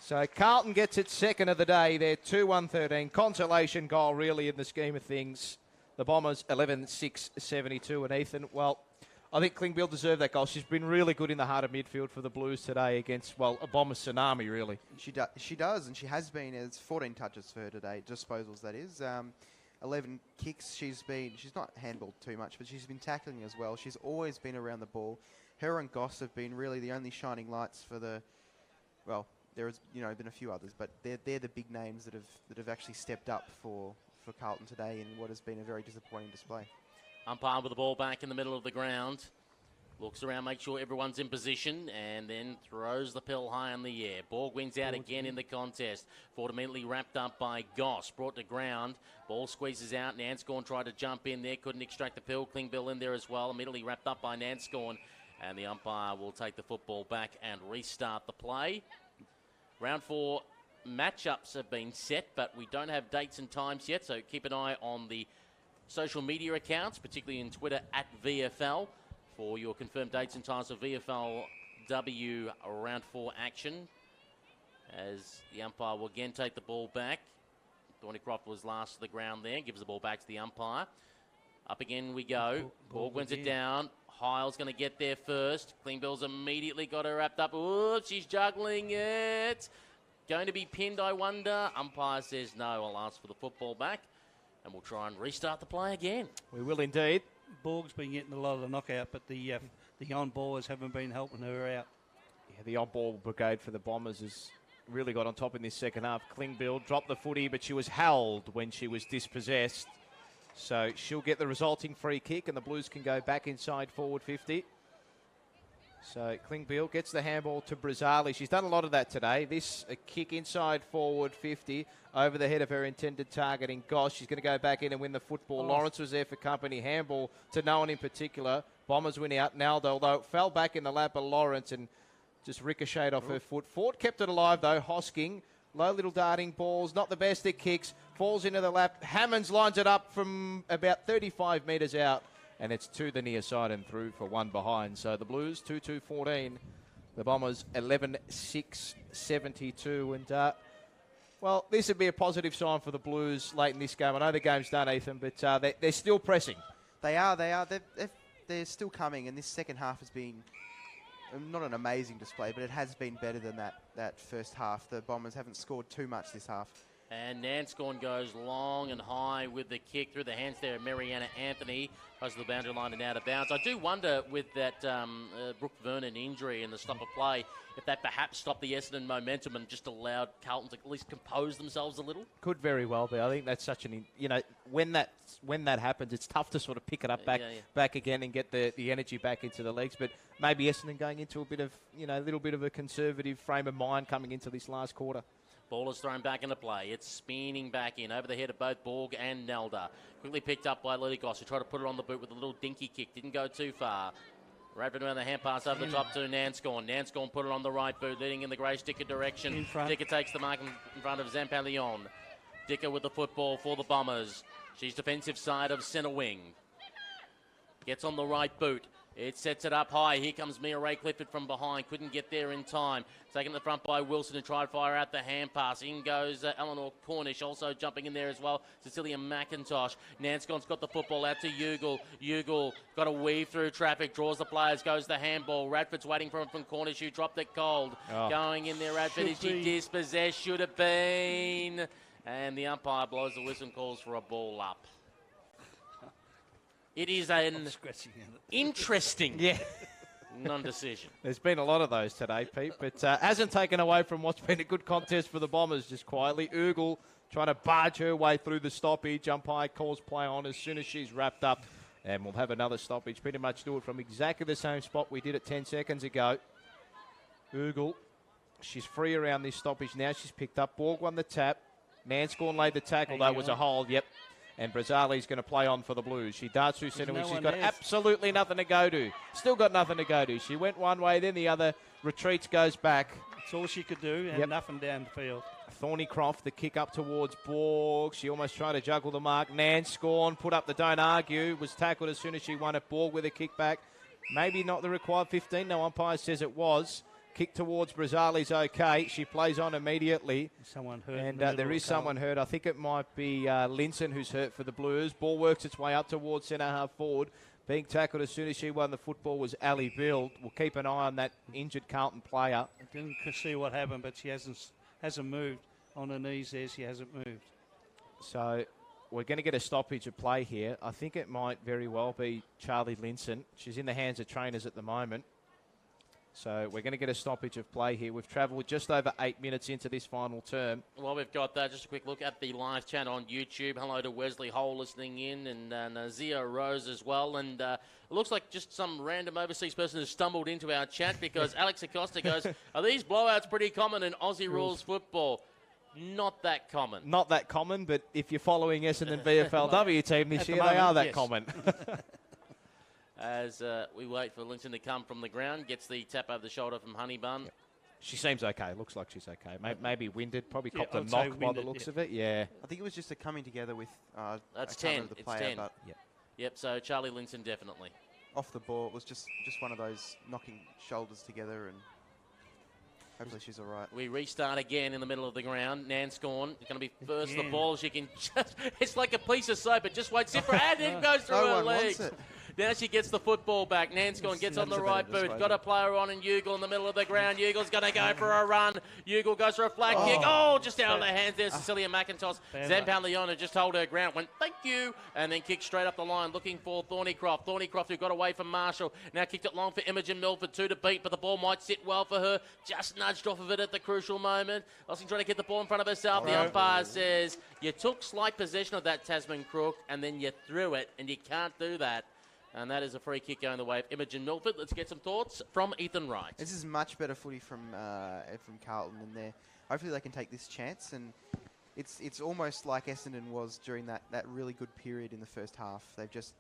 So Carlton gets its second of the day. They're 2-1-13. Consolation goal, really, in the scheme of things. The Bombers, 11-6-72. And Ethan, well, I think Klingbeil deserved that goal. She's been really good in the heart of midfield for the Blues today against, well, a Bomber tsunami, really. She does, and she has been. It's 14 touches for her today, disposals, that is. 11 kicks. She's not handballed too much, but she's been tackling as well. She's always been around the ball. Her and Goss have been really the only shining lights for the, well, there has been a few others, but they're the big names that have actually stepped up for Carlton today in what has been a very disappointing display. Umpire with the ball back in the middle of the ground. Looks around, makes sure everyone's in position, and then throws the pill high in the air. Borg wins out again in the contest. Ford immediately wrapped up by Goss. Brought to ground. Ball squeezes out. Nanscorn tried to jump in there. Couldn't extract the pill. Klingbeil in there as well. Immediately wrapped up by Nanscorn. And the umpire will take the football back and restart the play. Round 4 matchups have been set, but we don't have dates and times yet, so keep an eye on the social media accounts, particularly in Twitter at VFL, for your confirmed dates and times of VFLW Round 4 action. As the umpire will again take the ball back. Thornycroft was last to the ground there, gives the ball back to the umpire. Up again we go. Borg wins it down. Heil's going to get there first. Klingbeil's immediately got her wrapped up. Ooh, she's juggling it. Going to be pinned, I wonder. Umpire says no, I'll ask for the football back. And we'll try and restart the play again. We will indeed. Borg's been getting a lot of the knockout, but the on-ballers haven't been helping her out. Yeah, the on-ball brigade for the Bombers has really got on top in this second half. Klingbeil dropped the footy, but she was held when she was dispossessed. So she'll get the resulting free kick, and the Blues can go back inside forward 50. So Klingbeil gets the handball to Brazzali. She's done a lot of that today. This a kick inside forward 50 over the head of her intended target in Goss. She's going to go back in and win the football. Lawrence was there for company. Handball to no one in particular. Bombers win out. Naldo, although it fell back in the lap of Lawrence and just ricocheted off her foot. Ford kept it alive, though. Hosking. Low little darting balls. Not the best at kicks. Falls into the lap. Hammonds lines it up from about 35 metres out. And it's to the near side and through for one behind. So the Blues, 2-2-14. The Bombers, 11-6-72. And, well, this would be a positive sign for the Blues late in this game. I know the game's done, Ethan, but they're still pressing. They are. They're still coming, and this second half has been not an amazing display, but it has been better than that first half. The Bombers haven't scored too much this half. And Nanscorn goes long and high with the kick through the hands there of Mariana Anthony. Goes to the boundary line and out of bounds. I do wonder with that Brooke Vernon injury and the stop of play, if that perhaps stopped the Essendon momentum and just allowed Carlton to at least compose themselves a little. Could very well be. I think that's such an, when that happens, it's tough to sort of pick it up back again and get the energy back into the legs. But maybe Essendon going into a bit of, a little bit of a conservative frame of mind coming into this last quarter. Ball is thrown back into play. It's spinning back in over the head of both Borg and Nelda. Quickly picked up by Lily Goss, who tried to put it on the boot with a little dinky kick. Didn't go too far. Radford around the hand pass over the top to Nanscorn. Nanscorn put it on the right boot, leading in the Grey Sticker direction. Dicker takes the mark in front of Zampalion. Dicker with the football for the Bombers. She's defensive side of centre wing. Gets on the right boot. It sets it up high. Here comes Mia Ray Clifford from behind. Couldn't get there in time. Taken to the front by Wilson, who tried to fire out the hand pass. In goes Eleanor Cornish, also jumping in there as well. Cecilia McIntosh. Nanscon's got the football out to Ugle. Ugle got a weave through traffic. Draws the players. Goes the handball. Radford's waiting for him from Cornish, who dropped it cold. Going in there, Radford. Is she dispossessed? Should have been. And the umpire blows the whistle and calls for a ball up. It is an interesting non-decision. There's been a lot of those today, Pete, but hasn't taken away from what's been a good contest for the Bombers, just quietly. Ugle trying to barge her way through the stoppage. Umpire calls play on as soon as she's wrapped up. And we'll have another stoppage. Pretty much do it from exactly the same spot we did it 10 seconds ago. Ugle, she's free around this stoppage now. She's picked up. Borg won the tap. Nanscorn laid the tackle, though. It was a hold. Yep. And Brazzali's going to play on for the Blues. She darts through centre, which she's got absolutely nothing to go to. Still got nothing to go to. She went one way, then the other. Retreats, goes back. That's all she could do, and nothing down the field. Thornycroft, the kick up towards Borg. She almost tried to juggle the mark. Nanscorn put up the don't argue. Was tackled as soon as she won it. Borg with a kick back. Maybe not the required 15. No, umpire says it was. Kick towards Brazzali's okay. She plays on immediately. Someone hurt. And there is someone hurt. I think it might be Linson who's hurt for the Blues. Ball works its way up towards centre half forward. Being tackled as soon as she won the football was Ali Bill. We'll keep an eye on that injured Carlton player. I didn't see what happened, but she hasn't moved. On her knees there, she hasn't moved. So we're going to get a stoppage of play here. I think it might very well be Charlie Linson. She's in the hands of trainers at the moment. So we're going to get a stoppage of play here. We've travelled just over 8 minutes into this final term. Well, we've got just a quick look at the live chat on YouTube. Hello to Wesley Hole listening in, and Nazia Rose as well. And it looks like just some random overseas person has stumbled into our chat because Alex Acosta goes, are these blowouts pretty common in Aussie rules football? Not that common. Not that common, but if you're following Essendon VFLW team this year, they are that common. As we wait for Linton to come from the ground, gets the tap over the shoulder from Honeybun. She seems okay. Looks like she's okay. Maybe winded. Probably copped a knock by the looks of it. Yeah. I think it was just a coming together with. That's I can't 10. remember the player, It's 10. but Yep. So Charlie Linton definitely off the ball. It was just one of those knocking shoulders together, and hopefully she's all right. We restart again in the middle of the ground. Nanscorn is going to be first the ball. She can just, it's like a piece of soap. It just won't sit for and it goes through her legs. Now she gets the football back. Nanscorn gets on the right boot. Got a player on, and Ugle in the middle of the ground. Ugle's going to go for a run. Ugle goes for a flag kick. Oh, just out of the hands there. Cecilia McIntosh. Zampan Leona just hold her ground. Went, thank you. And then kicked straight up the line looking for Thornycroft. Thornycroft who got away from Marshall. Now kicked it long for Imogen Milford. 2 to beat, but the ball might sit well for her. Just nudged off of it at the crucial moment. Austin trying to get the ball in front of herself. The umpire says, you took slight possession of that Tasman Crook, and then you threw it, and you can't do that. And that is a free kick going the way of Imogen Milford. Let's get some thoughts from Ethan Wright. This is much better footy from Carlton in there. Hopefully they can take this chance, and it's almost like Essendon was during that really good period in the first half. They've just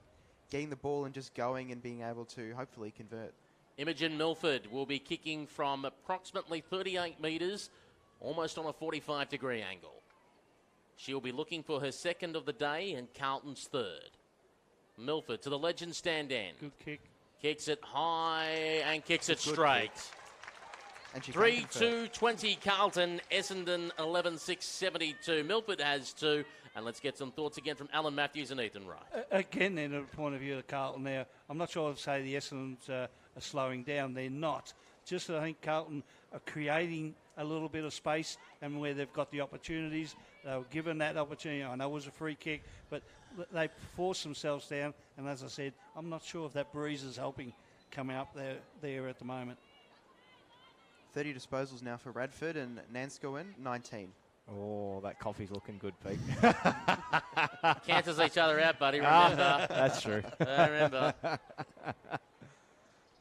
getting the ball and just going and being able to hopefully convert. Imogen Milford will be kicking from approximately 38 metres, almost on a 45-degree angle. She'll be looking for her second of the day and Carlton's third. Milford to the legend stand-in. Good kick. Kicks it high and kicks it straight. And 3-2-20 Carlton, Essendon 11-6-72. Milford has 2. And let's get some thoughts again from Alan Matthews and Ethan Wright. Again, then, at the point of view of Carlton now, I'm not sure I'd say the Essendons are slowing down. They're not. Just I think Carlton are creating a little bit of space, and where they've got the opportunities, they were given that opportunity. I know it was a free kick, but they forced themselves down, and as I said, I'm not sure if that breeze is helping come out there at the moment. 30 disposals now for Radford, and Nanscorn 19. Oh, that coffee's looking good, Pete. Cancels each other out, buddy, remember. That's true. Remember.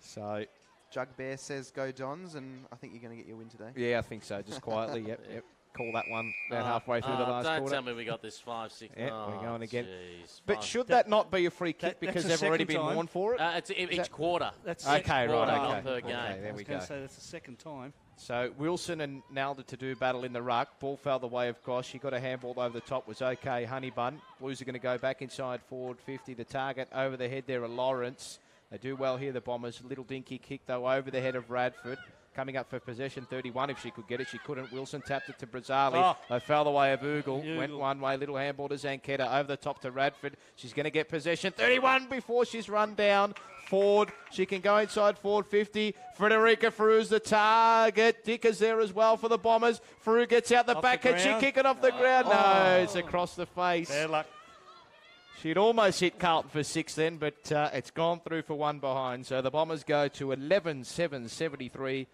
So, Jugbear says go Dons, and I think you're going to get your win today. Yeah, I think so. Just quietly, yep. Call that one about halfway through the last don't quarter. Don't tell me we got this 5-6. Yeah, we're going again. Geez. But should that not be a free kick because they've already been warned for it? It's each quarter. That's okay, right. Per game. Okay, there we go. So that's the second time. So Wilson and Nalda to do battle in the ruck. Ball fell the way of Goss. She got a handball over the top. Was okay. Honeybun. Blues are going to go back inside forward 50. The target over the head there are Lawrence. They do well here, the Bombers. Little dinky kick, though, over the head of Radford. Coming up for possession, 31 if she could get it. She couldn't. Wilson tapped it to Brazzali. They fell the way of Ugle. Went one way. Little handball to Zanchetta. Over the top to Radford. She's going to get possession. 31 before she's run down. Ford. She can go inside forward 50. Frederica Fru's the target. Dicker's there as well for the Bombers. Fru gets out the back. Can she kick it off the ground? No, it's across the face. Fair luck. She'd almost hit Carlton for 6 then, but it's gone through for 1 behind. So the Bombers go to 11-7-73,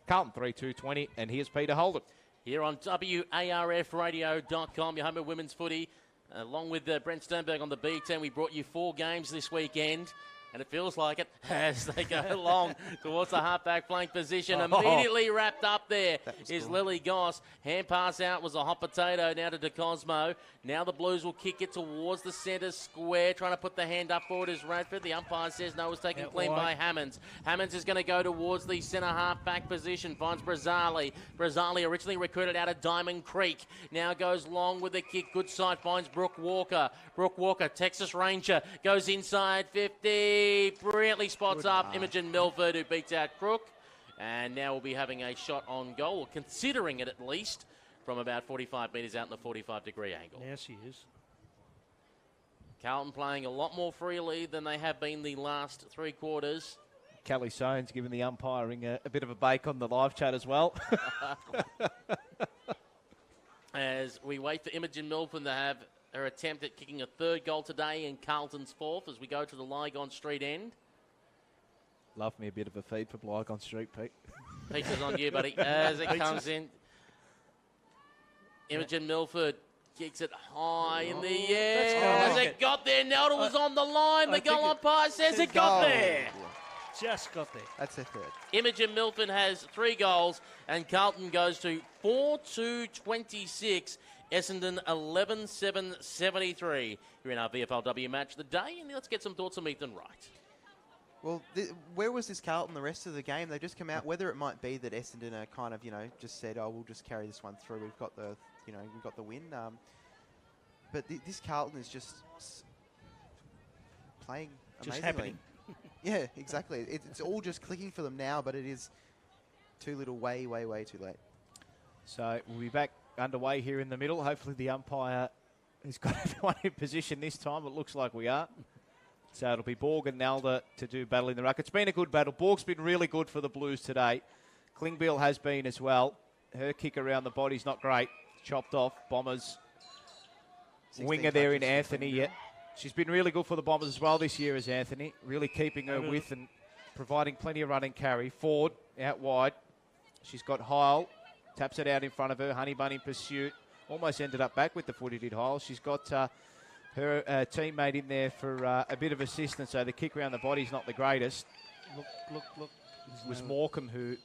Carlton 3-2-20, and here's Peter Holden. Here on WARFradio.com, your home of women's footy. Along with Brent Sternberg on the B10, we brought you 4 games this weekend. And it feels like it as they go along towards the halfback flank position. Immediately wrapped up there is Lily Goss. Hand pass out was a hot potato now to De Cosmo. Now the Blues will kick it towards the centre square. Trying to put the hand up for it is Radford. The umpire says no, it was taken clean by Hammonds. Hammonds is going to go towards the centre halfback position. Finds Brazzali. Brazzali originally recruited out of Diamond Creek. Now goes long with the kick. Good side finds Brooke Walker. Brooke Walker, Texas Ranger, goes inside 50. Brilliantly spots up Imogen Milford, who beats out Crook. And now we'll be having a shot on goal, or considering it at least, from about 45 metres out in the 45-degree angle. Yes, she is. Carlton playing a lot more freely than they have been the last 3 quarters. Kelly Soane's giving the umpiring a bit of a bake on the live chat as well. As we wait for Imogen Milford to have her attempt at kicking a 3rd goal today and Carlton's 4th as we go to the Lygon Street end. Love me a bit of a feed for Lygon Street, Pete. Pizza's on you, buddy. As it comes in, Imogen Milford kicks it high in the air. As it got there, Nelda was on the line. The goal umpire says it got there. Just got there. That's their 3rd. Imogen Milford has 3 goals, and Carlton goes to 4-2-26. Essendon 11-7-73. You're in our VFLW match of the day, and let's get some thoughts on Ethan Wright. Well, where was this Carlton the rest of the game? They've just come out, whether it might be that Essendon are kind of, just said, oh, we'll just carry this one through. We've got the, we've got the win. But this Carlton is just playing amazingly. Just happening. Yeah, exactly. It's all just clicking for them now, but it is too little, way, way, way too late. So we'll be back underway here in the middle. Hopefully the umpire has got everyone in position this time. It looks like we are. So it'll be Borg and Nalda to do battle in the ruck. It's been a good battle. Borg's been really good for the Blues today. Klingbeil has been as well. Her kick around the body's not great. Chopped off. Bombers. Winger there in Anthony. Yeah. She's been really good for the Bombers as well this year as Anthony. Really keeping her with and providing plenty of run and carry. Ford out wide. She's got Heil. Taps it out in front of her. Honeybun in pursuit. Almost ended up back with the footy did Heil. She's got her teammate in there for a bit of assistance. So the kick around the body's not the greatest. Look. It was Morecambe who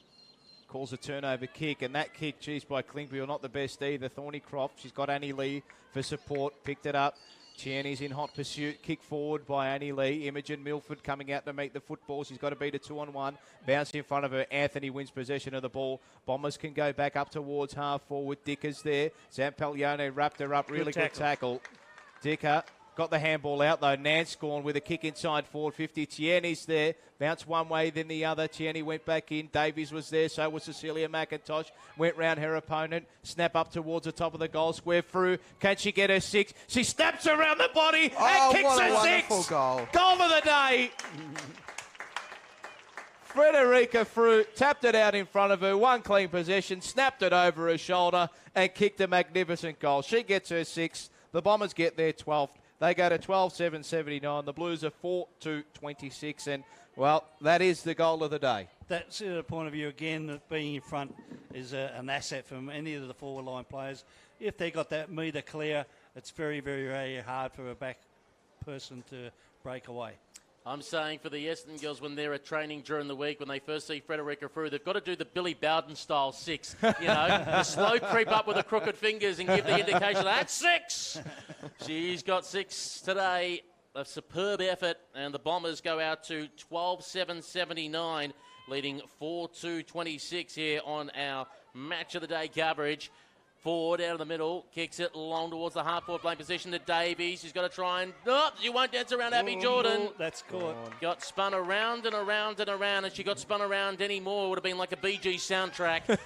calls a turnover kick. And that kick, geez, by Klingbeil, not the best either. Thornycroft, she's got Annie Lee for support. Picked it up. Tierney's in hot pursuit. Kick forward by Annie Lee. Imogen Milford coming out to meet the football. She's got to beat a 2-on-1. Bounce in front of her. Anthony wins possession of the ball. Bombers can go back up towards half forward. Dicker's there. Zampaglione wrapped her up. Really good tackle. Dicker got the handball out though. Nance gone with a kick inside forward 50. Tierney's there. Bounced one way then the other. Tierney went back in. Davies was there. So was Cecilia McIntosh. Went round her opponent. Snap up towards the top of the goal square. Through. Can she get her 6? She snaps around the body and kicks her 6. Goal of the day. Frederica Frew tapped it out in front of her. One clean possession. Snapped it over her shoulder and kicked a magnificent goal. She gets her 6. The Bombers get their 12th. They go to 12-7-79. The Blues are 4-2-26. And, well, that is the goal of the day. That's the point of view, again, that being in front is an asset from any of the forward-line players. If they got that metre clear, it's very, very, very hard for a back person to break away. I'm saying for the Essendon girls, when they're at training during the week, when they first see Frederica Frew, they've got to do the Billy Bowden style 6. The slow creep up with the crooked fingers and give the indication that's 6. She's got 6 today. A superb effort, and the Bombers go out to 12-7-79, leading 4-2-26 here on our match of the day coverage. Ford out of the middle, kicks it long towards the half-forward playing position to Davies. She's got to try and... Oh, she won't dance around Abby Jordan. That's caught. Got spun around and around and around, and she got spun around anymore. It would have been like a Bee Gees soundtrack.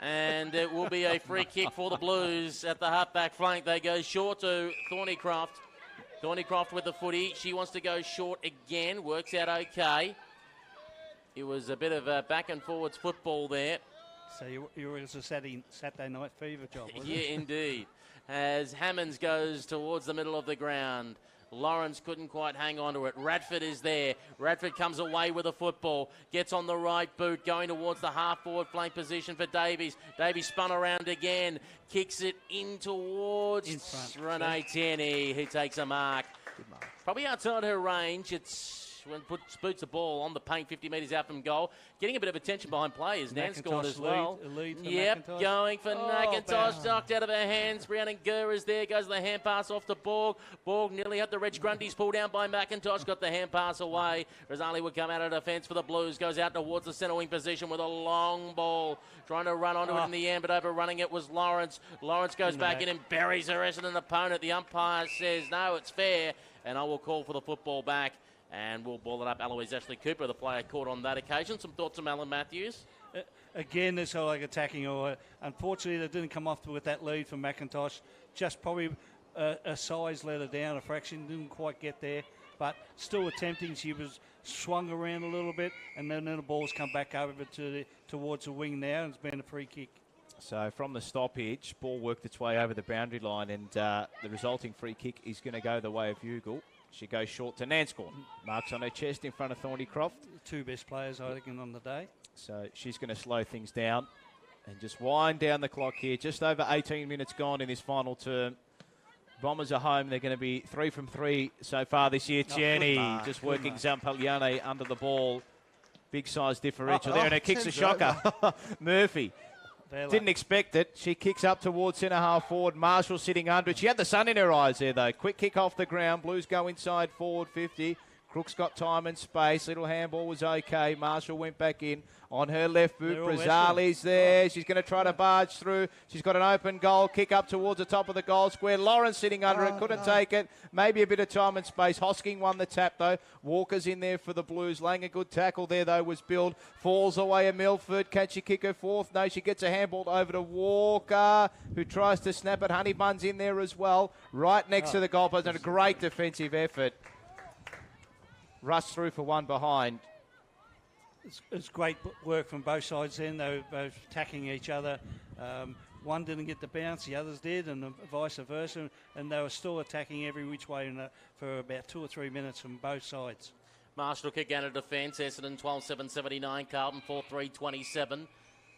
And it will be a free kick for the Blues at the half-back flank. They go short to Thornycroft. Thornycroft with the footy. She wants to go short again. Works out okay. It was a bit of a back and forwards football there. So it was a Saturday night fever job, wasn't it? Yeah, indeed. As Hammonds goes towards the middle of the ground. Lawrence couldn't quite hang on to it. Radford is there. Radford comes away with the football. Gets on the right boot, going towards the half-forward flank position for Davies. Davies spun around again. Kicks it in towards Renee Tierney, who takes a mark. Probably outside her range. It's when boots the ball on the paint 50 metres out from goal. Getting a bit of attention behind players. Nan scored as well. Yep, McIntosh. going for McIntosh. Knocked out of her hands. Brianna Gurr is there. Goes the hand pass off to Borg. Borg nearly had the Reg Grundy's pulled down by McIntosh. Got the hand pass away. Rosali would come out of defence for the Blues. Goes out towards the centre wing position with a long ball. Trying to run onto it in the end, but overrunning it was Lawrence. Lawrence goes back in and buries her Essendon opponent. The umpire says, no, it's fair. And I will call for the football back. And we'll ball it up. Eloise Ashley Cooper, the player caught on that occasion. Some thoughts from Alan Matthews? Again, this whole attacking. Unfortunately, they didn't come off with that lead from McIntosh. Just probably a size let her down, a fraction. Didn't quite get there. But still attempting. She was swung around a little bit. And then the ball's come back over towards the wing now. And it's been a free kick. So from the stoppage, ball worked its way over the boundary line. And the resulting free kick is going to go the way of Ugle. She goes short to Nanscorn. Marks on her chest in front of Thornycroft. Two best players, I reckon, on the day. So she's going to slow things down and just wind down the clock here. Just over 18 minutes gone in this final term. Bombers are home. They're going to be 3 from 3 so far this year. Tierney just working Zampaglione under the ball. Big size differential there, and it kicks a shocker. Murphy. Didn't expect it. She kicks up towards centre half forward. Marshall sitting under it. She had the sun in her eyes there, though. Quick kick off the ground. Blues go inside forward 50. Crook's got time and space. Little handball was okay. Marshall went back in on her left boot. Brazali's there. She's going to try to barge through. She's got an open goal. Kick up towards the top of the goal square. Lawrence sitting under it. Couldn't take it. Maybe a bit of time and space. Hosking won the tap, though. Walker's in there for the Blues. Laying a good tackle there, though, was Build. Falls away at Milford. Can she kick her fourth? No, she gets a handball over to Walker, who tries to snap it. Honeybun's in there as well. Right next to the goalpost. And a great defensive effort. Rush through for one behind. It's great work from both sides then. They were both attacking each other. One didn't get the bounce, the others did, and vice versa. And they were still attacking every which way for about 2 or 3 minutes from both sides. Marshall kick out of defence. Essendon 12-7-79. Carlton 4-3-27.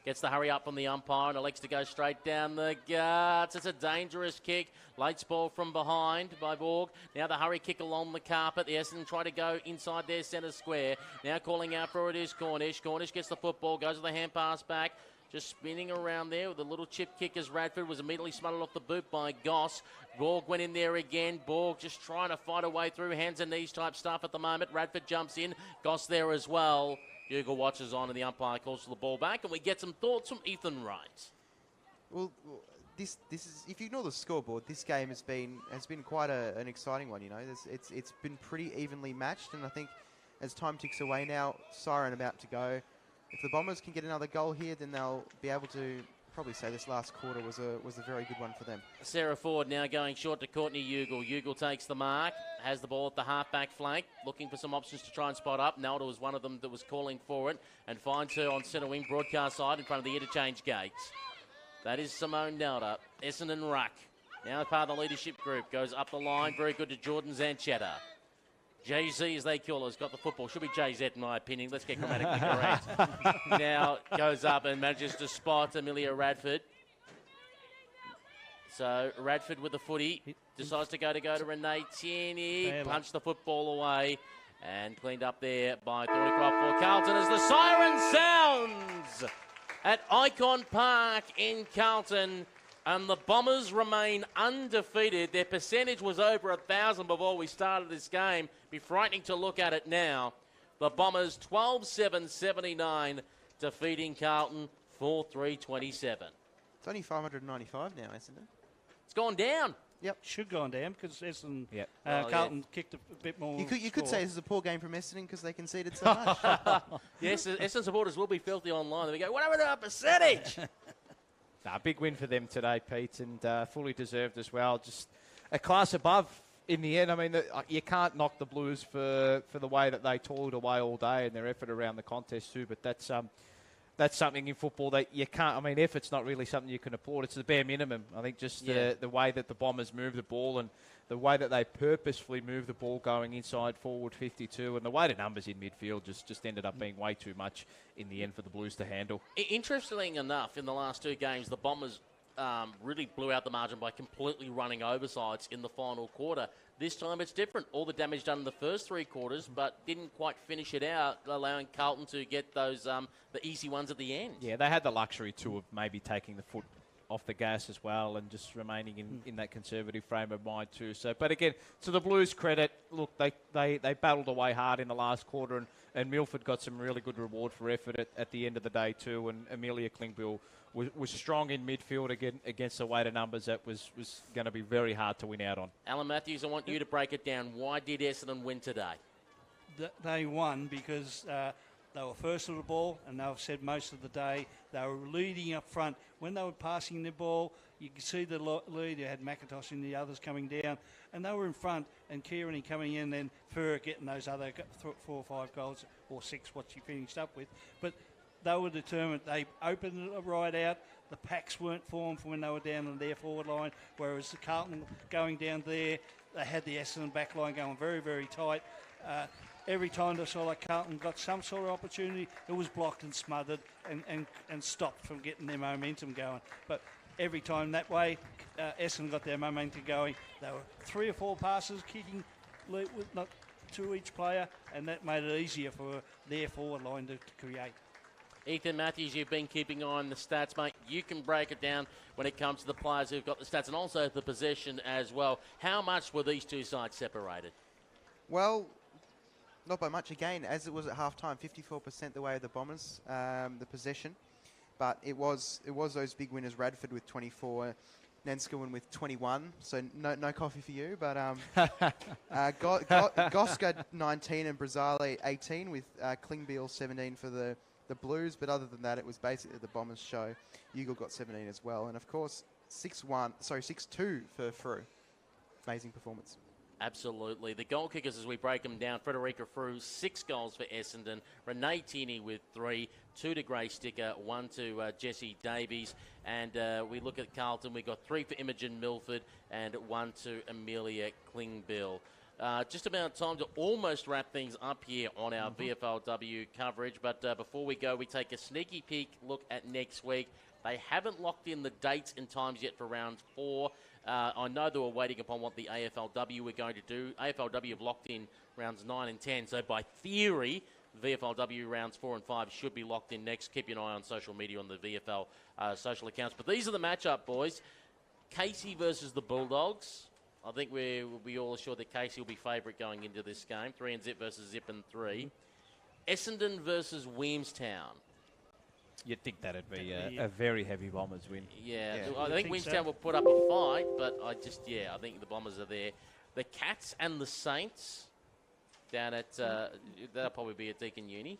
Gets the hurry up from the umpire and elects to go straight down the guts. It's a dangerous kick. Late ball from behind by Borg. Now the hurry kick along the carpet. The Essendon try to go inside their centre square. Now calling out for it is Cornish. Cornish gets the football, goes with the hand pass back. Just spinning around there with a little chip kick as Radford was immediately smothered off the boot by Goss. Borg went in there again. Borg just trying to fight her way through. Hands and knees type stuff at the moment. Radford jumps in. Goss there as well. Bugle watches on and the umpire calls for the ball back, and we get some thoughts from Ethan Wright. Well, this is, if you ignore the scoreboard, this game has been quite an exciting one. You know, it's been pretty evenly matched, and I think as time ticks away now, siren about to go. If the Bombers can get another goal here, then they'll be able to probably say this last quarter was a very good one for them. Sarah Ford now going short to Courtney Ugle. Ugle takes the mark, has the ball at the half-back flank, looking for some options to try and spot up. Nelda was one of them that was calling for it, and finds her on centre wing broadcast side in front of the interchange gates. That is Simone Nelda. Essendon Ruck, now part of the leadership group, goes up the line, very good to Jordan Zanchetta. JZ, as they call it, has got the football. Should be JZ, in my opinion. Let's get grammatically correct. Now goes up and manages to spot Amelia Radford. So Radford with the footy. Decides to go to Renee Tierney. Punched the football away. And cleaned up there by Thornycroft for Carlton as the siren sounds at Icon Park in Carlton. And the Bombers remain undefeated. Their percentage was over 1,000 before we started this game. Be frightening to look at it now. The Bombers 12-7-79, defeating Carlton 4-3-27. It's only 595 now, isn't it? It's gone down. Yep. Should go on down because Essendon, Carlton kicked a bit more. You could say this is a poor game from Essendon because they conceded so much. Yes, Essendon supporters will be filthy online. They go, what happened to our percentage? Big win for them today, Pete, and fully deserved as well. Just a class above in the end. I mean, you can't knock the Blues for the way that they toiled away all day and their effort around the contest too, but that's something in football that you can't. I mean, effort's not really something you can applaud. It's the bare minimum. I think just the way that the Bombers moved the ball and the way that they purposefully moved the ball going inside forward 52, and the way the numbers in midfield just ended up being way too much in the end for the Blues to handle. Interestingly enough, in the last 2 games, the Bombers really blew out the margin by completely running over sides in the final quarter. This time it's different. All the damage done in the first 3 quarters, but didn't quite finish it out, allowing Carlton to get those the easy ones at the end. Yeah, they had the luxury too of maybe taking the foot off the gas as well and just remaining in that conservative frame of mind too. So, but again, to the Blues' credit, look, they battled away hard in the last quarter, and Milford got some really good reward for effort at the end of the day too, and Amelia Klingbeil was strong in midfield again against a weight of numbers that was going to be very hard to win out on. Alan Matthews, I want you to break it down. Why did Essendon win today? They won because they were first of the ball, and they've said most of the day they were leading up front. When they were passing the ball, you could see the lead. You had McIntosh and the others coming down, and they were in front, and Kieran coming in, and then Fur getting those other 4 or 5 goals, or 6, what she finished up with. But they were determined. They opened it right out. The packs weren't formed for when they were down on their forward line, whereas the Carlton going down there, they had the Essendon back line going very, very tight. Every time they saw like Carlton got some sort of opportunity, it was blocked and smothered and stopped from getting their momentum going. But every time that way, Essendon got their momentum going. There were 3 or 4 passes kicking with not to each player, and that made it easier for their forward line to create. Ethan Matthews, you've been keeping an eye on the stats, mate. You can break it down when it comes to the players who've got the stats and also the possession as well. How much were these 2 sides separated? Well, not by much again, as it was at half-time, 54% the way of the Bombers, the possession. But it was those big winners, Radford with 24, Nenskawin with 21, so no coffee for you. But Goska 19 and Brazale 18 with Klingbeil 17 for the Blues. But other than that, it was basically the Bombers' show. Ugle got 17 as well. And, of course, 6-2 for Frew. Amazing performance. Absolutely. The goal kickers, as we break them down, Frederica Frew, 6 goals for Essendon. Renee Tierney with 3, 2 to Grace Sticker, 1 to Jessie Davies. And we look at Carlton, we got 3 for Imogen Milford and 1 to Amelia Klingbeil. Just about time to almost wrap things up here on our VFLW coverage. But before we go, we take a sneaky peek look at next week. They haven't locked in the dates and times yet for round 4. I know they were waiting upon what the AFLW were going to do. AFLW have locked in rounds 9 and 10, so by theory, VFLW rounds 4 and 5 should be locked in next. Keep an eye on social media on the VFL social accounts. But these are the matchup, boys. Casey versus the Bulldogs. I think we all assured that Casey will be favourite going into this game. 3 and Zip versus Zip and 3. Essendon versus Williamstown. You'd think that'd be a very heavy Bombers win. Yeah. I think Williamstown will put up a fight, but I think the Bombers are there. The Cats and the Saints down at, that'll probably be at Deakin Uni.